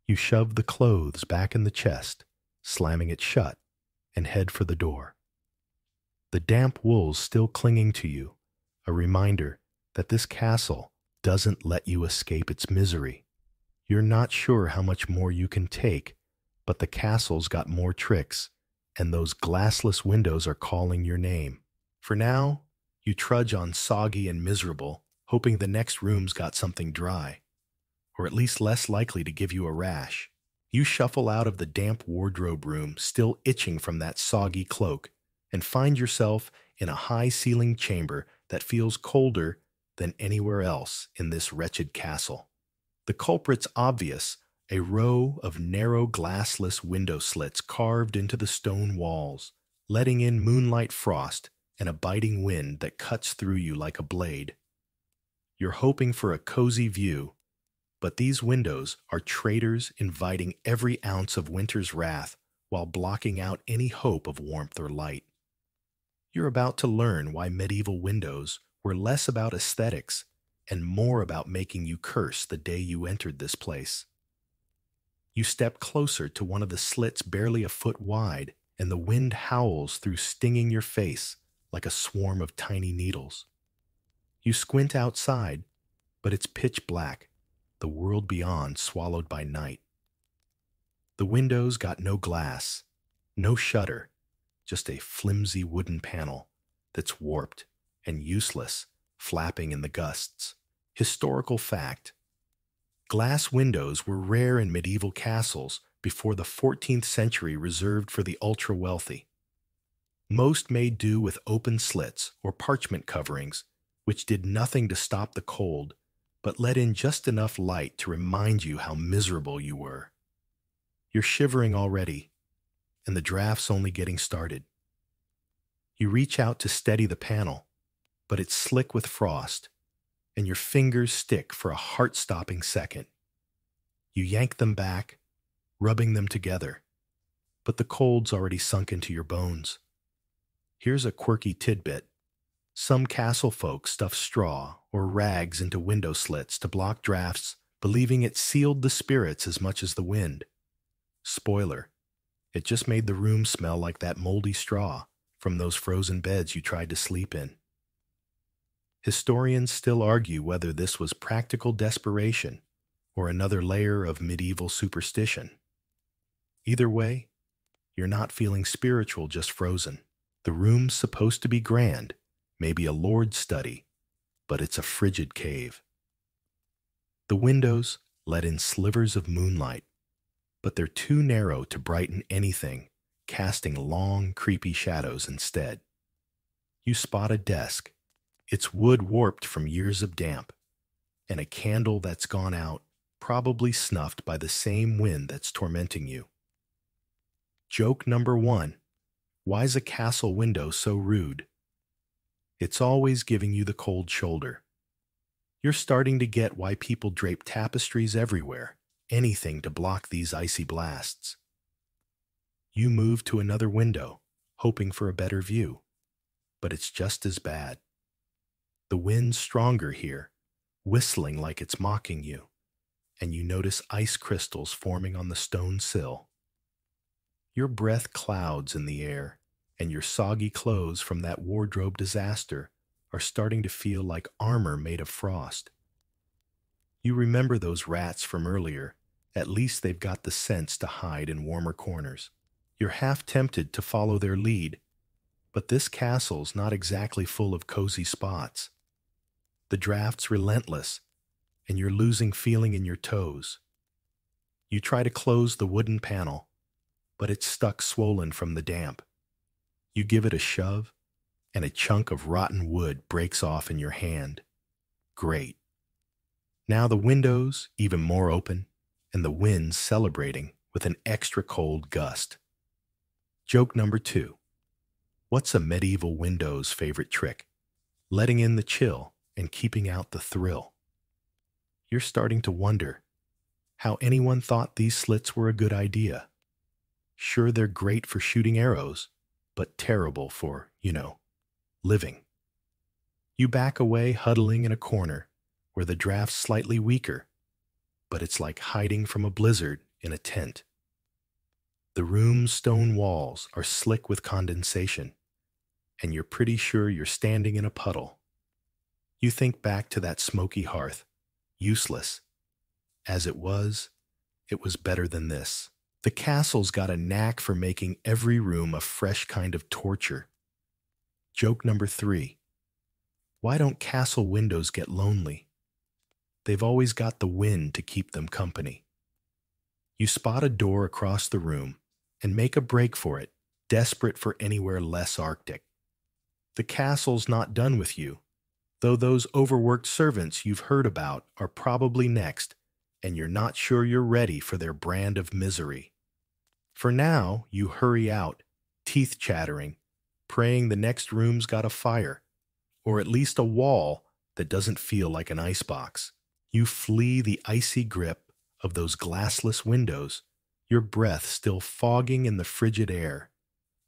You shove the clothes back in the chest, slamming it shut, and head for the door. The damp wool's still clinging to you, a reminder that this castle doesn't let you escape its misery. You're not sure how much more you can take, but the castle's got more tricks, and those glassless windows are calling your name. For now, you trudge on soggy and miserable, hoping the next room's got something dry, or at least less likely to give you a rash. You shuffle out of the damp wardrobe room, still itching from that soggy cloak, and find yourself in a high-ceilinged chamber that feels colder than anywhere else in this wretched castle. The culprit's obvious, a row of narrow glassless window slits carved into the stone walls, letting in moonlight frost and a biting wind that cuts through you like a blade. You're hoping for a cozy view, but these windows are traitors inviting every ounce of winter's wrath while blocking out any hope of warmth or light. You're about to learn why medieval windows were less about aesthetics and more about making you curse the day you entered this place. You step closer to one of the slits barely a foot wide, and the wind howls through, stinging your face like a swarm of tiny needles. You squint outside, but it's pitch black, the world beyond swallowed by night. The windows got no glass, no shutter, just a flimsy wooden panel that's warped and useless, flapping in the gusts. Historical fact: glass windows were rare in medieval castles before the 14th century, reserved for the ultra-wealthy. Most made do with open slits or parchment coverings, which did nothing to stop the cold, but let in just enough light to remind you how miserable you were. You're shivering already, and the draft's only getting started. You reach out to steady the panel, but it's slick with frost, and your fingers stick for a heart-stopping second. You yank them back, rubbing them together, but the cold's already sunk into your bones. Here's a quirky tidbit. Some castle folk stuff straw or rags into window slits to block drafts, believing it sealed the spirits as much as the wind. Spoiler: it just made the room smell like that moldy straw from those frozen beds you tried to sleep in. Historians still argue whether this was practical desperation or another layer of medieval superstition. Either way, you're not feeling spiritual, just frozen. The room's supposed to be grand, maybe a lord's study, but it's a frigid cave. The windows let in slivers of moonlight, but they're too narrow to brighten anything casting long, creepy shadows instead. You spot a desk, its wood warped from years of damp, and a candle that's gone out, probably snuffed by the same wind that's tormenting you. Joke number 1. Why's a castle window so rude? It's always giving you the cold shoulder. You're starting to get why people drape tapestries everywhere, anything to block these icy blasts. You move to another window, hoping for a better view, but it's just as bad. The wind's stronger here, whistling like it's mocking you, and you notice ice crystals forming on the stone sill. Your breath clouds in the air, and your soggy clothes from that wardrobe disaster are starting to feel like armor made of frost. You remember those rats from earlier. At least they've got the sense to hide in warmer corners. You're half tempted to follow their lead, but this castle's not exactly full of cozy spots. The draft's relentless, and you're losing feeling in your toes. You try to close the wooden panel, but it's stuck swollen from the damp. You give it a shove, and a chunk of rotten wood breaks off in your hand. Great. Now the window's even more open, and the wind's celebrating with an extra cold gust. Joke number 2. What's a medieval window's favorite trick? Letting in the chill and keeping out the thrill. You're starting to wonder how anyone thought these slits were a good idea. Sure, they're great for shooting arrows, but terrible for, living. You back away, huddling in a corner where the draft's slightly weaker, but it's like hiding from a blizzard in a tent. The room's stone walls are slick with condensation, and you're pretty sure you're standing in a puddle. You think back to that smoky hearth, useless. As it was better than this. The castle's got a knack for making every room a fresh kind of torture. Joke number 3. Why don't castle windows get lonely? They've always got the wind to keep them company. You spot a door across the room and make a break for it, desperate for anywhere less arctic. The castle's not done with you, though those overworked servants you've heard about are probably next, and you're not sure you're ready for their brand of misery. For now, you hurry out, teeth chattering, praying the next room's got a fire, or at least a wall that doesn't feel like an icebox. You flee the icy grip of those glassless windows, your breath still fogging in the frigid air,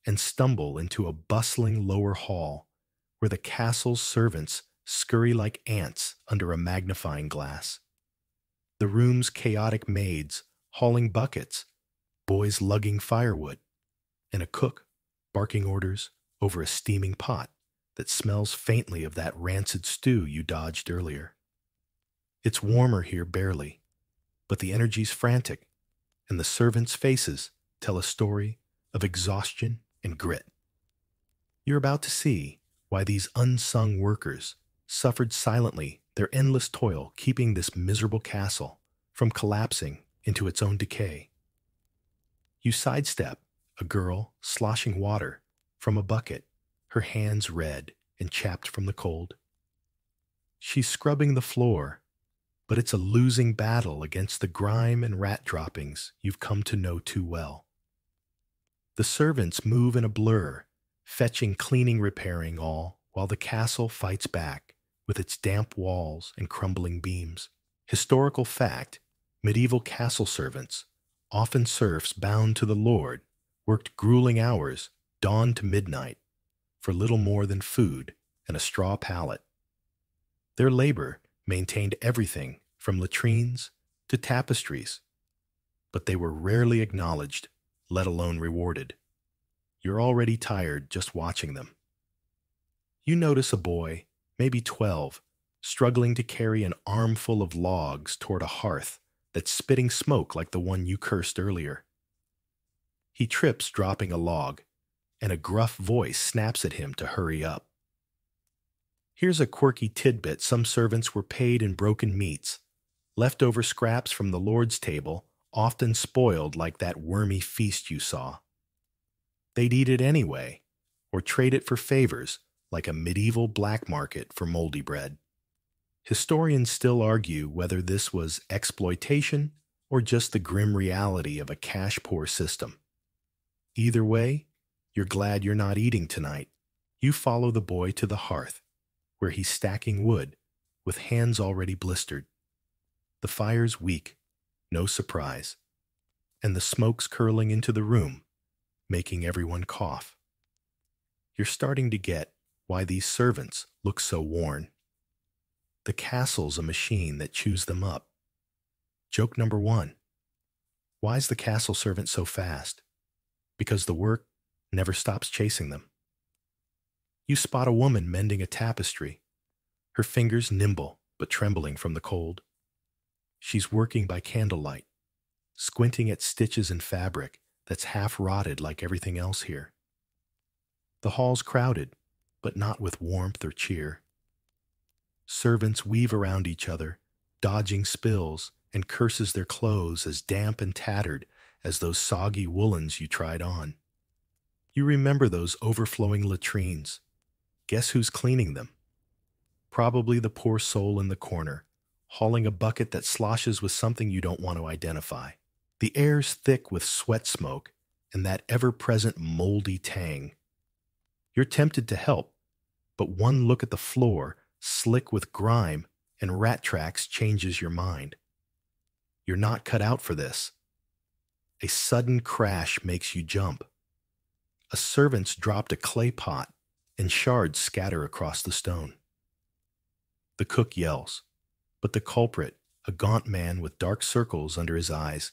and stumble into a bustling lower hall where the castle's servants scurry like ants under a magnifying glass. The room's chaotic maids hauling buckets, boys lugging firewood, and a cook barking orders over a steaming pot that smells faintly of that rancid stew you dodged earlier. It's warmer here barely, but the energy's frantic, and the servants' faces tell a story of exhaustion and grit. You're about to see why these unsung workers suffered silently their endless toil keeping this miserable castle from collapsing into its own decay. You sidestep a girl sloshing water from a bucket, her hands red and chapped from the cold. She's scrubbing the floor, but it's a losing battle against the grime and rat droppings you've come to know too well. The servants move in a blur, fetching, cleaning, repairing all, while the castle fights back with its damp walls and crumbling beams. Historical fact, medieval castle servants, often serfs bound to the lord, worked grueling hours, dawn to midnight, for little more than food and a straw pallet. Their labor maintained everything from latrines to tapestries, but they were rarely acknowledged, let alone rewarded. You're already tired just watching them. You notice a boy, maybe 12, struggling to carry an armful of logs toward a hearth that's spitting smoke like the one you cursed earlier. He trips, dropping a log, and a gruff voice snaps at him to hurry up. Here's a quirky tidbit: some servants were paid in broken meats, leftover scraps from the Lord's table, often spoiled like that wormy feast you saw. They'd eat it anyway, or trade it for favors like a medieval black market for moldy bread. Historians still argue whether this was exploitation or just the grim reality of a cash-poor system. Either way, you're glad you're not eating tonight. You follow the boy to the hearth, where he's stacking wood, with hands already blistered. The fire's weak, no surprise, and the smoke's curling into the room, making everyone cough. You're starting to get why these servants look so worn. The castle's a machine that chews them up. Joke number 1. Why's the castle servant so fast? Because the work never stops chasing them. You spot a woman mending a tapestry, her fingers nimble but trembling from the cold. She's working by candlelight, squinting at stitches in fabric that's half rotted like everything else here. The hall's crowded, but not with warmth or cheer. Servants weave around each other, dodging spills, and curses their clothes as damp and tattered as those soggy woolens you tried on. You remember those overflowing latrines. Guess who's cleaning them? Probably the poor soul in the corner, hauling a bucket that sloshes with something you don't want to identify. The air's thick with sweat smoke and that ever-present moldy tang. You're tempted to help, but one look at the floor, slick with grime and rat tracks, changes your mind. You're not cut out for this. A sudden crash makes you jump. A servant's dropped a clay pot, and shards scatter across the stone. The cook yells, but the culprit, a gaunt man with dark circles under his eyes,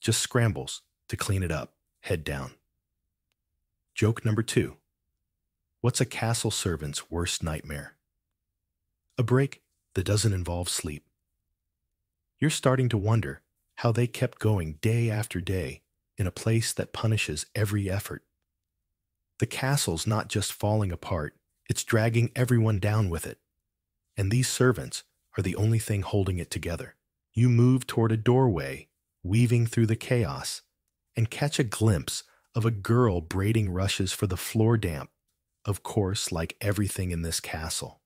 just scrambles to clean it up, head down. Joke number 2. What's a castle servant's worst nightmare? A break that doesn't involve sleep. You're starting to wonder how they kept going day after day in a place that punishes every effort. The castle's not just falling apart, it's dragging everyone down with it. And these servants are the only thing holding it together. You move toward a doorway, weaving through the chaos, and catch a glimpse of a girl braiding rushes for the floor damp, of course, like everything in this castle.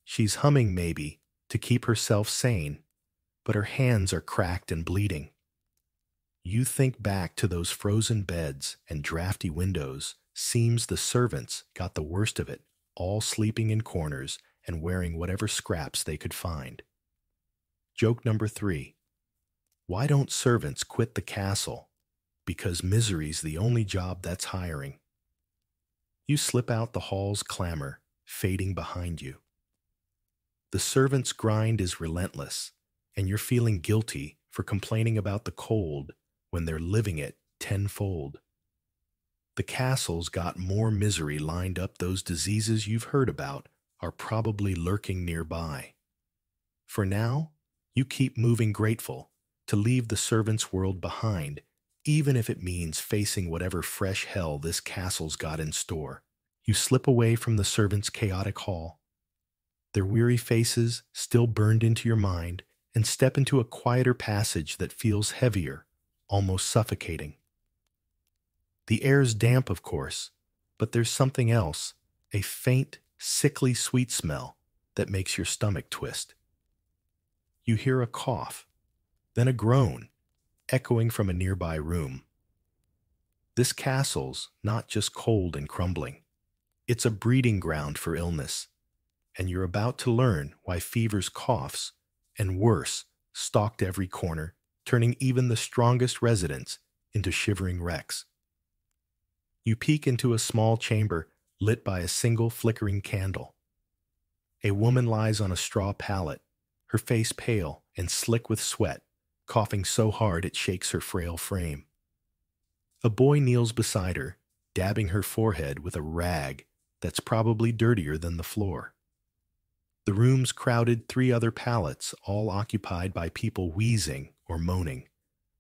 She's humming maybe to keep herself sane, but her hands are cracked and bleeding. You think back to those frozen beds and drafty windows. Seems the servants got the worst of it, all sleeping in corners and wearing whatever scraps they could find. Joke number 3. Why don't servants quit the castle? Because misery's the only job that's hiring. You slip out the hall's clamor, fading behind you. The servants' grind is relentless, and you're feeling guilty for complaining about the cold when they're living it tenfold. The castle's got more misery lined up. Those diseases you've heard about are probably lurking nearby. For now, you keep moving, grateful to leave the servants' world behind, even if it means facing whatever fresh hell this castle's got in store. You slip away from the servants' chaotic hall, their weary faces still burned into your mind, and step into a quieter passage that feels heavier, almost suffocating. The air's damp, of course, but there's something else, a faint, sickly sweet smell that makes your stomach twist. You hear a cough, then a groan, echoing from a nearby room. This castle's not just cold and crumbling. It's a breeding ground for illness, and you're about to learn why fever's coughs, and worse, stalked every corner, turning even the strongest residents into shivering wrecks. You peek into a small chamber lit by a single flickering candle. A woman lies on a straw pallet, her face pale and slick with sweat, coughing so hard it shakes her frail frame. A boy kneels beside her, dabbing her forehead with a rag that's probably dirtier than the floor. The room's crowded 3 other pallets, all occupied by people wheezing or moaning,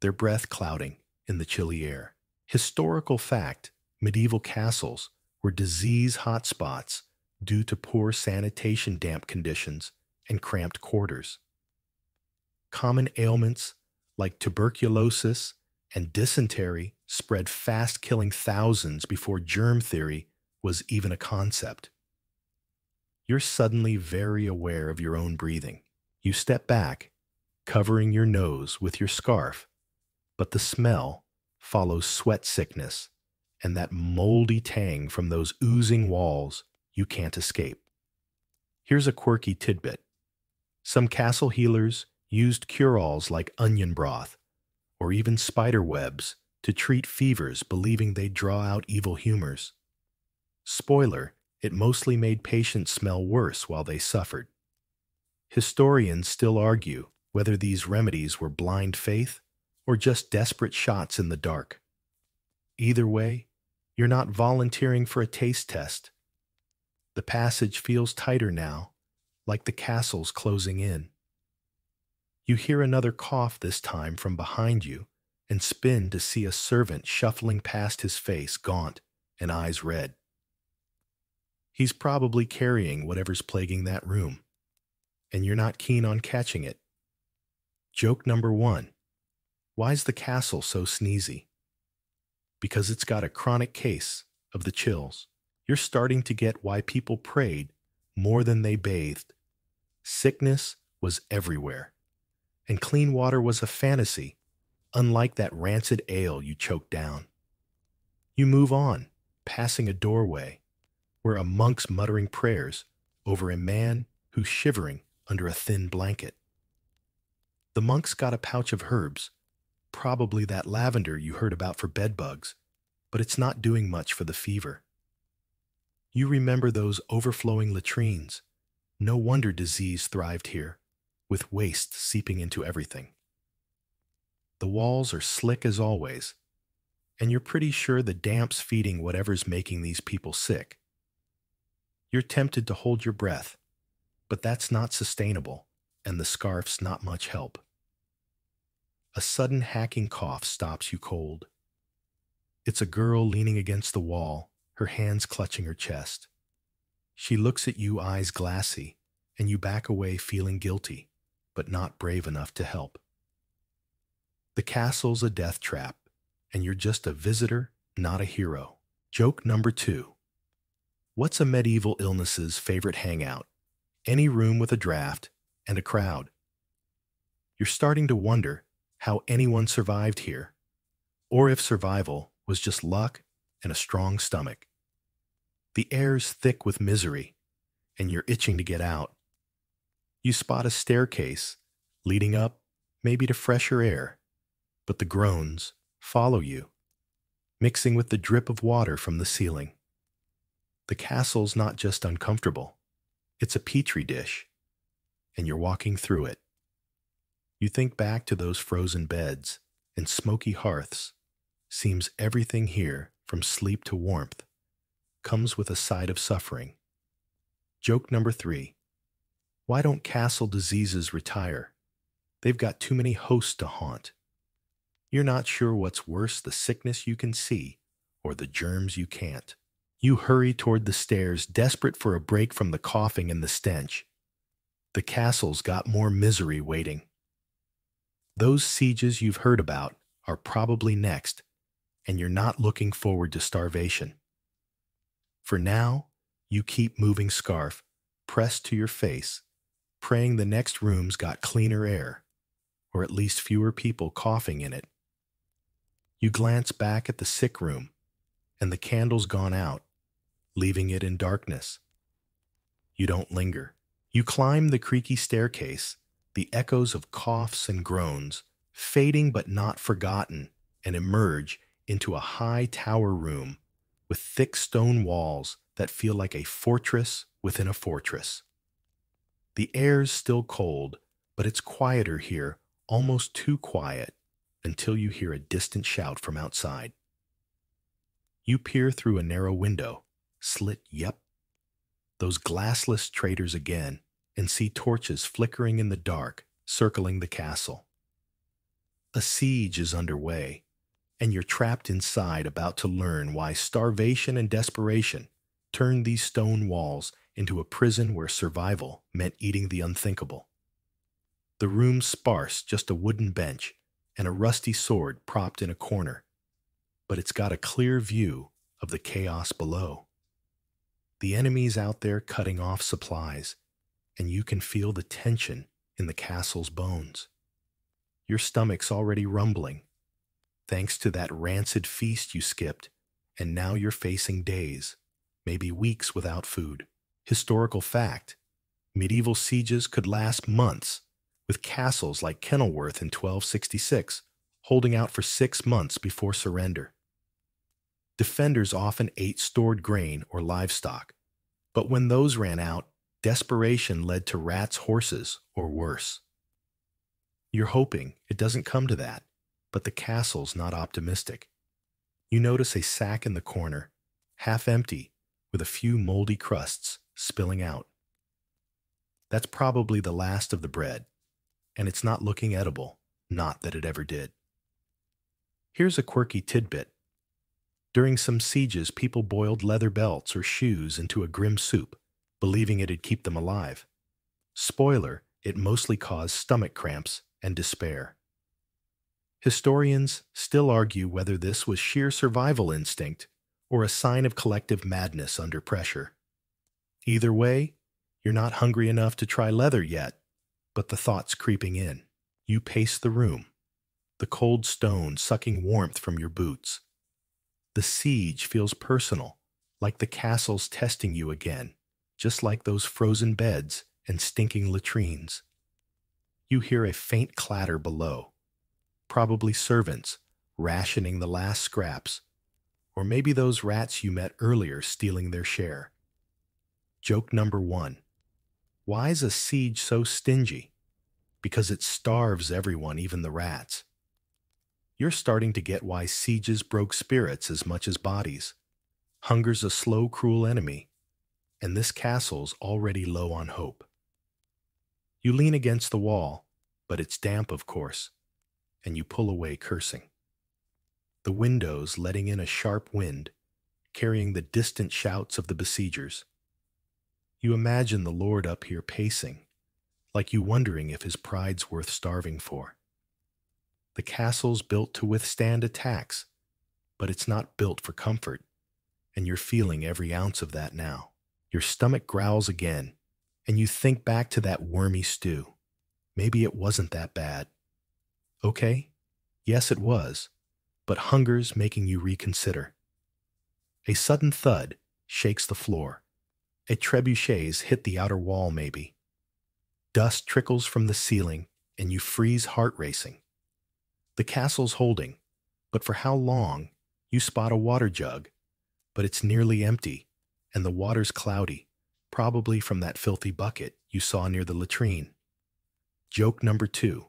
their breath clouding in the chilly air. Historical fact, medieval castles were disease hotspots due to poor sanitation, damp conditions, and cramped quarters. Common ailments like tuberculosis and dysentery spread fast, killing thousands before germ theory was even a concept. You're suddenly very aware of your own breathing. You step back, covering your nose with your scarf, but the smell follows sweat sickness and that moldy tang from those oozing walls you can't escape. Here's a quirky tidbit. Some castle healers used cure-alls like onion broth or even spider webs to treat fevers, believing they'd draw out evil humors. Spoiler, it mostly made patients smell worse while they suffered. Historians still argue whether these remedies were blind faith or just desperate shots in the dark. Either way, you're not volunteering for a taste test. The passage feels tighter now, like the castle's closing in. You hear another cough this time from behind you and spin to see a servant shuffling past, his face gaunt and eyes red. He's probably carrying whatever's plaguing that room, and you're not keen on catching it. Joke number 1. Why's the castle so sneezy? Because it's got a chronic case of the chills. You're starting to get why people prayed more than they bathed. Sickness was everywhere, and clean water was a fantasy, unlike that rancid ale you choked down. You move on, passing a doorway, where a monk's muttering prayers over a man who's shivering under a thin blanket. The monk's got a pouch of herbs, probably that lavender you heard about for bedbugs, but it's not doing much for the fever. You remember those overflowing latrines. No wonder disease thrived here, with waste seeping into everything. The walls are slick as always, and you're pretty sure the damp's feeding whatever's making these people sick. You're tempted to hold your breath, but that's not sustainable, and the scarf's not much help. A sudden hacking cough stops you cold. It's a girl leaning against the wall, her hands clutching her chest. She looks at you, eyes glassy, and you back away feeling guilty, but not brave enough to help. The castle's a death trap, and you're just a visitor, not a hero. Joke number 2. What's a medieval illness's favorite hangout? Any room with a draft and a crowd. You're starting to wonder how anyone survived here, or if survival was just luck and a strong stomach. The air's thick with misery, and you're itching to get out. You spot a staircase leading up, maybe to fresher air, but the groans follow you, mixing with the drip of water from the ceiling. The castle's not just uncomfortable, it's a petri dish, and you're walking through it. You think back to those frozen beds and smoky hearths. Seems everything here, from sleep to warmth, comes with a side of suffering. Joke number 3. Why don't castle diseases retire? They've got too many hosts to haunt. You're not sure what's worse, the sickness you can see or the germs you can't. You hurry toward the stairs, desperate for a break from the coughing and the stench. The castle's got more misery waiting. Those sieges you've heard about are probably next, and you're not looking forward to starvation. For now, you keep moving scarf pressed to your face, praying the next room's got cleaner air, or at least fewer people coughing in it. You glance back at the sick room, and the candle's gone out, leaving it in darkness. You don't linger. You climb the creaky staircase, the echoes of coughs and groans, fading but not forgotten, and emerge into a high tower room with thick stone walls that feel like a fortress within a fortress. The air's still cold, but it's quieter here, almost too quiet, until you hear a distant shout from outside. You peer through a narrow window, slit, those glassless traders again, and see torches flickering in the dark, circling the castle. A siege is underway, and you're trapped inside, about to learn why starvation and desperation turned these stone walls into a prison where survival meant eating the unthinkable. The room's sparse, just a wooden bench and a rusty sword propped in a corner. but it's got a clear view of the chaos below. The enemy's out there cutting off supplies, and you can feel the tension in the castle's bones. Your stomach's already rumbling, thanks to that rancid feast you skipped, and now you're facing days, maybe weeks without food. Historical fact: medieval sieges could last months, with castles like Kenilworth in 1266 holding out for 6 months before surrender. Defenders often ate stored grain or livestock, but when those ran out, desperation led to rats' horses or worse. You're hoping it doesn't come to that, but the castle's not optimistic. You notice a sack in the corner, half empty, with a few moldy crusts spilling out. That's probably the last of the bread, and it's not looking edible, not that it ever did. Here's a quirky tidbit. During some sieges, people boiled leather belts or shoes into a grim soup, believing it'd keep them alive. Spoiler, it mostly caused stomach cramps and despair. Historians still argue whether this was sheer survival instinct or a sign of collective madness under pressure. Either way, you're not hungry enough to try leather yet, but the thought's creeping in. You pace the room, the cold stone sucking warmth from your boots. The siege feels personal, like the castle's testing you again, just like those frozen beds and stinking latrines. You hear a faint clatter below, probably servants rationing the last scraps, or maybe those rats you met earlier stealing their share. Joke number 1. Why is a siege so stingy? Because it starves everyone, even the rats. You're starting to get why sieges broke spirits as much as bodies. Hunger's a slow, cruel enemy, and this castle's already low on hope. You lean against the wall, but it's damp, of course, and you pull away cursing. The windows letting in a sharp wind, carrying the distant shouts of the besiegers. You imagine the Lord up here pacing, like you wondering if his pride's worth starving for. The castle's built to withstand attacks, but it's not built for comfort, and you're feeling every ounce of that now. Your stomach growls again, and you think back to that wormy stew. Maybe it wasn't that bad. Okay, yes it was, but hunger's making you reconsider. A sudden thud shakes the floor. A trebuchet's hit the outer wall maybe. Dust trickles from the ceiling, and you freeze heart racing. The castle's holding, but for how long? You spot a water jug, but it's nearly empty, and the water's cloudy, probably from that filthy bucket you saw near the latrine. Joke number 2.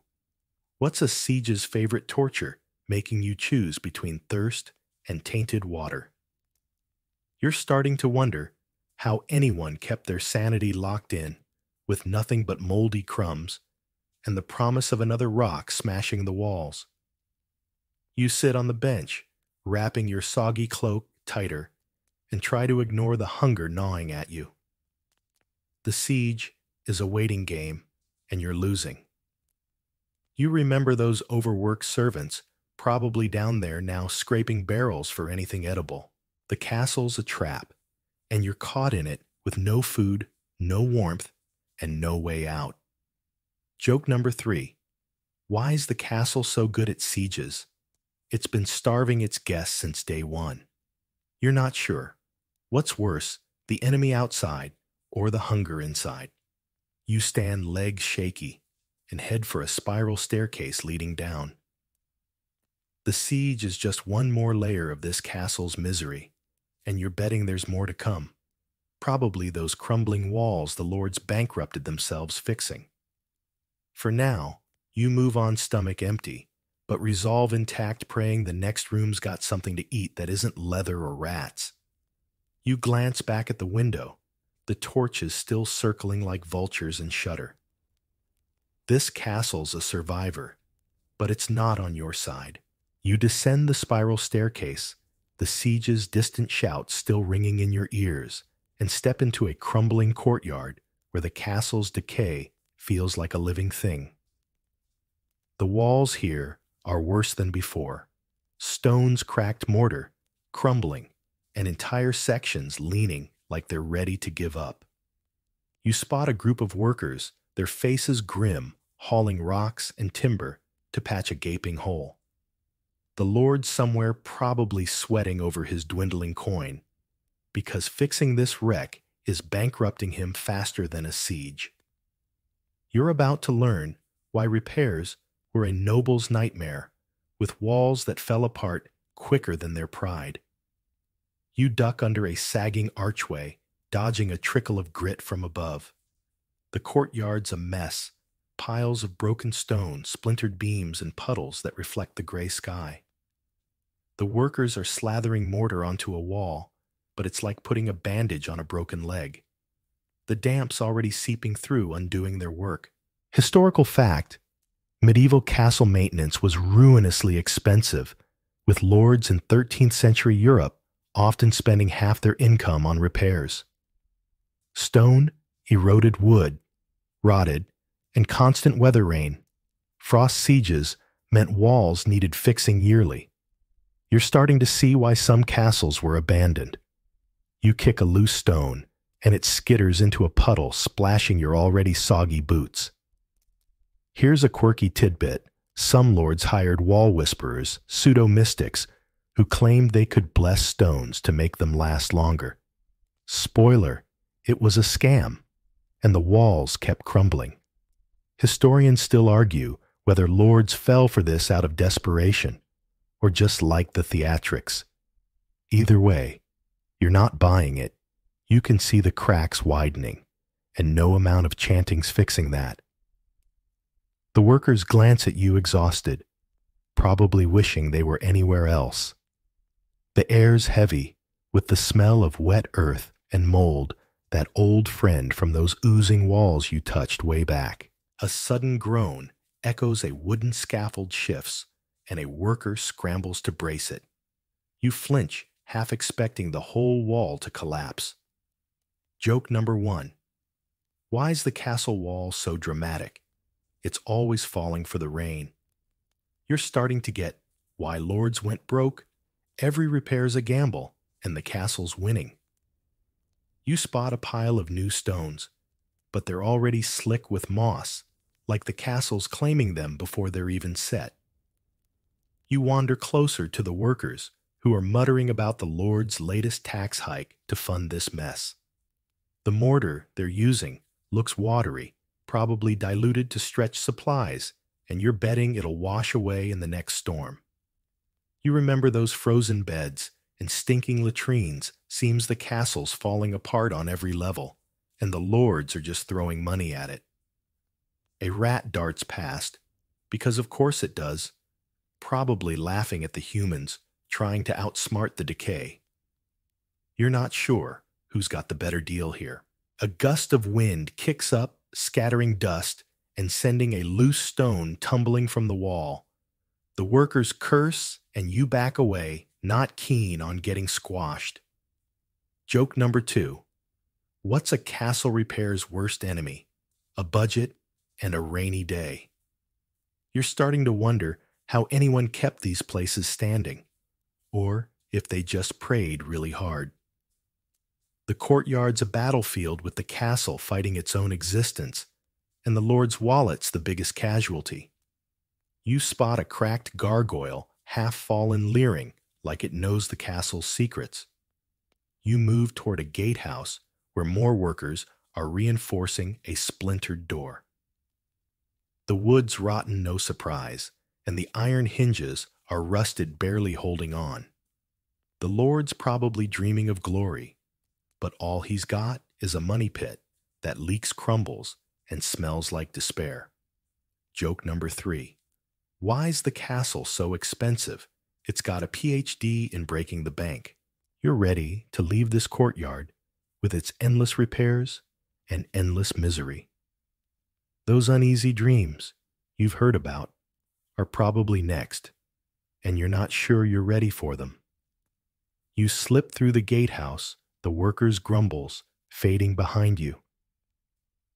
What's a siege's favorite torture, making you choose between thirst and tainted water? You're starting to wonder how anyone kept their sanity locked in, with nothing but moldy crumbs and the promise of another rock smashing the walls. You sit on the bench, wrapping your soggy cloak tighter, and try to ignore the hunger gnawing at you. The siege is a waiting game, and you're losing. You remember those overworked servants, probably down there now scraping barrels for anything edible. The castle's a trap, and you're caught in it with no food, no warmth, and no way out. Joke number 3. Why is the castle so good at sieges? It's been starving its guests since day one. You're not sure. What's worse, the enemy outside or the hunger inside? You stand legs shaky and head for a spiral staircase leading down. The siege is just one more layer of this castle's misery, and you're betting there's more to come. Probably those crumbling walls the lords bankrupted themselves fixing. For now, you move on stomach empty, but resolve intact, praying the next room's got something to eat that isn't leather or rats. You glance back at the window, the torches still circling like vultures, and shudder. This castle's a survivor, but it's not on your side. You descend the spiral staircase, the siege's distant shouts still ringing in your ears, and step into a crumbling courtyard where the castle's decay feels like a living thing. The walls here are worse than before. Stones cracked mortar, crumbling, and entire sections leaning like they're ready to give up. You spot a group of workers, their faces grim, hauling rocks and timber to patch a gaping hole. The Lord somewhere probably sweating over his dwindling coin, because fixing this wreck is bankrupting him faster than a siege. You're about to learn why repairs were a noble's nightmare, with walls that fell apart quicker than their pride. You duck under a sagging archway, dodging a trickle of grit from above. The courtyard's a mess, piles of broken stone, splintered beams, and puddles that reflect the gray sky. The workers are slathering mortar onto a wall, but it's like putting a bandage on a broken leg. The damp's already seeping through, undoing their work. Historical fact: medieval castle maintenance was ruinously expensive, with lords in 13th century Europe often spending half their income on repairs. Stone, eroded wood, rotted, and constant weather rain, frost sieges meant walls needed fixing yearly. You're starting to see why some castles were abandoned. You kick a loose stone, and it skitters into a puddle, splashing your already soggy boots. Here's a quirky tidbit. Some lords hired wall whisperers, pseudo-mystics, who claimed they could bless stones to make them last longer. Spoiler, it was a scam, and the walls kept crumbling. Historians still argue whether lords fell for this out of desperation, or just liked the theatrics. Either way, you're not buying it. You can see the cracks widening, and no amount of chanting's fixing that. The workers glance at you exhausted, probably wishing they were anywhere else. The air's heavy, with the smell of wet earth and mold, that old friend from those oozing walls you touched way back. A sudden groan echoes, a wooden scaffold shifts, and a worker scrambles to brace it. You flinch, half expecting the whole wall to collapse. Joke number 1. Why's the castle wall so dramatic? It's always falling for the rain. You're starting to get why lords went broke. Every repair's a gamble, and the castle's winning. You spot a pile of new stones, but they're already slick with moss, like the castle's claiming them before they're even set. You wander closer to the workers, who are muttering about the Lord's latest tax hike to fund this mess. The mortar they're using looks watery, probably diluted to stretch supplies, and you're betting it'll wash away in the next storm. You remember those frozen beds and stinking latrines. Seems the castle's falling apart on every level, and the lords are just throwing money at it. A rat darts past, because of course it does, probably laughing at the humans trying to outsmart the decay. You're not sure who's got the better deal here. A gust of wind kicks up, scattering dust and sending a loose stone tumbling from the wall. The workers curse and you back away, not keen on getting squashed. Joke number 2. What's a castle repair's worst enemy? A budget and a rainy day. You're starting to wonder how anyone kept these places standing, or if they just prayed really hard. The courtyard's a battlefield with the castle fighting its own existence, and the Lord's wallet's the biggest casualty. You spot a cracked gargoyle, half-fallen, leering like it knows the castle's secrets. You move toward a gatehouse where more workers are reinforcing a splintered door. The wood's rotten, no surprise, and the iron hinges are rusted, barely holding on. The Lord's probably dreaming of glory, but all he's got is a money pit that leaks, crumbles, and smells like despair. Joke number 3. Why's the castle so expensive? It's got a PhD in breaking the bank. You're ready to leave this courtyard with its endless repairs and endless misery. Those uneasy dreams you've heard about are probably next, and you're not sure you're ready for them. You slip through the gatehouse, the workers' grumbles fading behind you.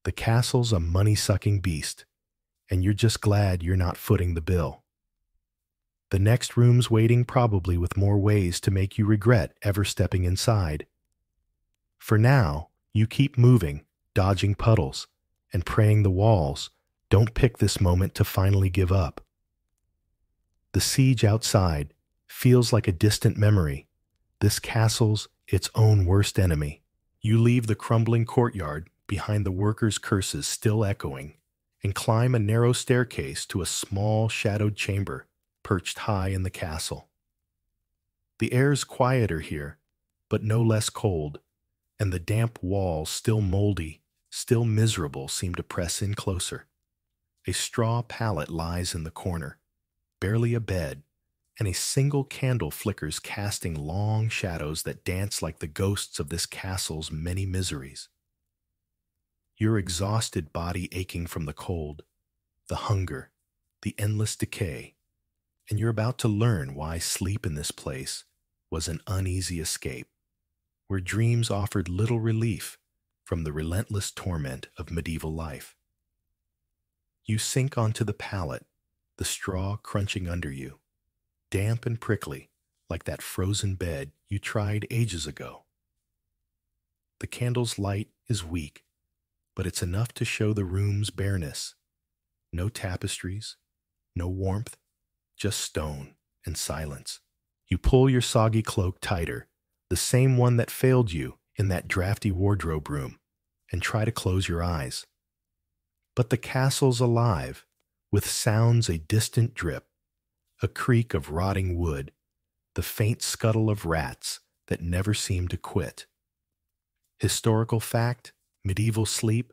The castle's a money-sucking beast, and you're just glad you're not footing the bill. The next room's waiting, probably with more ways to make you regret ever stepping inside. For now, you keep moving, dodging puddles, and praying the walls don't pick this moment to finally give up. The siege outside feels like a distant memory. This castle's its own worst enemy. You leave the crumbling courtyard behind the workers' curses still echoing, and climb a narrow staircase to a small shadowed chamber perched high in the castle. The air's quieter here, but no less cold, and the damp walls, still moldy, still miserable, seem to press in closer. A straw pallet lies in the corner, barely a bed, and a single candle flickers, casting long shadows that dance like the ghosts of this castle's many miseries. Your exhausted body aching from the cold, the hunger, the endless decay, and you're about to learn why sleep in this place was an uneasy escape, where dreams offered little relief from the relentless torment of medieval life. You sink onto the pallet, the straw crunching under you, damp and prickly, like that frozen bed you tried ages ago. The candle's light is weak, but it's enough to show the room's bareness. No tapestries, no warmth, just stone and silence. You pull your soggy cloak tighter, the same one that failed you in that drafty wardrobe room, and try to close your eyes. But the castle's alive, with sounds: a distant drip, a creak of rotting wood, the faint scuttle of rats that never seem to quit. Historical fact: medieval sleep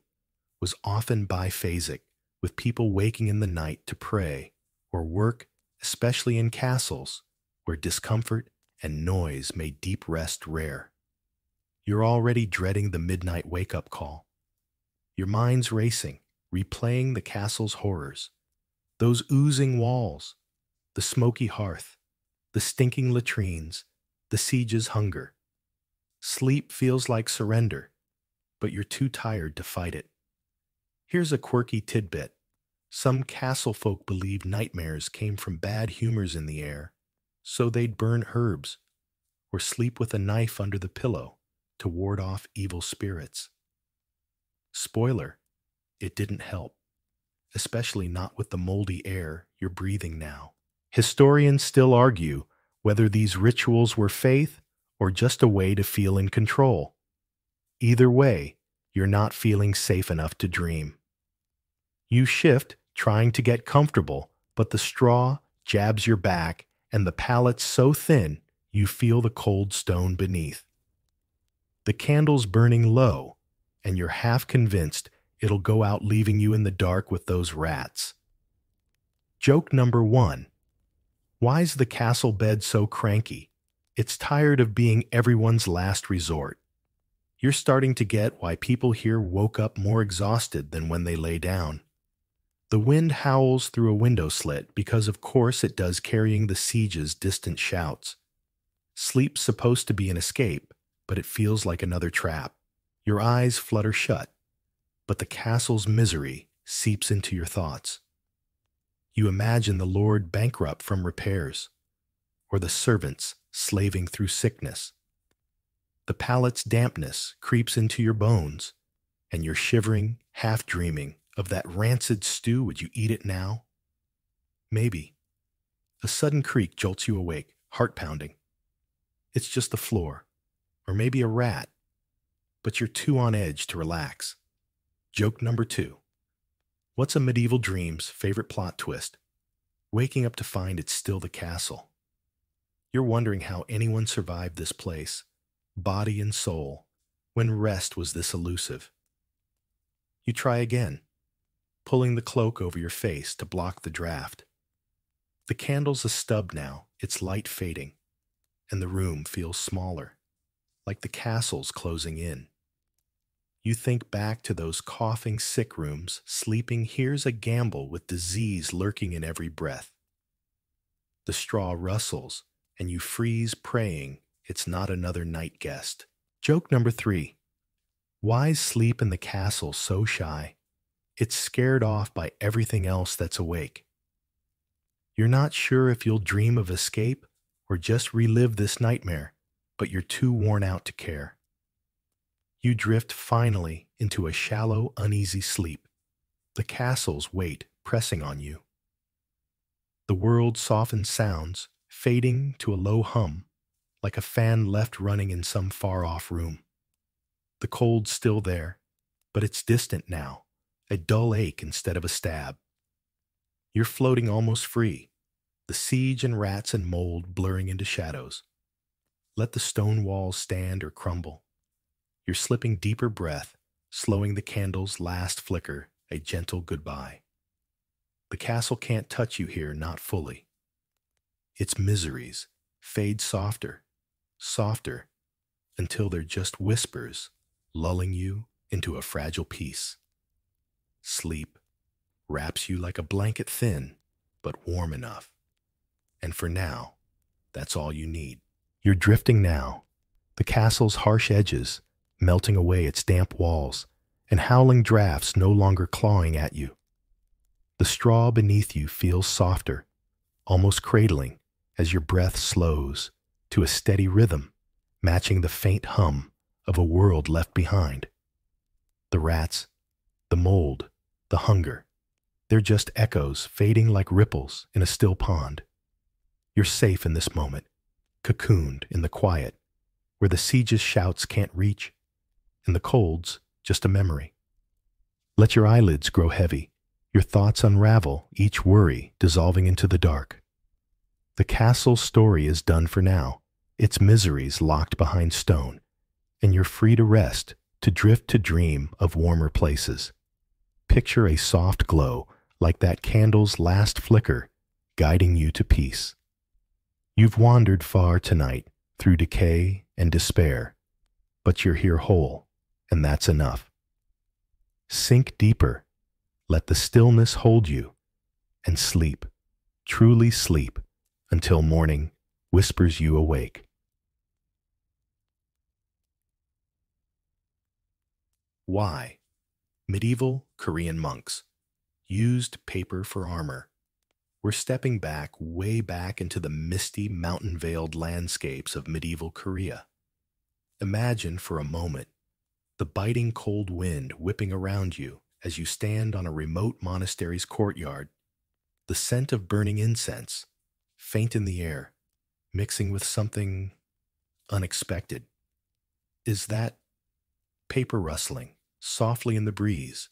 was often biphasic, with people waking in the night to pray or work, especially in castles where discomfort and noise made deep rest rare. You're already dreading the midnight wake-up call. Your mind's racing, replaying the castle's horrors, those oozing walls, the smoky hearth, the stinking latrines, the siege's hunger. Sleep feels like surrender, but you're too tired to fight it. Here's a quirky tidbit. Some castle folk believed nightmares came from bad humors in the air, so they'd burn herbs or sleep with a knife under the pillow to ward off evil spirits. Spoiler: it didn't help, especially not with the moldy air you're breathing now. Historians still argue whether these rituals were faith or just a way to feel in control. Either way, you're not feeling safe enough to dream. You shift, trying to get comfortable, but the straw jabs your back, and the pallet's so thin you feel the cold stone beneath. The candle's burning low, and you're half convinced it'll go out, leaving you in the dark with those rats. Joke number 1. Why's the castle bed so cranky? It's tired of being everyone's last resort. You're starting to get why people here woke up more exhausted than when they lay down. The wind howls through a window slit because of course it does, carrying the siege's distant shouts. Sleep's supposed to be an escape, but it feels like another trap. Your eyes flutter shut, but the castle's misery seeps into your thoughts. You imagine the lord bankrupt from repairs, or the servants slaving through sickness. The pallet's dampness creeps into your bones, and you're shivering, half dreaming of that rancid stew. Would you eat it now? Maybe. A sudden creak jolts you awake, heart pounding. It's just the floor, or maybe a rat, but you're too on edge to relax. Joke number 2. What's a medieval dream's favorite plot twist? Waking up to find it's still the castle. You're wondering how anyone survived this place, body and soul, when rest was this elusive. You try again, pulling the cloak over your face to block the draft. The candle's a stub now, its light fading, and the room feels smaller, like the castle's closing in. You think back to those coughing sick rooms, sleeping. Here's a gamble with disease lurking in every breath. The straw rustles, and you freeze, praying it's not another night guest. Joke number 3. Why's sleep in the castle so shy? It's scared off by everything else that's awake. You're not sure if you'll dream of escape or just relive this nightmare, but you're too worn out to care. You drift finally into a shallow, uneasy sleep, the castle's weight pressing on you. The world softens sounds, fading to a low hum, like a fan left running in some far-off room. The cold's still there, but it's distant now, a dull ache instead of a stab. You're floating almost free, the siege and rats and mold blurring into shadows. Let the stone walls stand or crumble. You're slipping deeper breath, slowing the candle's last flicker, a gentle goodbye. The castle can't touch you here, not fully. Its miseries fade softer, softer, until they're just whispers, lulling you into a fragile peace. Sleep wraps you like a blanket thin, but warm enough. And for now, that's all you need. You're drifting now, the castle's harsh edges melting away its damp walls, and howling drafts no longer clawing at you. The straw beneath you feels softer, almost cradling, as your breath slows to a steady rhythm, matching the faint hum of a world left behind. The rats, the mold, the hunger, they're just echoes fading like ripples in a still pond. You're safe in this moment, cocooned in the quiet, where the siege's shouts can't reach, and the cold's just a memory. Let your eyelids grow heavy, your thoughts unravel, each worry dissolving into the dark. The castle's story is done for now, its miseries locked behind stone, and you're free to rest, to drift to dream of warmer places. Picture a soft glow, like that candle's last flicker, guiding you to peace. You've wandered far tonight, through decay and despair, but you're here whole, and that's enough. Sink deeper, let the stillness hold you, and sleep, truly sleep, until morning whispers you awake. Why? Medieval Korean monks used paper for armor. We're stepping back, way back into the misty, mountain-veiled landscapes of medieval Korea. Imagine for a moment the biting cold wind whipping around you as you stand on a remote monastery's courtyard, the scent of burning incense, faint in the air, mixing with something unexpected. Is that paper rustling softly in the breeze,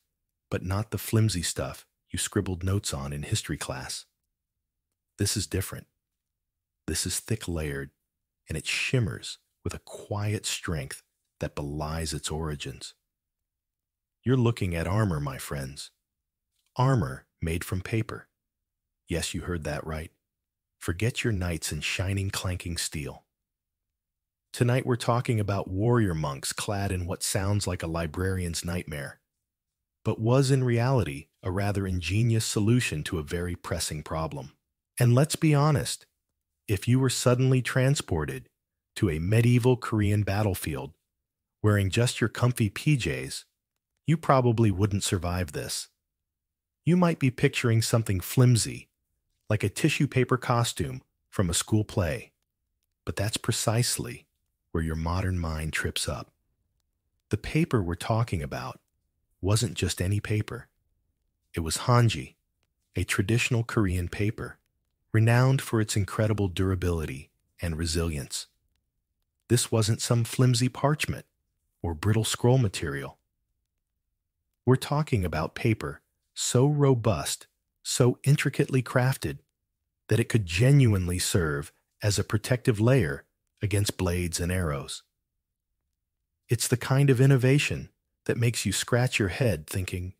but not the flimsy stuff you scribbled notes on in history class? This is different. This is thick-layered, and it shimmers with a quiet strength that belies its origins. You're looking at armor, my friends. Armor made from paper. Yes, you heard that right. Forget your knights in shining, clanking steel. Tonight we're talking about warrior monks clad in what sounds like a librarian's nightmare, but was in reality a rather ingenious solution to a very pressing problem. And let's be honest, if you were suddenly transported to a medieval Korean battlefield wearing just your comfy PJs, you probably wouldn't survive this. You might be picturing something flimsy, like a tissue paper costume from a school play, but that's precisely where your modern mind trips up. The paper we're talking about wasn't just any paper. It was hanji, a traditional Korean paper, renowned for its incredible durability and resilience. This wasn't some flimsy parchment or brittle scroll material. We're talking about paper so robust, so intricately crafted, that it could genuinely serve as a protective layer against blades and arrows. It's the kind of innovation that makes you scratch your head thinking,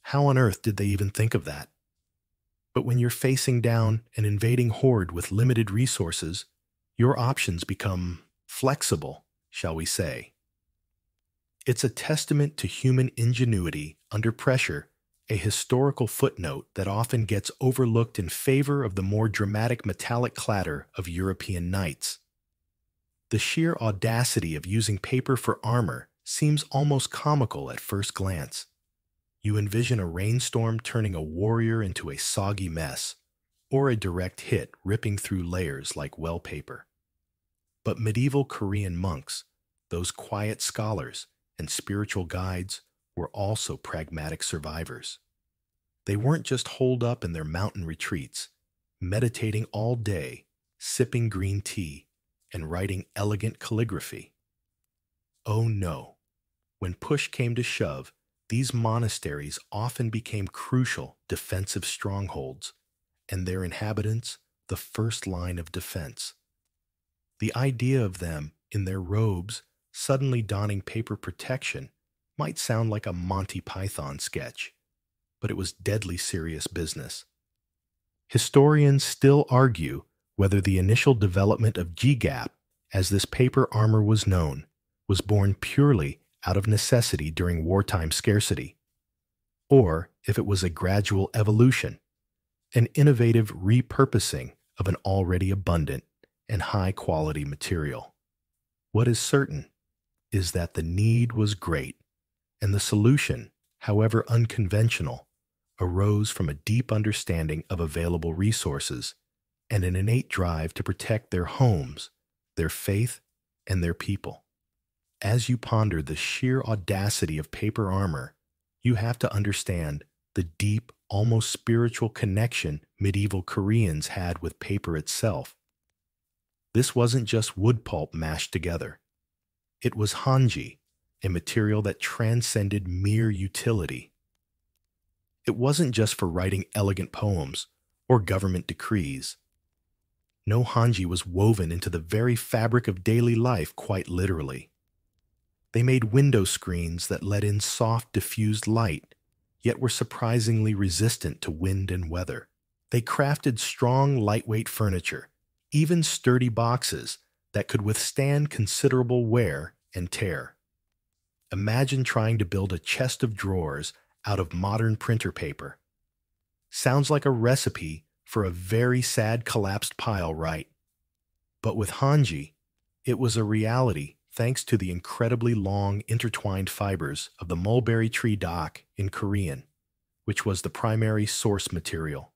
how on earth did they even think of that? But when you're facing down an invading horde with limited resources, your options become flexible, shall we say. It's a testament to human ingenuity under pressure, a historical footnote that often gets overlooked in favor of the more dramatic metallic clatter of European knights. The sheer audacity of using paper for armor seems almost comical at first glance. You envision a rainstorm turning a warrior into a soggy mess, or a direct hit ripping through layers like wallpaper. But medieval Korean monks, those quiet scholars and spiritual guides, were also pragmatic survivors. They weren't just holed up in their mountain retreats, meditating all day, sipping green tea, and writing elegant calligraphy. Oh no, when push came to shove, these monasteries often became crucial defensive strongholds, and their inhabitants the first line of defense. The idea of them, in their robes, suddenly donning paper protection, might sound like a Monty Python sketch, but it was deadly serious business. Historians still argue whether the initial development of jigap, as this paper armor was known, was born purely out of necessity during wartime scarcity, or if it was a gradual evolution, an innovative repurposing of an already abundant and high-quality material. What is certain is that the need was great, and the solution, however unconventional, arose from a deep understanding of available resources and an innate drive to protect their homes, their faith, and their people. As you ponder the sheer audacity of paper armor, you have to understand the deep, almost spiritual connection medieval Koreans had with paper itself. This wasn't just wood pulp mashed together. It was hanji, a material that transcended mere utility. It wasn't just for writing elegant poems or government decrees. No, hanji was woven into the very fabric of daily life, quite literally. They made window screens that let in soft, diffused light, yet were surprisingly resistant to wind and weather. They crafted strong, lightweight furniture, even sturdy boxes that could withstand considerable wear and tear. Imagine trying to build a chest of drawers out of modern printer paper. Sounds like a recipe for a very sad collapsed pile, right? But with hanji, it was a reality thanks to the incredibly long intertwined fibers of the mulberry tree dock in Korean, which was the primary source material.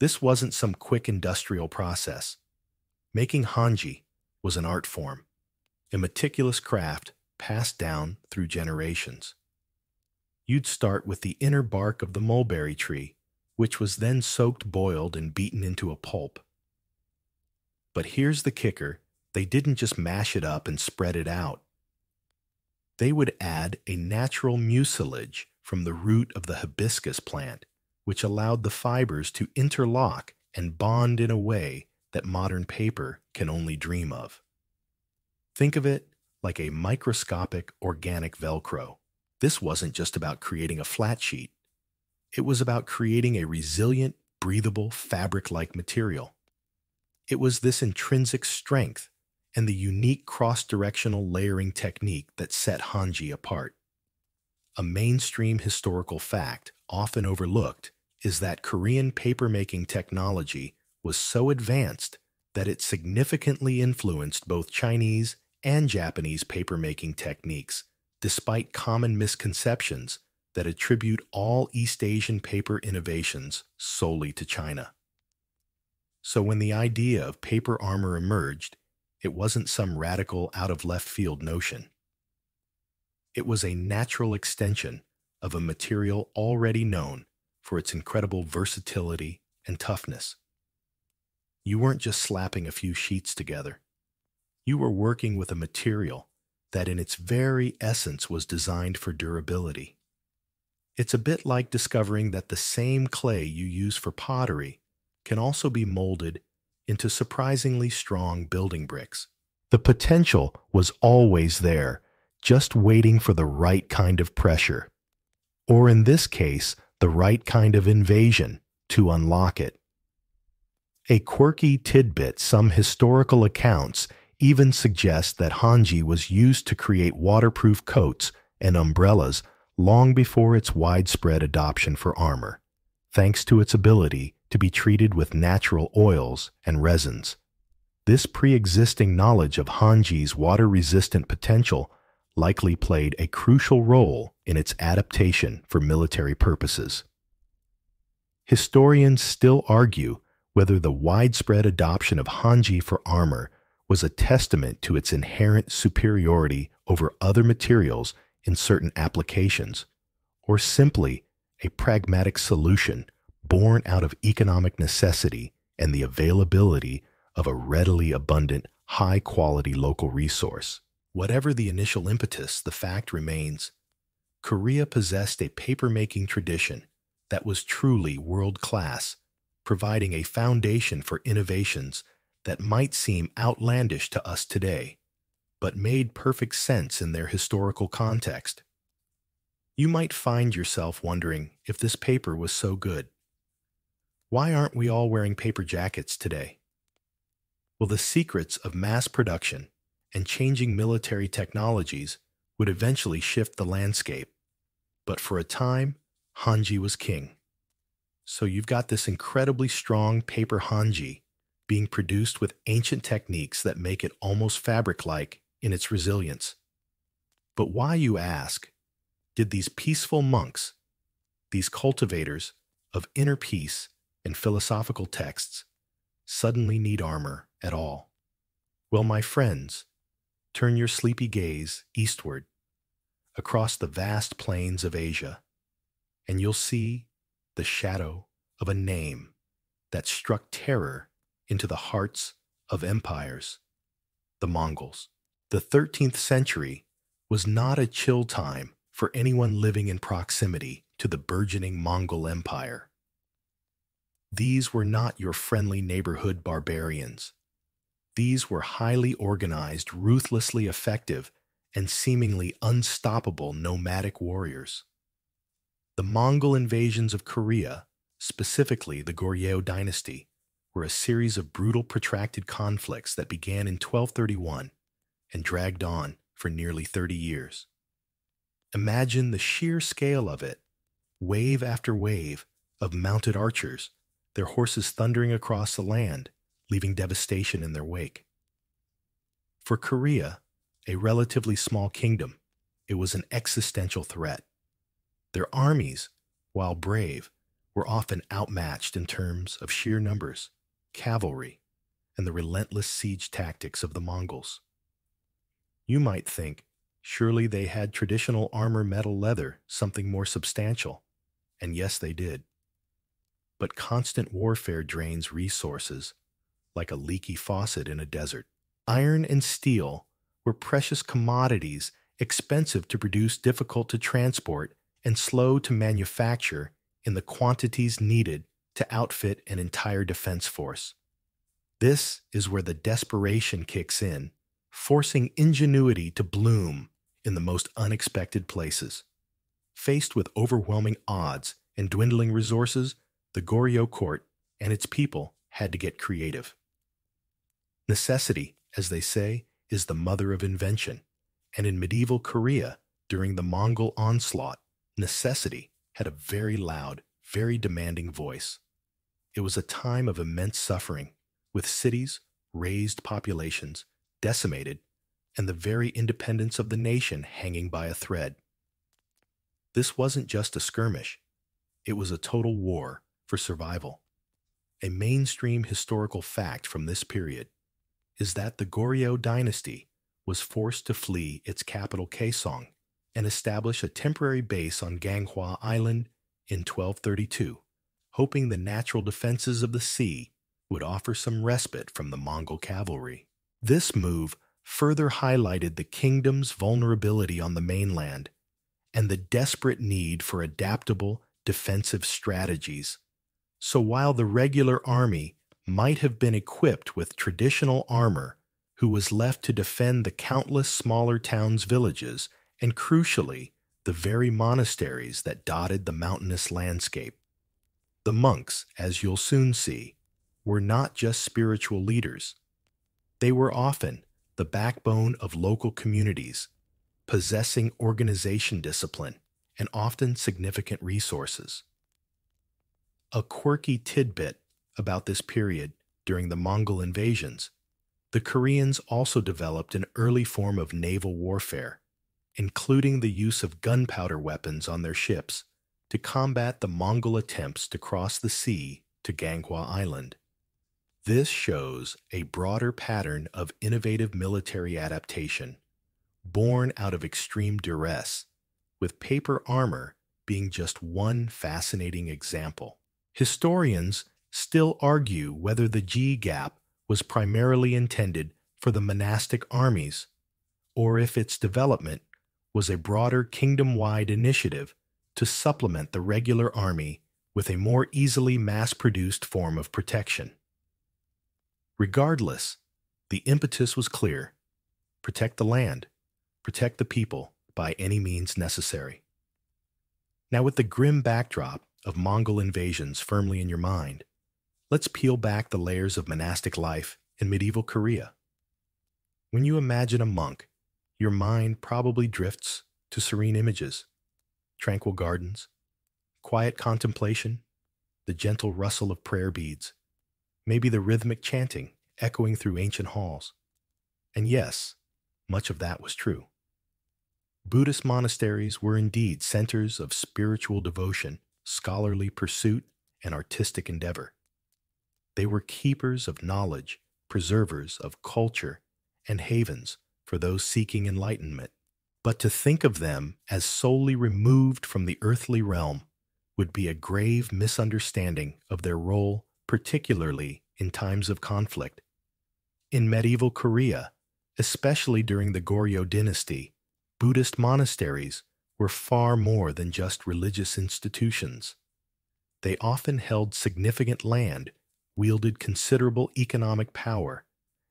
This wasn't some quick industrial process. Making hanji was an art form, a meticulous craft passed down through generations. You'd start with the inner bark of the mulberry tree, which was then soaked, boiled, and beaten into a pulp. But here's the kicker. They didn't just mash it up and spread it out. They would add a natural mucilage from the root of the hibiscus plant, which allowed the fibers to interlock and bond in a way that modern paper can only dream of. Think of it like a microscopic organic Velcro. This wasn't just about creating a flat sheet. It was about creating a resilient, breathable, fabric-like material. It was this intrinsic strength and the unique cross-directional layering technique that set hanji apart. A mainstream historical fact, often overlooked, is that Korean papermaking technology was so advanced that it significantly influenced both Chinese and Japanese papermaking techniques, despite common misconceptions that attribute all East Asian paper innovations solely to China. So when the idea of paper armor emerged, it wasn't some radical out-of-left-field notion. It was a natural extension of a material already known for its incredible versatility and toughness. You weren't just slapping a few sheets together. You were working with a material that in its very essence was designed for durability. It's a bit like discovering that the same clay you use for pottery can also be molded into surprisingly strong building bricks. The potential was always there, just waiting for the right kind of pressure, or in this case, the right kind of invasion to unlock it. A quirky tidbit, some historical accounts even suggest that hanji was used to create waterproof coats and umbrellas long before its widespread adoption for armor, thanks to its ability to be treated with natural oils and resins. This pre-existing knowledge of hanji's water-resistant potential likely played a crucial role in its adaptation for military purposes. Historians still argue whether the widespread adoption of Hanji for armor was a testament to its inherent superiority over other materials in certain applications, or simply a pragmatic solution born out of economic necessity and the availability of a readily abundant, high-quality local resource. Whatever the initial impetus, the fact remains, Korea possessed a paper-making tradition that was truly world-class, providing a foundation for innovations that might seem outlandish to us today, but made perfect sense in their historical context. You might find yourself wondering if this paper was so good. Why aren't we all wearing paper jackets today? Well, the secrets of mass production and changing military technologies would eventually shift the landscape. But for a time, Hanji was king. So you've got this incredibly strong paper Hanji being produced with ancient techniques that make it almost fabric-like in its resilience. But why, you ask, did these peaceful monks, these cultivators of inner peace and philosophical texts, suddenly need armor at all? Well, my friends, turn your sleepy gaze eastward, across the vast plains of Asia, and you'll see the shadow of a name that struck terror into the hearts of empires, the Mongols. The 13th century was not a chill time for anyone living in proximity to the burgeoning Mongol Empire. These were not your friendly neighborhood barbarians. These were highly organized, ruthlessly effective, and seemingly unstoppable nomadic warriors. The Mongol invasions of Korea, specifically the Goryeo dynasty, were a series of brutal, protracted conflicts that began in 1231 and dragged on for nearly 30 years. Imagine the sheer scale of it, wave after wave of mounted archers, their horses thundering across the land, leaving devastation in their wake. For Korea, a relatively small kingdom, it was an existential threat. Their armies, while brave, were often outmatched in terms of sheer numbers, cavalry, and the relentless siege tactics of the Mongols. You might think, surely they had traditional armor, metal, leather, something more substantial. And yes, they did. But constant warfare drains resources like a leaky faucet in a desert. Iron and steel were precious commodities, expensive to produce, difficult to transport, and slow to manufacture in the quantities needed to outfit an entire defense force. This is where the desperation kicks in, forcing ingenuity to bloom in the most unexpected places. Faced with overwhelming odds and dwindling resources, the Goryeo court and its people had to get creative. Necessity, as they say, is the mother of invention, and in medieval Korea, during the Mongol onslaught, necessity had a very loud, very demanding voice. It was a time of immense suffering, with cities, raised populations, decimated, and the very independence of the nation hanging by a thread. This wasn't just a skirmish. It was a total war for survival. A mainstream historical fact from this period is that the Goryeo dynasty was forced to flee its capital Kaesong and establish a temporary base on Ganghwa Island in 1232, hoping the natural defenses of the sea would offer some respite from the Mongol cavalry. This move further highlighted the kingdom's vulnerability on the mainland and the desperate need for adaptable defensive strategies. So while the regular army might have been equipped with traditional armor, who was left to defend the countless smaller towns, villages, and crucially, the very monasteries that dotted the mountainous landscape. The monks, as you'll soon see, were not just spiritual leaders. They were often the backbone of local communities, possessing organization discipline and often significant resources. A quirky tidbit about this period during the Mongol invasions, the Koreans also developed an early form of naval warfare, including the use of gunpowder weapons on their ships to combat the Mongol attempts to cross the sea to Ganghwa Island. This shows a broader pattern of innovative military adaptation, born out of extreme duress, with paper armor being just one fascinating example. Historians still argue whether the G gap was primarily intended for the monastic armies, or if its development was a broader kingdom-wide initiative to supplement the regular army with a more easily mass-produced form of protection. Regardless, the impetus was clear: protect the land, protect the people by any means necessary. Now, with the grim backdrop of Mongol invasions firmly in your mind, let's peel back the layers of monastic life in medieval Korea. When you imagine a monk, your mind probably drifts to serene images, tranquil gardens, quiet contemplation, the gentle rustle of prayer beads, maybe the rhythmic chanting echoing through ancient halls. And yes, much of that was true. Buddhist monasteries were indeed centers of spiritual devotion, scholarly pursuit, and artistic endeavor. They were keepers of knowledge, preservers of culture, and havens for those seeking enlightenment. But to think of them as solely removed from the earthly realm would be a grave misunderstanding of their role, particularly in times of conflict. In medieval Korea, especially during the Goryeo dynasty, Buddhist monasteries were far more than just religious institutions. They often held significant land, wielded considerable economic power,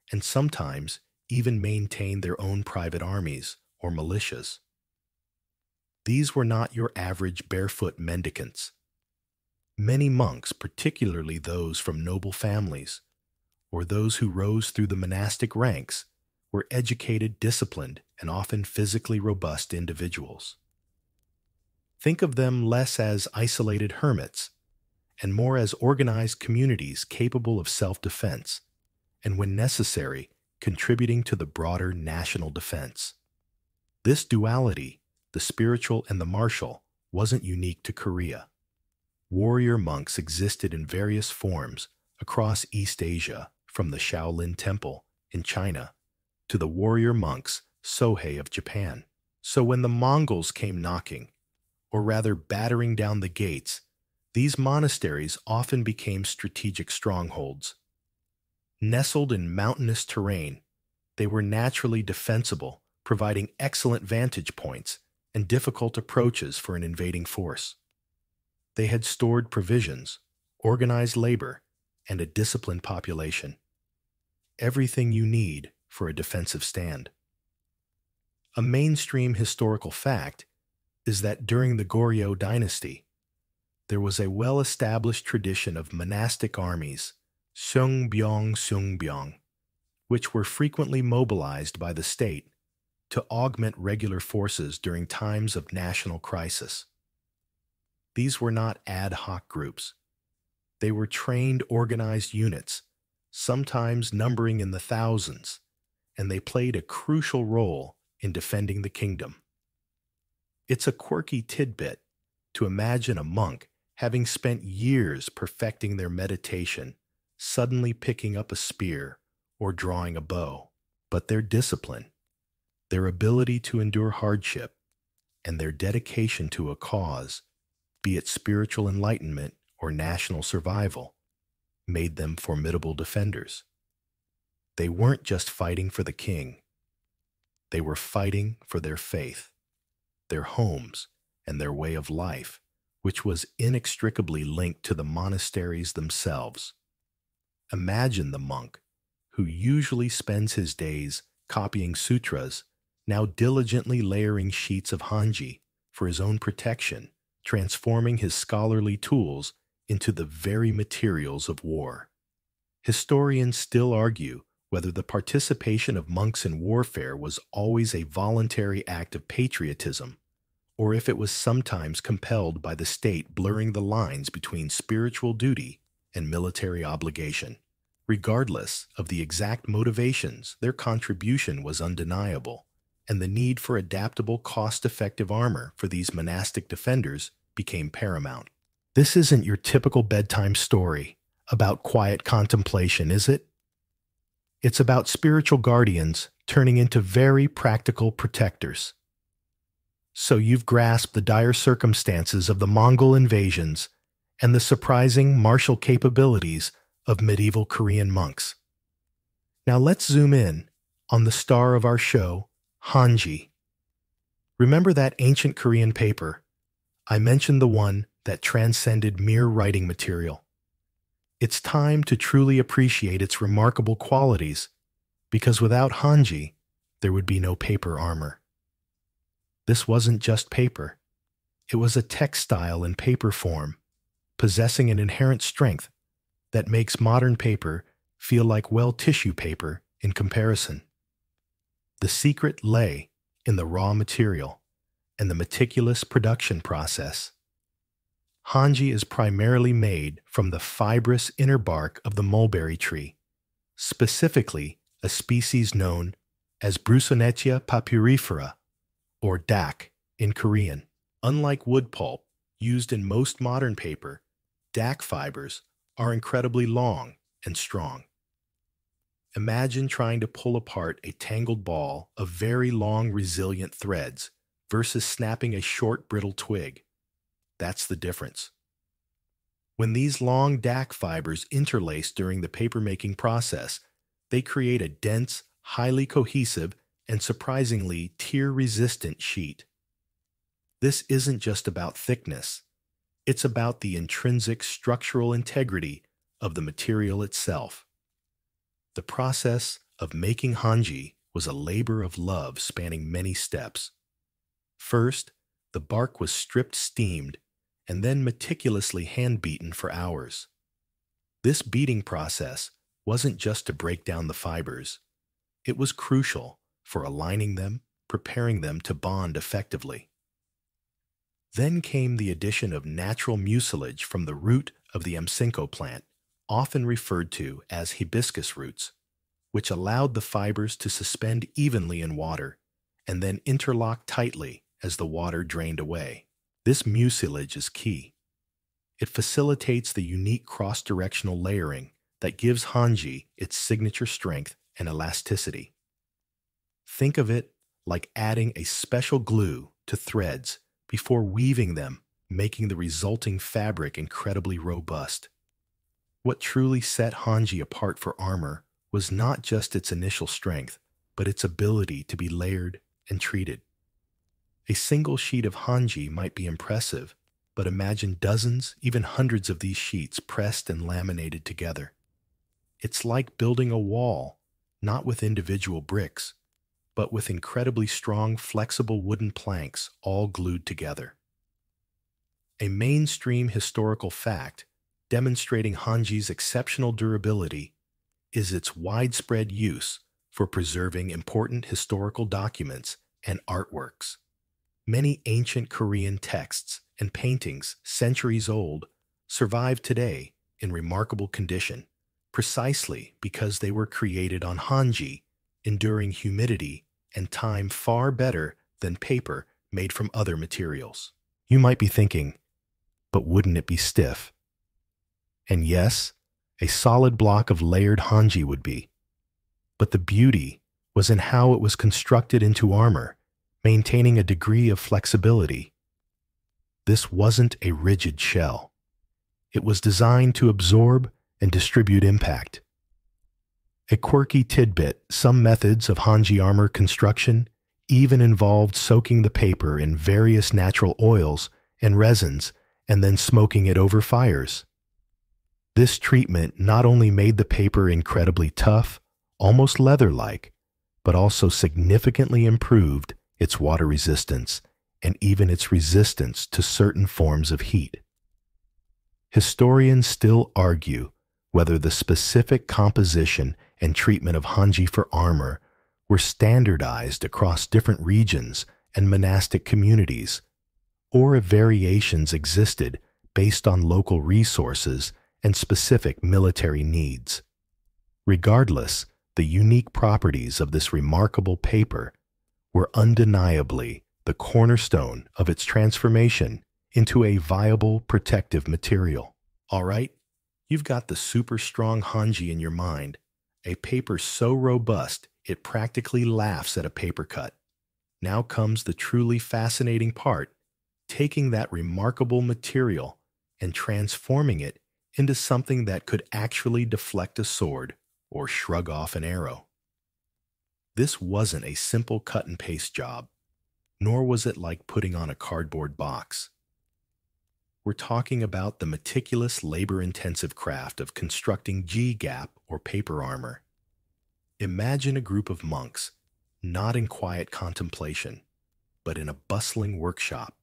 and sometimes even maintained their own private armies or militias. These were not your average barefoot mendicants. Many monks, particularly those from noble families, or those who rose through the monastic ranks, were educated, disciplined, and often physically robust individuals. Think of them less as isolated hermits, and more as organized communities capable of self-defense, and when necessary, contributing to the broader national defense. This duality, the spiritual and the martial, wasn't unique to Korea. Warrior monks existed in various forms across East Asia, from the Shaolin Temple in China to the warrior monks Sohei of Japan. So when the Mongols came knocking, or rather battering down the gates, these monasteries often became strategic strongholds. Nestled in mountainous terrain, they were naturally defensible, providing excellent vantage points and difficult approaches for an invading force. They had stored provisions, organized labor, and a disciplined population. Everything you need for a defensive stand. A mainstream historical fact is that during the Goryeo dynasty, there was a well-established tradition of monastic armies, seungbyong, which were frequently mobilized by the state to augment regular forces during times of national crisis. These were not ad hoc groups. They were trained, organized units, sometimes numbering in the thousands, and they played a crucial role in defending the kingdom. It's a quirky tidbit to imagine a monk, having spent years perfecting their meditation, suddenly picking up a spear or drawing a bow. But their discipline, their ability to endure hardship, and their dedication to a cause, be it spiritual enlightenment or national survival, made them formidable defenders. They weren't just fighting for the king. They were fighting for their faith, their homes, and their way of life, which was inextricably linked to the monasteries themselves. Imagine the monk, who usually spends his days copying sutras, now diligently layering sheets of hanji for his own protection, transforming his scholarly tools into the very materials of war. Historians still argue whether the participation of monks in warfare was always a voluntary act of patriotism, or if it was sometimes compelled by the state blurring the lines between spiritual duty and military obligation. Regardless of the exact motivations, their contribution was undeniable, and the need for adaptable, cost-effective armor for these monastic defenders became paramount. This isn't your typical bedtime story about quiet contemplation, is it? It's about spiritual guardians turning into very practical protectors. So you've grasped the dire circumstances of the Mongol invasions and the surprising martial capabilities of medieval Korean monks. Now let's zoom in on the star of our show, Hanji. Remember that ancient Korean paper? I mentioned the one that transcended mere writing material. It's time to truly appreciate its remarkable qualities, because without Hanji, there would be no paper armor. This wasn't just paper. It was a textile in paper form, possessing an inherent strength that makes modern paper feel like tissue paper in comparison. The secret lay in the raw material and the meticulous production process. Hanji is primarily made from the fibrous inner bark of the mulberry tree, specifically a species known as Brussonetia papyrifera, or dak in Korean. Unlike wood pulp used in most modern paper, dak fibers are incredibly long and strong. Imagine trying to pull apart a tangled ball of very long, resilient threads versus snapping a short, brittle twig. That's the difference. When these long dak fibers interlace during the papermaking process, they create a dense, highly cohesive, and surprisingly tear-resistant sheet. This isn't just about thickness. It's about the intrinsic structural integrity of the material itself. The process of making Hanji was a labor of love spanning many steps. First, the bark was stripped steamed and then meticulously hand-beaten for hours. This beating process wasn't just to break down the fibers. It was crucial for aligning them, preparing them to bond effectively. Then came the addition of natural mucilage from the root of the msinko plant, often referred to as hibiscus roots, which allowed the fibers to suspend evenly in water and then interlock tightly as the water drained away. This mucilage is key. It facilitates the unique cross-directional layering that gives Hanji its signature strength and elasticity. Think of it like adding a special glue to threads before weaving them, making the resulting fabric incredibly robust. What truly set Hanji apart for armor was not just its initial strength, but its ability to be layered and treated. A single sheet of Hanji might be impressive, but imagine dozens, even hundreds of these sheets pressed and laminated together. It's like building a wall, not with individual bricks, but with incredibly strong, flexible wooden planks all glued together. A mainstream historical fact demonstrating Hanji's exceptional durability is its widespread use for preserving important historical documents and artworks. Many ancient Korean texts and paintings, centuries old, survive today in remarkable condition, precisely because they were created on Hanji, enduring humidity and time far better than paper made from other materials. You might be thinking, but wouldn't it be stiff? And yes, a solid block of layered Hanji would be. But the beauty was in how it was constructed into armor, maintaining a degree of flexibility. This wasn't a rigid shell. It was designed to absorb and distribute impact. A quirky tidbit, some methods of Hanji armor construction even involved soaking the paper in various natural oils and resins and then smoking it over fires. This treatment not only made the paper incredibly tough, almost leather-like, but also significantly improved its water resistance and even its resistance to certain forms of heat. Historians still argue whether the specific composition and treatment of Hanji for armor were standardized across different regions and monastic communities, or if variations existed based on local resources and specific military needs. Regardless, the unique properties of this remarkable paper were undeniably the cornerstone of its transformation into a viable protective material. All right, you've got the super strong hanji in your mind, a paper so robust it practically laughs at a paper cut. Now comes the truly fascinating part, taking that remarkable material and transforming it into something that could actually deflect a sword or shrug off an arrow. This wasn't a simple cut and paste job, nor was it like putting on a cardboard box. We're talking about the meticulous, labor-intensive craft of constructing G-gap or paper armor. Imagine a group of monks, not in quiet contemplation, but in a bustling workshop,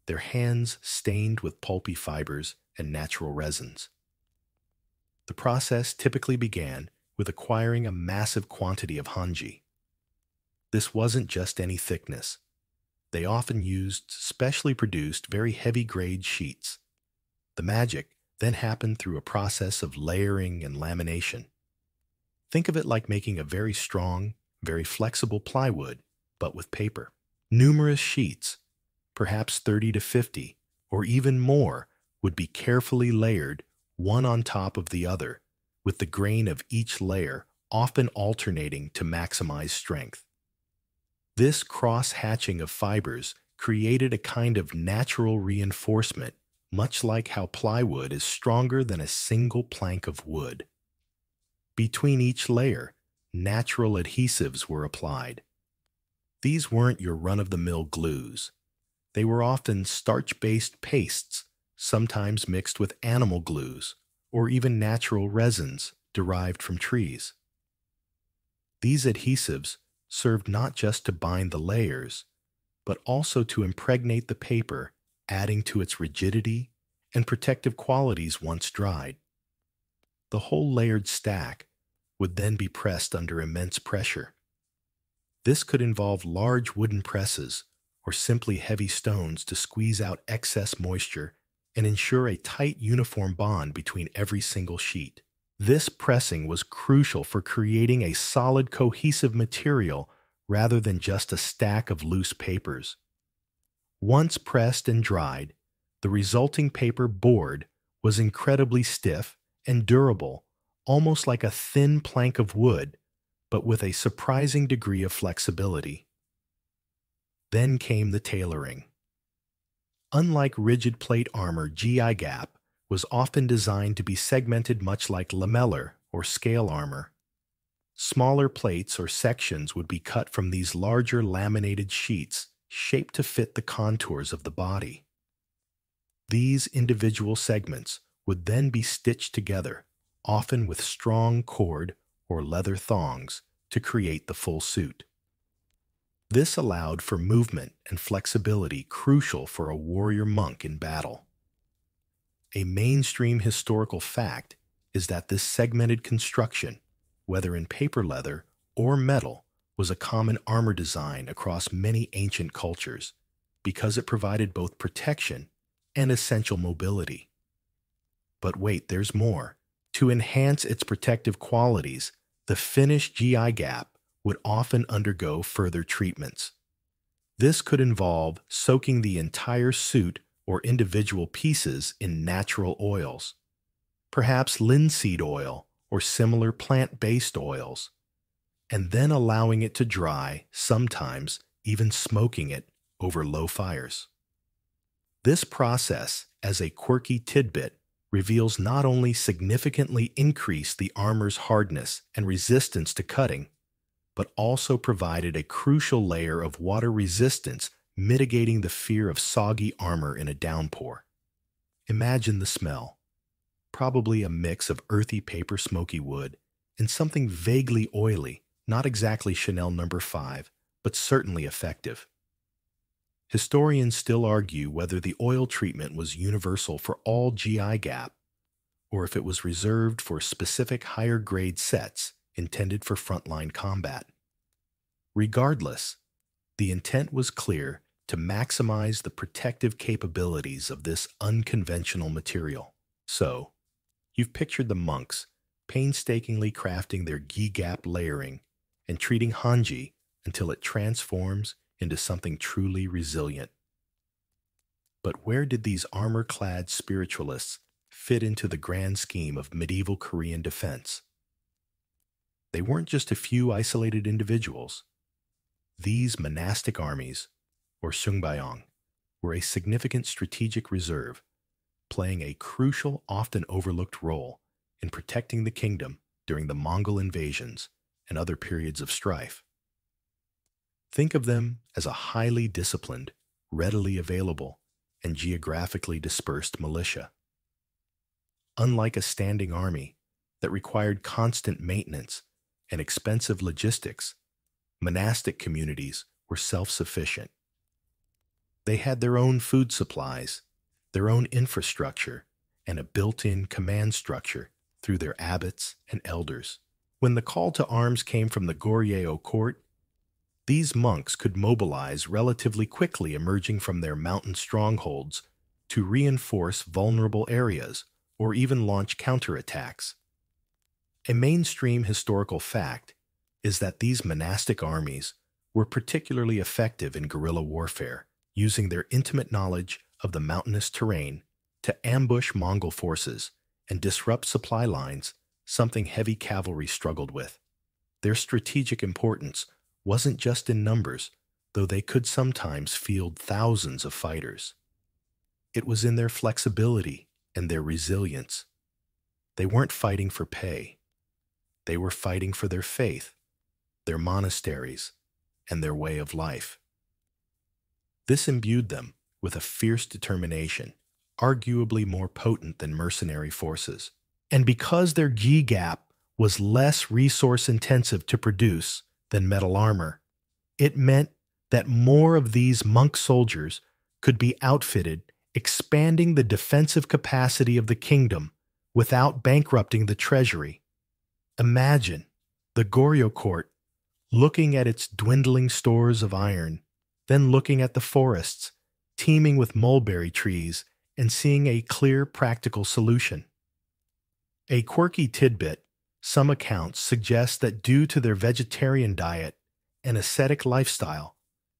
their hands stained with pulpy fibers and natural resins. The process typically began with acquiring a massive quantity of hanji. This wasn't just any thickness. They often used specially produced, very heavy-grade sheets. The magic then happened through a process of layering and lamination. Think of it like making a very strong, very flexible plywood, but with paper. Numerous sheets, perhaps 30 to 50, or even more, would be carefully layered, one on top of the other, with the grain of each layer often alternating to maximize strength. This cross-hatching of fibers created a kind of natural reinforcement, much like how plywood is stronger than a single plank of wood. Between each layer, natural adhesives were applied. These weren't your run-of-the-mill glues. They were often starch-based pastes, sometimes mixed with animal glues, or even natural resins derived from trees. These adhesives served not just to bind the layers, but also to impregnate the paper, adding to its rigidity and protective qualities once dried. The whole layered stack would then be pressed under immense pressure. This could involve large wooden presses or simply heavy stones to squeeze out excess moisture and ensure a tight uniform bond between every single sheet. This pressing was crucial for creating a solid, cohesive material rather than just a stack of loose papers. Once pressed and dried, the resulting paper board was incredibly stiff and durable, almost like a thin plank of wood, but with a surprising degree of flexibility. Then came the tailoring. Unlike rigid plate armor, GI Gap was often designed to be segmented much like lamellar or scale armor. Smaller plates or sections would be cut from these larger laminated sheets, shaped to fit the contours of the body. These individual segments would then be stitched together, often with strong cord or leather thongs, to create the full suit. This allowed for movement and flexibility crucial for a warrior monk in battle. A mainstream historical fact is that this segmented construction, whether in paper leather or metal, was a common armor design across many ancient cultures because it provided both protection and essential mobility. But wait, there's more. To enhance its protective qualities, the finished GI Gap would often undergo further treatments. This could involve soaking the entire suit or individual pieces in natural oils, perhaps linseed oil or similar plant-based oils, and then allowing it to dry, sometimes even smoking it over low fires. This process, as a quirky tidbit, reveals not only significantly increased the armor's hardness and resistance to cutting, but also provided a crucial layer of water resistance, mitigating the fear of soggy armor in a downpour. Imagine the smell. Probably a mix of earthy paper smoky wood and something vaguely oily, not exactly Chanel No. 5, but certainly effective. Historians still argue whether the oil treatment was universal for all GI Gap, or if it was reserved for specific higher-grade sets intended for frontline combat. Regardless, the intent was clear to maximize the protective capabilities of this unconventional material. So, you've pictured the monks painstakingly crafting their gi-gap layering and treating hanji until it transforms into something truly resilient. But where did these armor-clad spiritualists fit into the grand scheme of medieval Korean defense? They weren't just a few isolated individuals. These monastic armies, or Sungbayong, were a significant strategic reserve, playing a crucial, often overlooked role in protecting the kingdom during the Mongol invasions and other periods of strife. Think of them as a highly disciplined, readily available, and geographically dispersed militia. Unlike a standing army that required constant maintenance and expensive logistics, monastic communities were self-sufficient. They had their own food supplies, their own infrastructure, and a built-in command structure through their abbots and elders. When the call to arms came from the Goryeo court, these monks could mobilize relatively quickly, emerging from their mountain strongholds to reinforce vulnerable areas or even launch counterattacks. A mainstream historical fact is that these monastic armies were particularly effective in guerrilla warfare, using their intimate knowledge of the mountainous terrain to ambush Mongol forces and disrupt supply lines, something heavy cavalry struggled with. Their strategic importance wasn't just in numbers, though they could sometimes field thousands of fighters. It was in their flexibility and their resilience. They weren't fighting for pay. They were fighting for their faith, their monasteries, and their way of life. This imbued them with a fierce determination, arguably more potent than mercenary forces. And because their gi gap was less resource-intensive to produce than metal armor, it meant that more of these monk soldiers could be outfitted, expanding the defensive capacity of the kingdom without bankrupting the treasury. Imagine the Goryeo court looking at its dwindling stores of iron, then looking at the forests teeming with mulberry trees and seeing a clear, practical solution. A quirky tidbit: some accounts suggest that due to their vegetarian diet and ascetic lifestyle,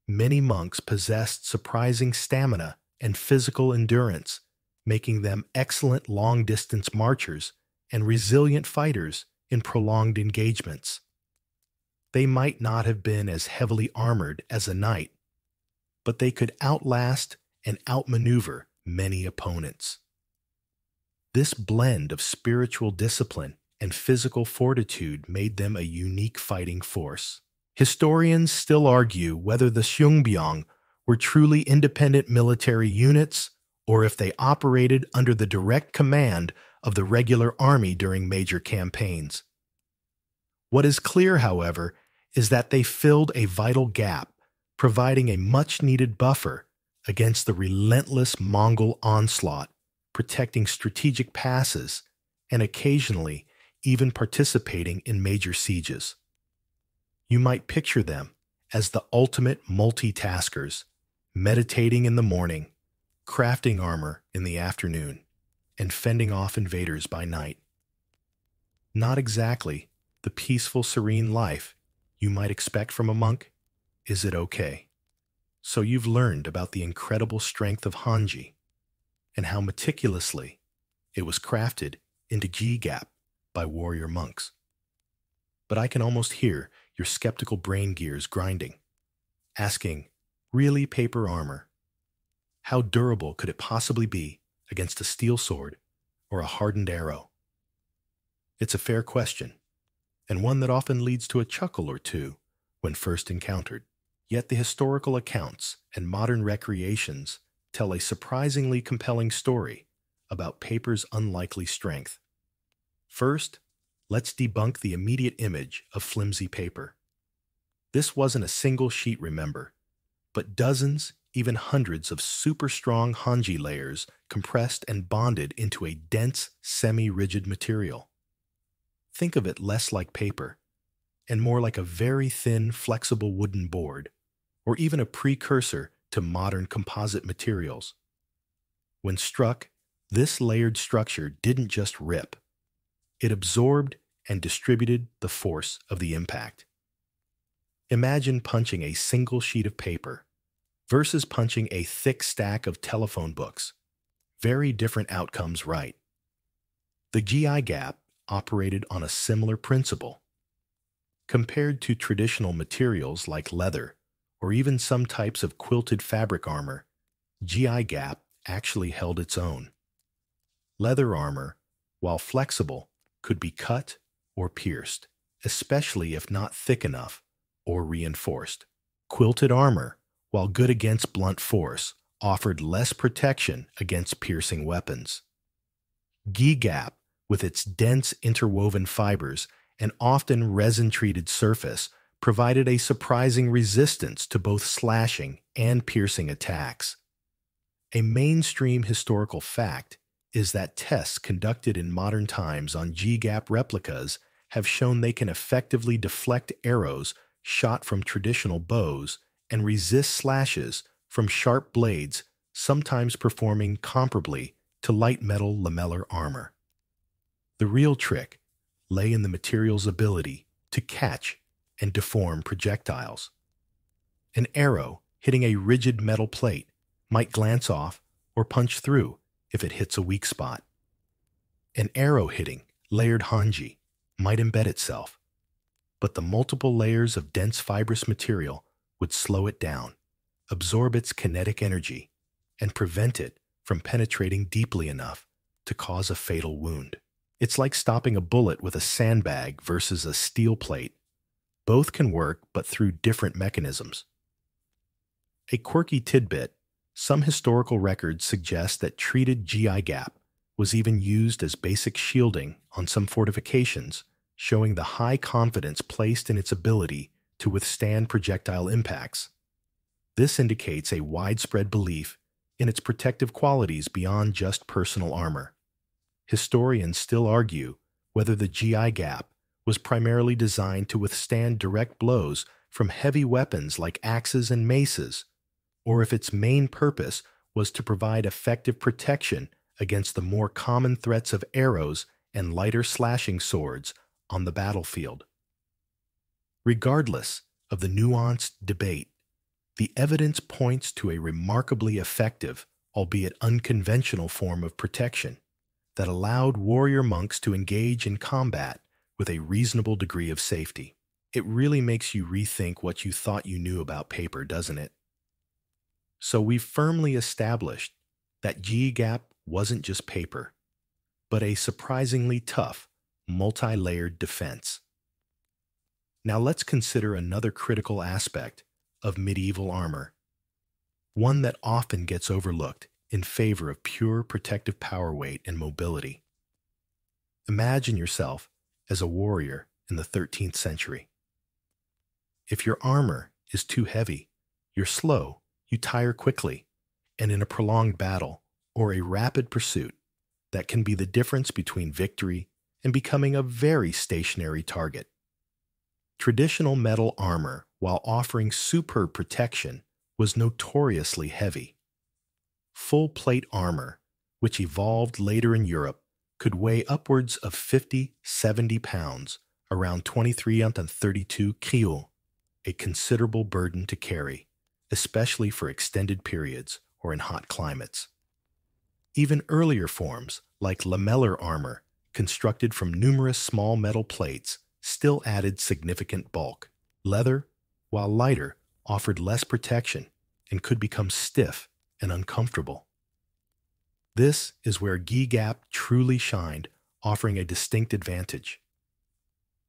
many monks possessed surprising stamina and physical endurance, making them excellent long-distance marchers and resilient fighters in prolonged engagements. They might not have been as heavily armored as a knight, but they could outlast and outmaneuver many opponents. This blend of spiritual discipline and physical fortitude made them a unique fighting force. Historians still argue whether the Sungbyong were truly independent military units or if they operated under the direct command of the regular army during major campaigns. What is clear, however, is that they filled a vital gap, providing a much-needed buffer against the relentless Mongol onslaught, protecting strategic passes, and occasionally even participating in major sieges. You might picture them as the ultimate multitaskers, meditating in the morning, crafting armor in the afternoon, and fending off invaders by night. Not exactly the peaceful, serene life you might expect from a monk, is it okay? So you've learned about the incredible strength of Hanji and how meticulously it was crafted into gi gap by warrior monks. But I can almost hear your skeptical brain gears grinding, asking, really paper armor? How durable could it possibly be against a steel sword or a hardened arrow? It's a fair question, and one that often leads to a chuckle or two when first encountered. Yet the historical accounts and modern recreations tell a surprisingly compelling story about paper's unlikely strength. First, let's debunk the immediate image of flimsy paper. This wasn't a single sheet, remember, but dozens, even hundreds of super strong hanji layers compressed and bonded into a dense, semi-rigid material. Think of it less like paper and more like a very thin, flexible wooden board, or even a precursor to modern composite materials. When struck, this layered structure didn't just rip. It absorbed and distributed the force of the impact. Imagine punching a single sheet of paper, versus punching a thick stack of telephone books. Very different outcomes, right? The GI gap operated on a similar principle. Compared to traditional materials like leather or even some types of quilted fabric armor, GI gap actually held its own. Leather armor, while flexible, could be cut or pierced, especially if not thick enough or reinforced. Quilted armor, while good against blunt force, offered less protection against piercing weapons. GI gap, with its dense interwoven fibers and often resin-treated surface, provided a surprising resistance to both slashing and piercing attacks. A mainstream historical fact is that tests conducted in modern times on G-gap replicas have shown they can effectively deflect arrows shot from traditional bows and resist slashes from sharp blades, sometimes performing comparably to light metal lamellar armor. The real trick lay in the material's ability to catch and deform projectiles. An arrow hitting a rigid metal plate might glance off or punch through if it hits a weak spot. An arrow hitting layered hanji might embed itself, but the multiple layers of dense fibrous material would slow it down, absorb its kinetic energy, and prevent it from penetrating deeply enough to cause a fatal wound. It's like stopping a bullet with a sandbag versus a steel plate. Both can work, but through different mechanisms. A quirky tidbit: some historical records suggest that treated GI gap was even used as basic shielding on some fortifications, showing the high confidence placed in its ability to withstand projectile impacts. This indicates a widespread belief in its protective qualities beyond just personal armor. Historians still argue whether the GI gap was primarily designed to withstand direct blows from heavy weapons like axes and maces, or if its main purpose was to provide effective protection against the more common threats of arrows and lighter slashing swords on the battlefield. Regardless of the nuanced debate, the evidence points to a remarkably effective, albeit unconventional form of protection that allowed warrior monks to engage in combat with a reasonable degree of safety. It really makes you rethink what you thought you knew about paper, doesn't it? So we've firmly established that G-gap wasn't just paper, but a surprisingly tough, multi-layered defense. Now let's consider another critical aspect of medieval armor, one that often gets overlooked in favor of pure protective power, weight, and mobility. Imagine yourself as a warrior in the 13th century. If your armor is too heavy, you're slow, you tire quickly, and in a prolonged battle or a rapid pursuit, that can be the difference between victory and becoming a very stationary target. Traditional metal armor, while offering superb protection, was notoriously heavy. Full plate armor, which evolved later in Europe, could weigh upwards of 50-70 pounds, around 23-32 kilos, a considerable burden to carry, especially for extended periods or in hot climates. Even earlier forms, like lamellar armor, constructed from numerous small metal plates, still added significant bulk. Leather, while lighter, offered less protection and could become stiff and uncomfortable. This is where G-gap truly shined, offering a distinct advantage.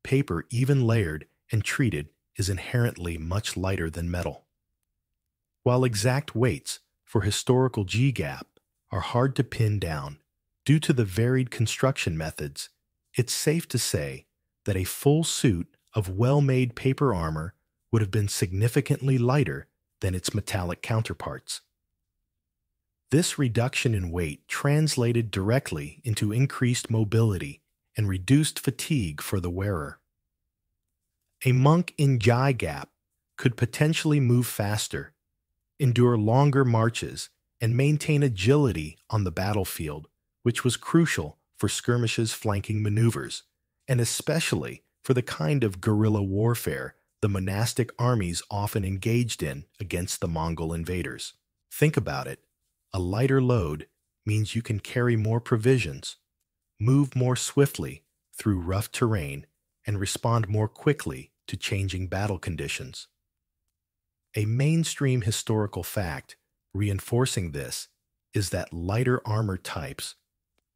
Paper, even layered and treated, is inherently much lighter than metal. While exact weights for historical G-gap are hard to pin down due to the varied construction methods, it's safe to say that a full suit of well-made paper armor would have been significantly lighter than its metallic counterparts. This reduction in weight translated directly into increased mobility and reduced fatigue for the wearer. A monk in G-gap could potentially move faster, endure longer marches, and maintain agility on the battlefield, which was crucial for skirmishes, flanking maneuvers, and especially for the kind of guerrilla warfare the monastic armies often engaged in against the Mongol invaders. Think about it. A lighter load means you can carry more provisions, move more swiftly through rough terrain, and respond more quickly to changing battle conditions. A mainstream historical fact reinforcing this is that lighter armor types,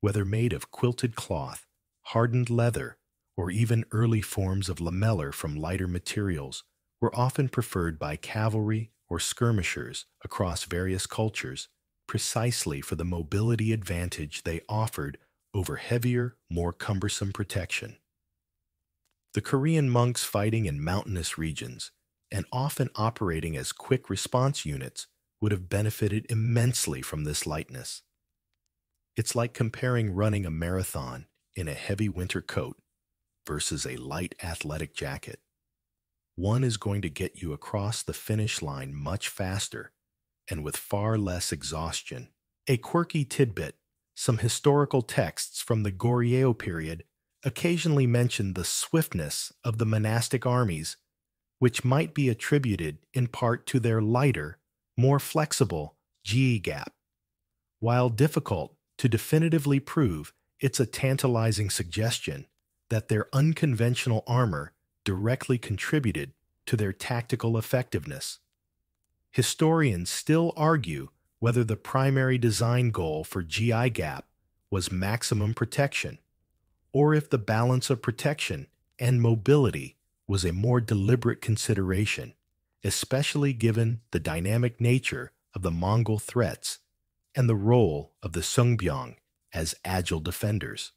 whether made of quilted cloth, hardened leather, or even early forms of lamellar from lighter materials, were often preferred by cavalry or skirmishers across various cultures precisely for the mobility advantage they offered over heavier, more cumbersome protection. The Korean monks fighting in mountainous regions and often operating as quick response units would have benefited immensely from this lightness. It's like comparing running a marathon in a heavy winter coat versus a light athletic jacket. One is going to get you across the finish line much faster and with far less exhaustion. A quirky tidbit: some historical texts from the Goryeo period occasionally mention the swiftness of the monastic armies, which might be attributed in part to their lighter, more flexible gi gap. While difficult to definitively prove, it's a tantalizing suggestion that their unconventional armor directly contributed to their tactical effectiveness. Historians still argue whether the primary design goal for GI gap was maximum protection, or if the balance of protection and mobility was a more deliberate consideration, especially given the dynamic nature of the Mongol threats and the role of the Sungbyong as agile defenders.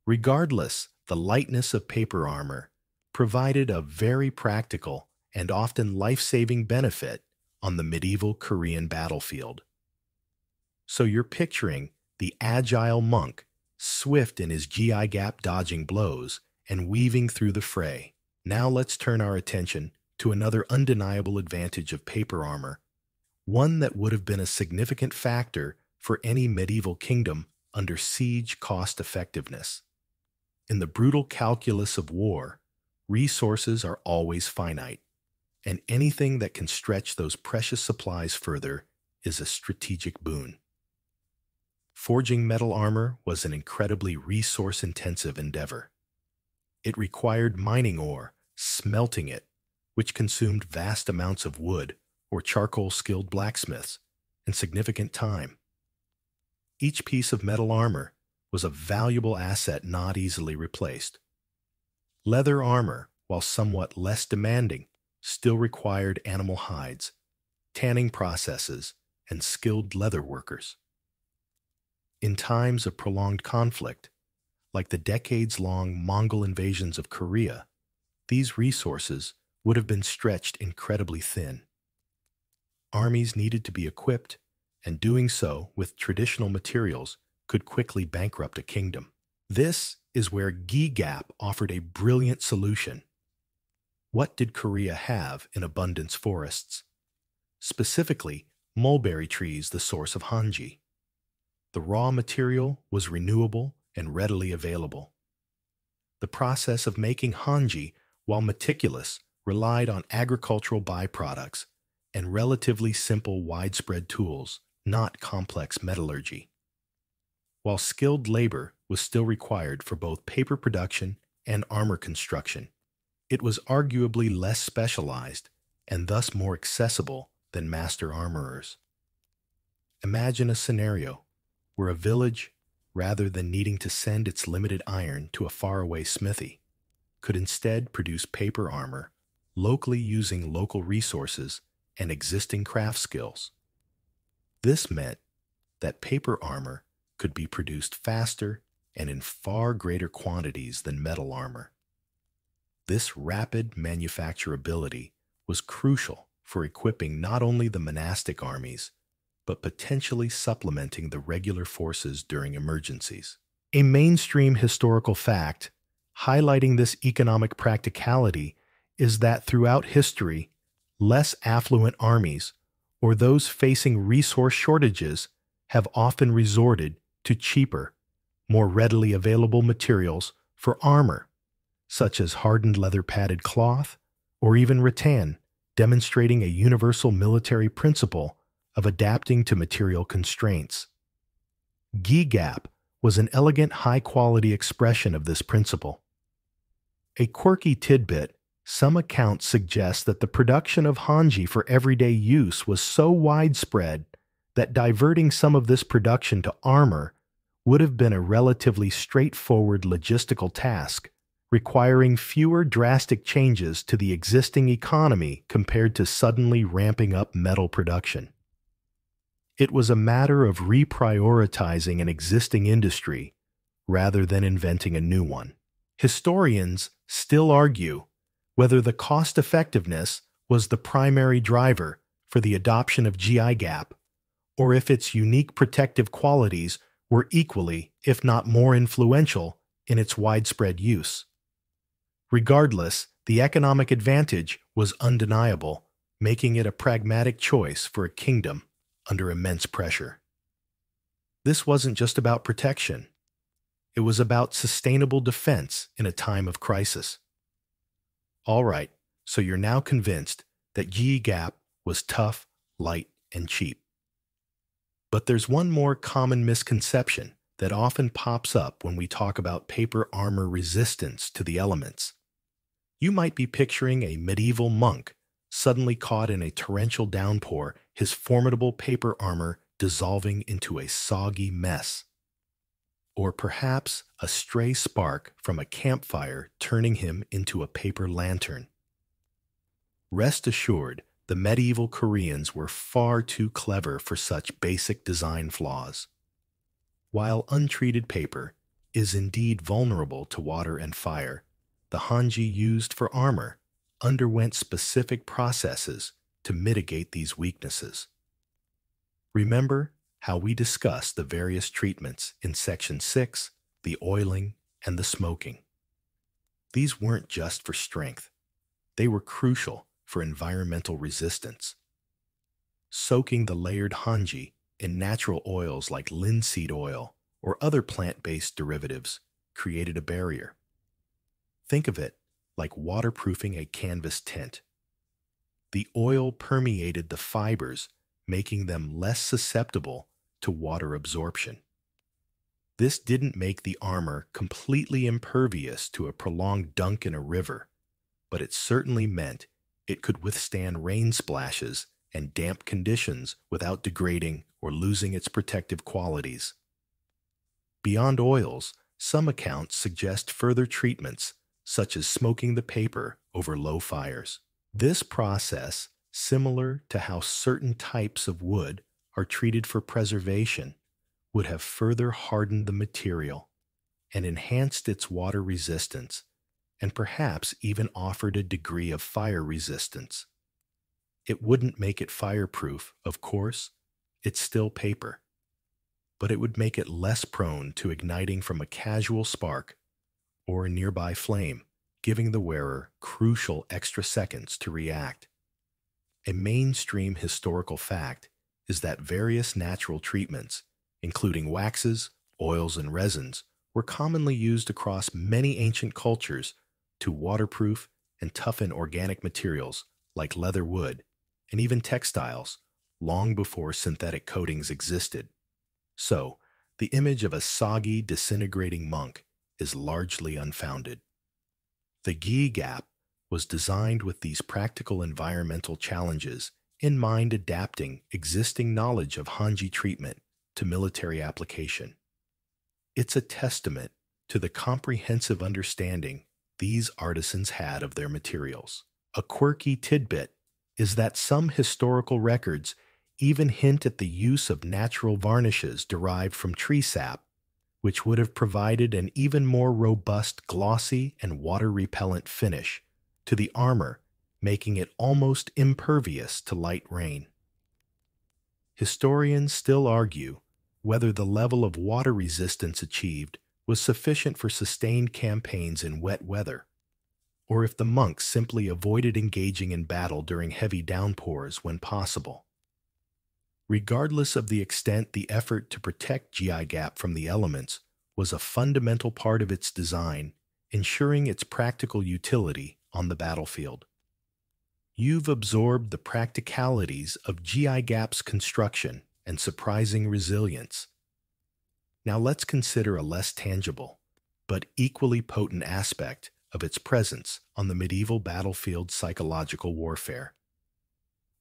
Regardless, the lightness of paper armor provided a very practical and often life-saving benefit on the medieval Korean battlefield. So you're picturing the agile monk, swift in his GI gap dodging blows and weaving through the fray. Now let's turn our attention to another undeniable advantage of paper armor, one that would have been a significant factor for any medieval kingdom under siege cost-effectiveness. In the brutal calculus of war, resources are always finite, and anything that can stretch those precious supplies further is a strategic boon. Forging metal armor was an incredibly resource-intensive endeavor. It required mining ore, smelting it, which consumed vast amounts of wood or charcoal-skilled blacksmiths, and significant time. Each piece of metal armor was a valuable asset not easily replaced. Leather armor, while somewhat less demanding, still required animal hides, tanning processes, and skilled leather workers. In times of prolonged conflict, like the decades-long Mongol invasions of Korea, these resources would have been stretched incredibly thin. Armies needed to be equipped, and doing so with traditional materials could quickly bankrupt a kingdom. This is where gi gap offered a brilliant solution. What did Korea have in abundance forests? Specifically, mulberry trees, the source of hanji. The raw material was renewable and readily available. The process of making hanji, while meticulous, relied on agricultural byproducts and relatively simple widespread tools, not complex metallurgy. While skilled labor was still required for both paper production and armor construction, it was arguably less specialized and thus more accessible than master armorers. Imagine a scenario where a village, rather than needing to send its limited iron to a faraway smithy, could instead produce paper armor locally using local resources and existing craft skills. This meant that paper armor could be produced faster and in far greater quantities than metal armor. This rapid manufacturability was crucial for equipping not only the monastic armies, but potentially supplementing the regular forces during emergencies. A mainstream historical fact highlighting this economic practicality is that throughout history, less affluent armies, or those facing resource shortages, have often resorted to cheaper, more readily available materials for armor, such as hardened leather-padded cloth or even rattan, demonstrating a universal military principle of adapting to material constraints. Gi-gap was an elegant, high-quality expression of this principle. A quirky tidbit: some accounts suggest that the production of hanji for everyday use was so widespread that diverting some of this production to armor would have been a relatively straightforward logistical task, requiring fewer drastic changes to the existing economy compared to suddenly ramping up metal production. It was a matter of reprioritizing an existing industry rather than inventing a new one. Historians still argue whether the cost-effectiveness was the primary driver for the adoption of gi-gap, or if its unique protective qualities were equally, if not more influential, in its widespread use. Regardless, the economic advantage was undeniable, making it a pragmatic choice for a kingdom under immense pressure. This wasn't just about protection. It was about sustainable defense in a time of crisis. All right, so you're now convinced that gi-gap was tough, light, and cheap. But there's one more common misconception that often pops up when we talk about paper armor resistance to the elements. You might be picturing a medieval monk suddenly caught in a torrential downpour, his formidable paper armor dissolving into a soggy mess. Or perhaps a stray spark from a campfire turning him into a paper lantern. Rest assured, the medieval Koreans were far too clever for such basic design flaws. While untreated paper is indeed vulnerable to water and fire, the hanji used for armor underwent specific processes to mitigate these weaknesses. Remember how we discussed the various treatments in Section 6, the oiling and the smoking. These weren't just for strength. They were crucial for environmental resistance. Soaking the layered hanji in natural oils like linseed oil or other plant-based derivatives created a barrier. Think of it like waterproofing a canvas tent. The oil permeated the fibers, making them less susceptible to water absorption. This didn't make the armor completely impervious to a prolonged dunk in a river, but it certainly meant it could withstand rain splashes and damp conditions without degrading or losing its protective qualities. Beyond oils, some accounts suggest further treatments, such as smoking the paper over low fires. This process, similar to how certain types of wood are treated for preservation, would have further hardened the material and enhanced its water resistance, and perhaps even offered a degree of fire resistance. It wouldn't make it fireproof, of course. It's still paper. But it would make it less prone to igniting from a casual spark or a nearby flame, giving the wearer crucial extra seconds to react. A mainstream historical fact is that various natural treatments, including waxes, oils, and resins, were commonly used across many ancient cultures to waterproof and toughen organic materials like leather, wood, and even textiles, long before synthetic coatings existed. So, the image of a soggy, disintegrating monk is largely unfounded. The gi-gap was designed with these practical environmental challenges in mind, adapting existing knowledge of hanji treatment to military application. It's a testament to the comprehensive understanding these artisans had of their materials. A quirky tidbit is that some historical records even hint at the use of natural varnishes derived from tree sap, which would have provided an even more robust, glossy, and water-repellent finish to the armor, making it almost impervious to light rain. Historians still argue whether the level of water resistance achieved was sufficient for sustained campaigns in wet weather, or if the monks simply avoided engaging in battle during heavy downpours when possible. Regardless of the extent, the effort to protect gi-gap from the elements was a fundamental part of its design, ensuring its practical utility on the battlefield. You've absorbed the practicalities of GI Gap's construction and surprising resilience. Now let's consider a less tangible, but equally potent aspect of its presence on the medieval battlefield: psychological warfare.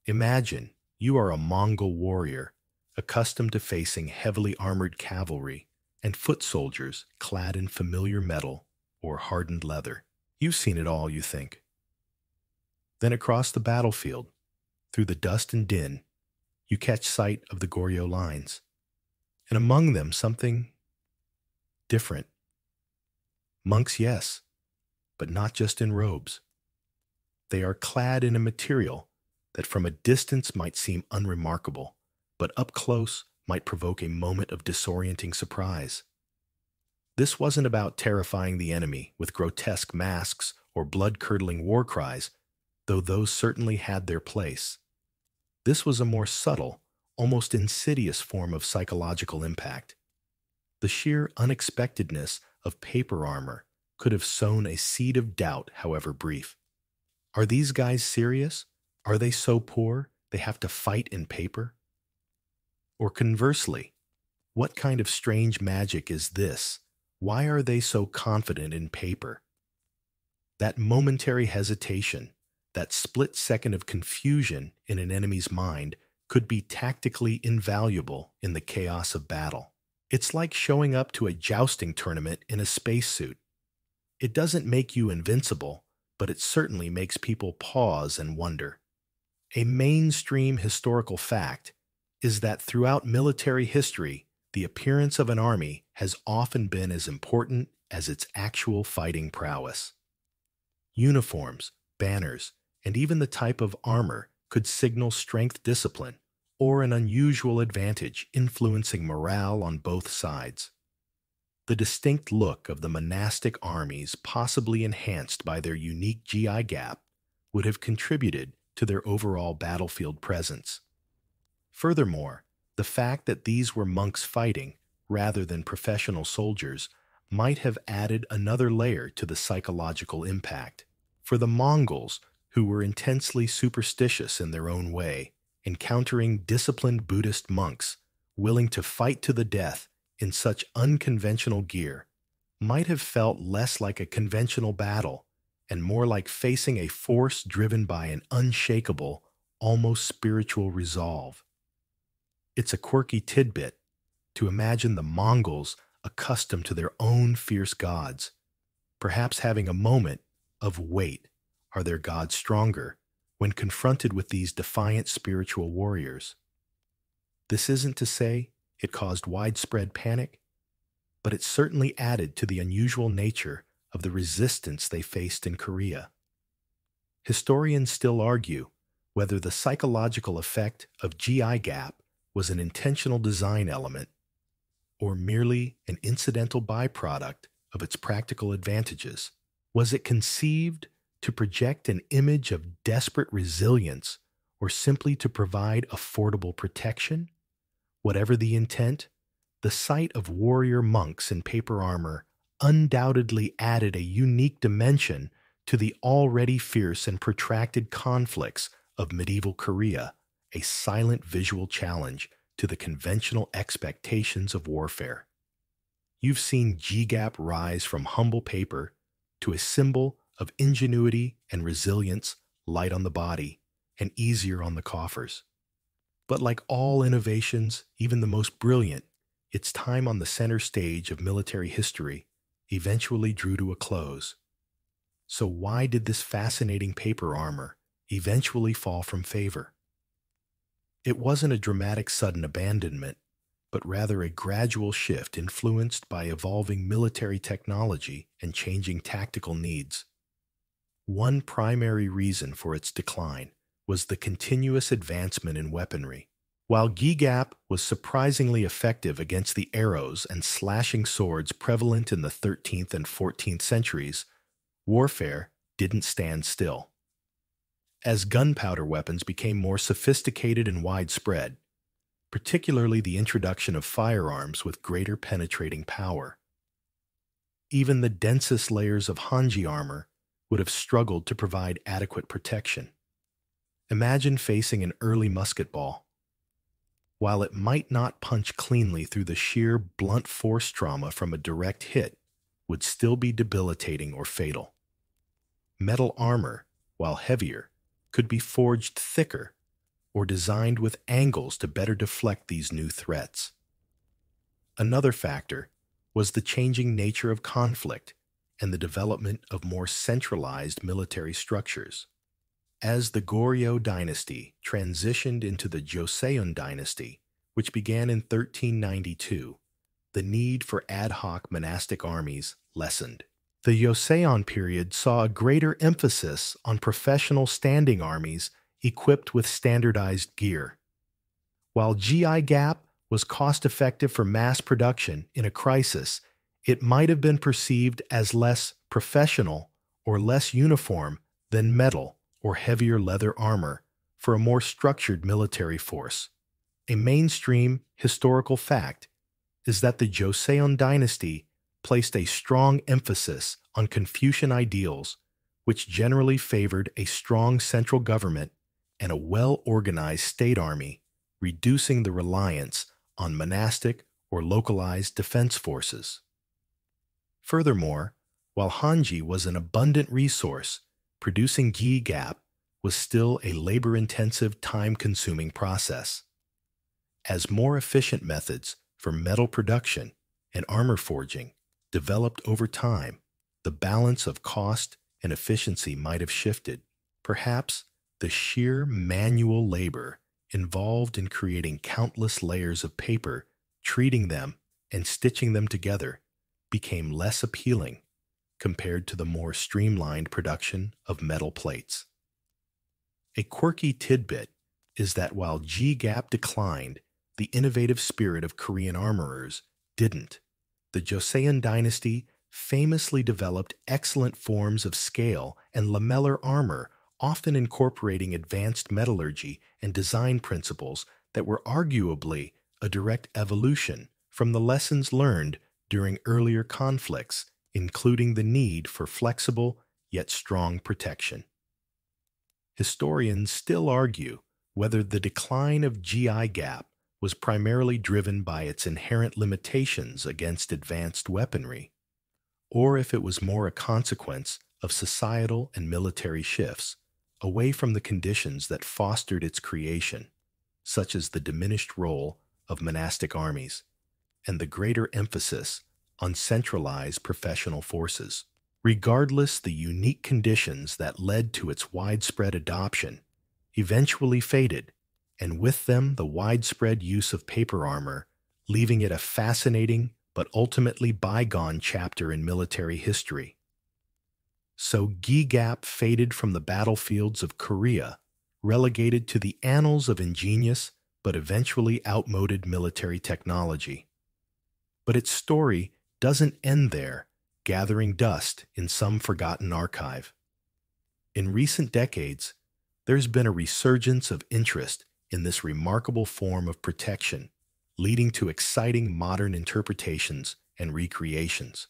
Imagine you are a Mongol warrior accustomed to facing heavily armored cavalry and foot soldiers clad in familiar metal or hardened leather. You've seen it all, you think. Then across the battlefield, through the dust and din, you catch sight of the Goryeo lines, and among them something different. Monks, yes, but not just in robes. They are clad in a material that from a distance might seem unremarkable, but up close might provoke a moment of disorienting surprise. This wasn't about terrifying the enemy with grotesque masks or blood-curdling war cries, though those certainly had their place. This was a more subtle, almost insidious form of psychological impact. The sheer unexpectedness of paper armor could have sown a seed of doubt, however brief. Are these guys serious? Are they so poor they have to fight in paper? Or conversely, what kind of strange magic is this? Why are they so confident in paper? That momentary hesitation, that split second of confusion in an enemy's mind, could be tactically invaluable in the chaos of battle. It's like showing up to a jousting tournament in a spacesuit. It doesn't make you invincible, but it certainly makes people pause and wonder. A mainstream historical fact is that throughout military history, the appearance of an army has often been as important as its actual fighting prowess. Uniforms, banners, and even the type of armor could signal strength, discipline, or an unusual advantage, influencing morale on both sides. The distinct look of the monastic armies, possibly enhanced by their unique GI Gap, would have contributed to their overall battlefield presence. Furthermore, the fact that these were monks fighting, rather than professional soldiers, might have added another layer to the psychological impact. For the Mongols, who were intensely superstitious in their own way, encountering disciplined Buddhist monks willing to fight to the death in such unconventional gear might have felt less like a conventional battle and more like facing a force driven by an unshakable, almost spiritual resolve. It's a quirky tidbit to imagine the Mongols accustomed to their own fierce gods, perhaps having a moment of wait, are their gods stronger, when confronted with these defiant spiritual warriors. This isn't to say it caused widespread panic, but it certainly added to the unusual nature of the resistance they faced in Korea. Historians still argue whether the psychological effect of GI Gap was an intentional design element or merely an incidental byproduct of its practical advantages. Was it conceived to project an image of desperate resilience or simply to provide affordable protection? Whatever the intent, the sight of warrior monks in paper armor undoubtedly added a unique dimension to the already fierce and protracted conflicts of medieval Korea, a silent visual challenge to the conventional expectations of warfare. You've seen G-Gap rise from humble paper to a symbol of ingenuity and resilience, light on the body and easier on the coffers. But like all innovations, even the most brilliant, its time on the center stage of military history eventually drew to a close. So why did this fascinating paper armor eventually fall from favor? It wasn't a dramatic sudden abandonment, but rather a gradual shift influenced by evolving military technology and changing tactical needs. One primary reason for its decline was the continuous advancement in weaponry. While G-Gap was surprisingly effective against the arrows and slashing swords prevalent in the 13th and 14th centuries, warfare didn't stand still. As gunpowder weapons became more sophisticated and widespread, particularly the introduction of firearms with greater penetrating power, even the densest layers of Hanji armor would have struggled to provide adequate protection. Imagine facing an early musket ball. While it might not punch cleanly through the sheer blunt force trauma from a direct hit, would still be debilitating or fatal. Metal armor, while heavier, could be forged thicker or designed with angles to better deflect these new threats. Another factor was the changing nature of conflict and the development of more centralized military structures. As the Goryeo dynasty transitioned into the Joseon dynasty, which began in 1392, the need for ad hoc monastic armies lessened. The Joseon period saw a greater emphasis on professional standing armies equipped with standardized gear. While GI Gap was cost-effective for mass production in a crisis, it might have been perceived as less professional or less uniform than metal or heavier leather armor for a more structured military force. A mainstream historical fact is that the Joseon dynasty placed a strong emphasis on Confucian ideals, which generally favored a strong central government and a well-organized state army, reducing the reliance on monastic or localized defense forces. Furthermore, while Hanji was an abundant resource, producing gi gap was still a labor-intensive, time-consuming process. As more efficient methods for metal production and armor forging developed over time, the balance of cost and efficiency might have shifted. Perhaps the sheer manual labor involved in creating countless layers of paper, treating them, and stitching them together became less appealing compared to the more streamlined production of metal plates. A quirky tidbit is that while G-Gap declined, the innovative spirit of Korean armorers didn't. The Joseon dynasty famously developed excellent forms of scale and lamellar armor, often incorporating advanced metallurgy and design principles that were arguably a direct evolution from the lessons learned during earlier conflicts, including the need for flexible yet strong protection. Historians still argue whether the decline of GI Gap was primarily driven by its inherent limitations against advanced weaponry, or if it was more a consequence of societal and military shifts away from the conditions that fostered its creation, such as the diminished role of monastic armies and the greater emphasis on centralized professional forces. Regardless, the unique conditions that led to its widespread adoption eventually faded, and with them the widespread use of paper armor, leaving it a fascinating but ultimately bygone chapter in military history. So gi-gap faded from the battlefields of Korea, relegated to the annals of ingenious but eventually outmoded military technology. But its story doesn't end there, gathering dust in some forgotten archive. In recent decades, there's been a resurgence of interest in this remarkable form of protection, leading to exciting modern interpretations and recreations.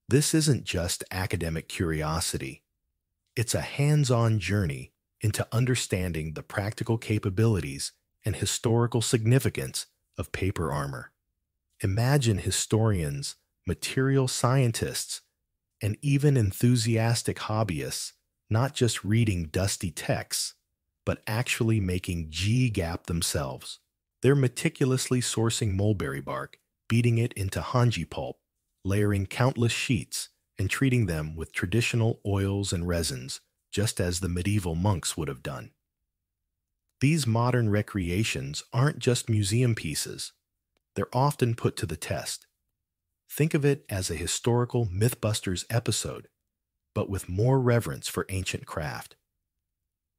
This isn't just academic curiosity. It's a hands-on journey into understanding the practical capabilities and historical significance of paper armor. Imagine historians, material scientists, and even enthusiastic hobbyists not just reading dusty texts, but actually making G-Gap themselves. They're meticulously sourcing mulberry bark, beating it into hanji pulp, layering countless sheets, and treating them with traditional oils and resins, just as the medieval monks would have done. These modern recreations aren't just museum pieces. They're often put to the test. Think of it as a historical Mythbusters episode, but with more reverence for ancient craft.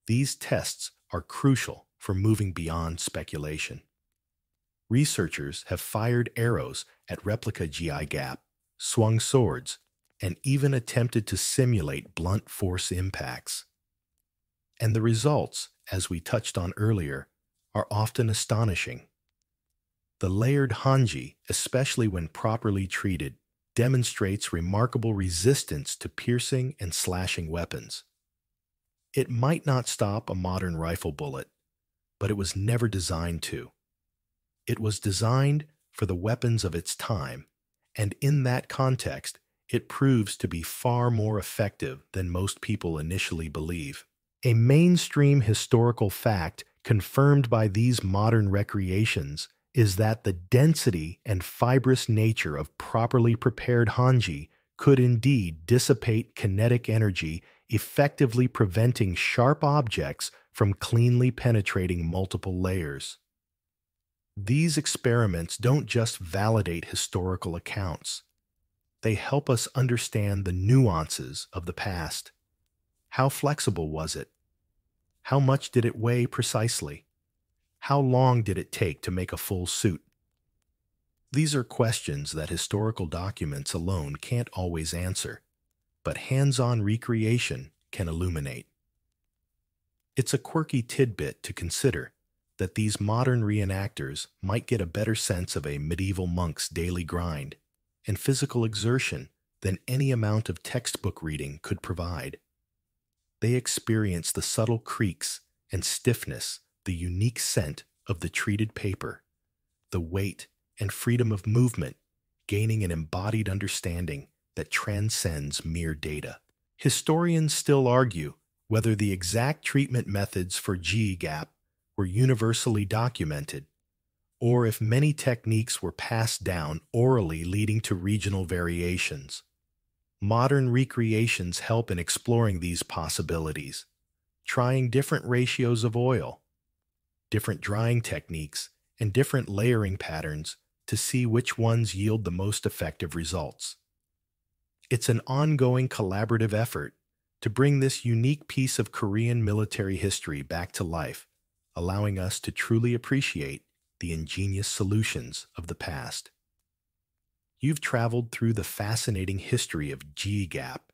These tests are crucial for moving beyond speculation. Researchers have fired arrows at replica GI Gap, swung swords, and even attempted to simulate blunt force impacts. And the results, as we touched on earlier, are often astonishing. The layered hanji, especially when properly treated, demonstrates remarkable resistance to piercing and slashing weapons. It might not stop a modern rifle bullet, but it was never designed to. It was designed for the weapons of its time, and in that context, it proves to be far more effective than most people initially believe. A mainstream historical fact confirmed by these modern recreations is that the density and fibrous nature of properly prepared hanji could indeed dissipate kinetic energy, effectively preventing sharp objects from cleanly penetrating multiple layers. These experiments don't just validate historical accounts. They help us understand the nuances of the past. How flexible was it? How much did it weigh precisely? How long did it take to make a full suit? These are questions that historical documents alone can't always answer, but hands-on recreation can illuminate. It's a quirky tidbit to consider that these modern reenactors might get a better sense of a medieval monk's daily grind and physical exertion than any amount of textbook reading could provide. They experience the subtle creaks and stiffness, the unique scent of the treated paper, the weight and freedom of movement, gaining an embodied understanding that transcends mere data. Historians still argue whether the exact treatment methods for GE-gap were universally documented, or if many techniques were passed down orally leading to regional variations. Modern recreations help in exploring these possibilities, trying different ratios of oil, different drying techniques, and different layering patterns to see which ones yield the most effective results. It's an ongoing collaborative effort to bring this unique piece of Korean military history back to life, allowing us to truly appreciate the ingenious solutions of the past. You've traveled through the fascinating history of G-Gap,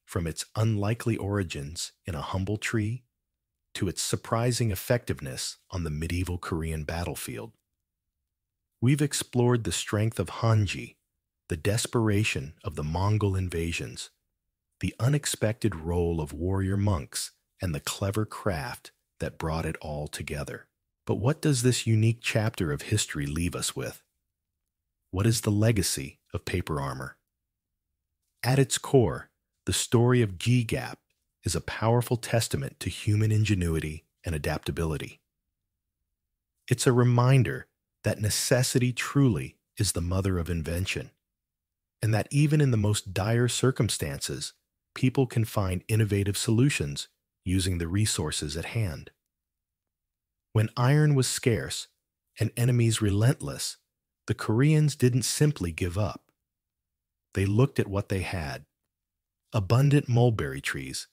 from its unlikely origins in a humble tree to its surprising effectiveness on the medieval Korean battlefield. We've explored the strength of Hanji, the desperation of the Mongol invasions, the unexpected role of warrior monks, and the clever craft that brought it all together. But what does this unique chapter of history leave us with? What is the legacy of paper armor? At its core, the story of G-Gap is a powerful testament to human ingenuity and adaptability. It's a reminder that necessity truly is the mother of invention, and that even in the most dire circumstances, people can find innovative solutions using the resources at hand. When iron was scarce and enemies relentless, the Koreans didn't simply give up. They looked at what they had: abundant mulberry trees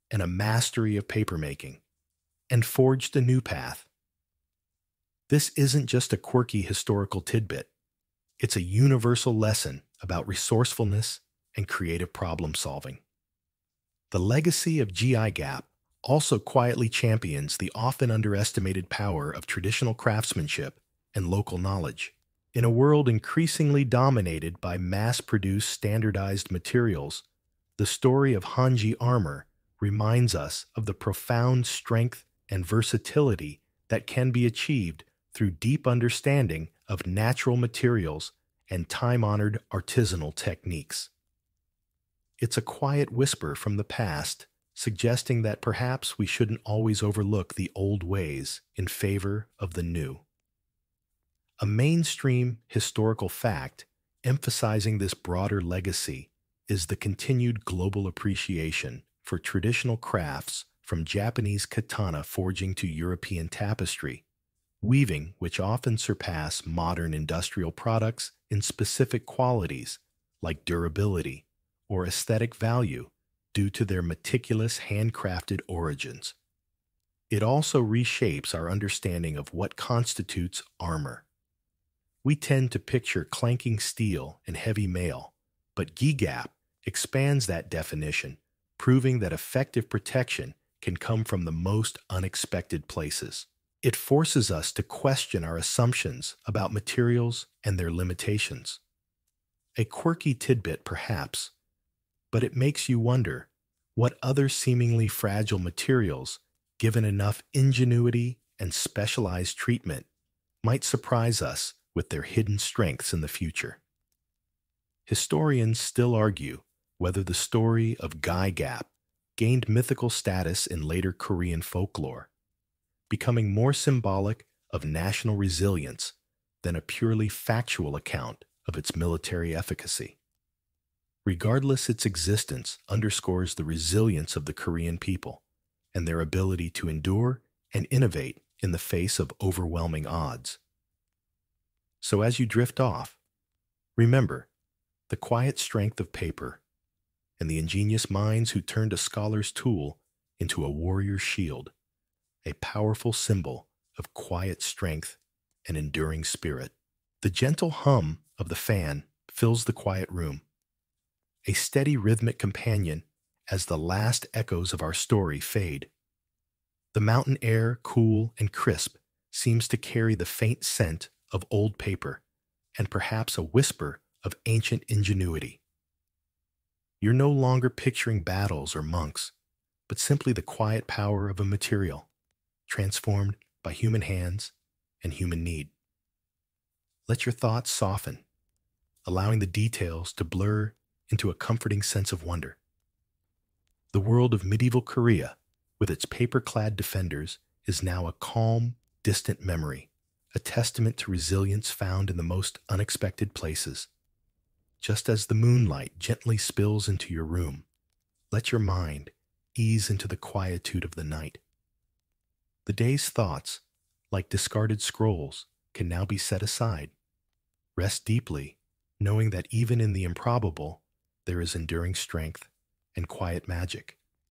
and a mastery of papermaking, and forged a new path. This isn't just a quirky historical tidbit. It's a universal lesson about resourcefulness and creative problem solving. The legacy of GI Gap also quietly champions the often underestimated power of traditional craftsmanship and local knowledge. In a world increasingly dominated by mass-produced standardized materials, the story of Hanji armor reminds us of the profound strength and versatility that can be achieved through deep understanding of natural materials and time-honored artisanal techniques. It's a quiet whisper from the past, suggesting that perhaps we shouldn't always overlook the old ways in favor of the new. A mainstream historical fact emphasizing this broader legacy is the continued global appreciation for traditional crafts, from Japanese katana forging to European tapestry, weaving which often surpass modern industrial products in specific qualities like durability or aesthetic value due to their meticulous handcrafted origins. It also reshapes our understanding of what constitutes armor. We tend to picture clanking steel and heavy mail, but G-Gap expands that definition, proving that effective protection can come from the most unexpected places. It forces us to question our assumptions about materials and their limitations. A quirky tidbit, perhaps, but it makes you wonder, What other seemingly fragile materials, given enough ingenuity and specialized treatment, might surprise us with their hidden strengths in the future? Historians still argue whether the story of Gai Gap gained mythical status in later Korean folklore, becoming more symbolic of national resilience than a purely factual account of its military efficacy. Regardless, its existence underscores the resilience of the Korean people and their ability to endure and innovate in the face of overwhelming odds. So as you drift off, remember the quiet strength of paper and the ingenious minds who turned a scholar's tool into a warrior's shield, a powerful symbol of quiet strength and enduring spirit. The gentle hum of the fan fills the quiet room, a steady rhythmic companion as the last echoes of our story fade. The mountain air, cool and crisp, seems to carry the faint scent of old paper and perhaps a whisper of ancient ingenuity. You're no longer picturing battles or monks, but simply the quiet power of a material, transformed by human hands and human need. Let your thoughts soften, allowing the details to blur into a comforting sense of wonder. The world of medieval Korea, with its paper-clad defenders, is now a calm, distant memory, a testament to resilience found in the most unexpected places. Just as the moonlight gently spills into your room, let your mind ease into the quietude of the night. The day's thoughts, like discarded scrolls, can now be set aside. Rest deeply, knowing that even in the improbable, there is enduring strength and quiet magic.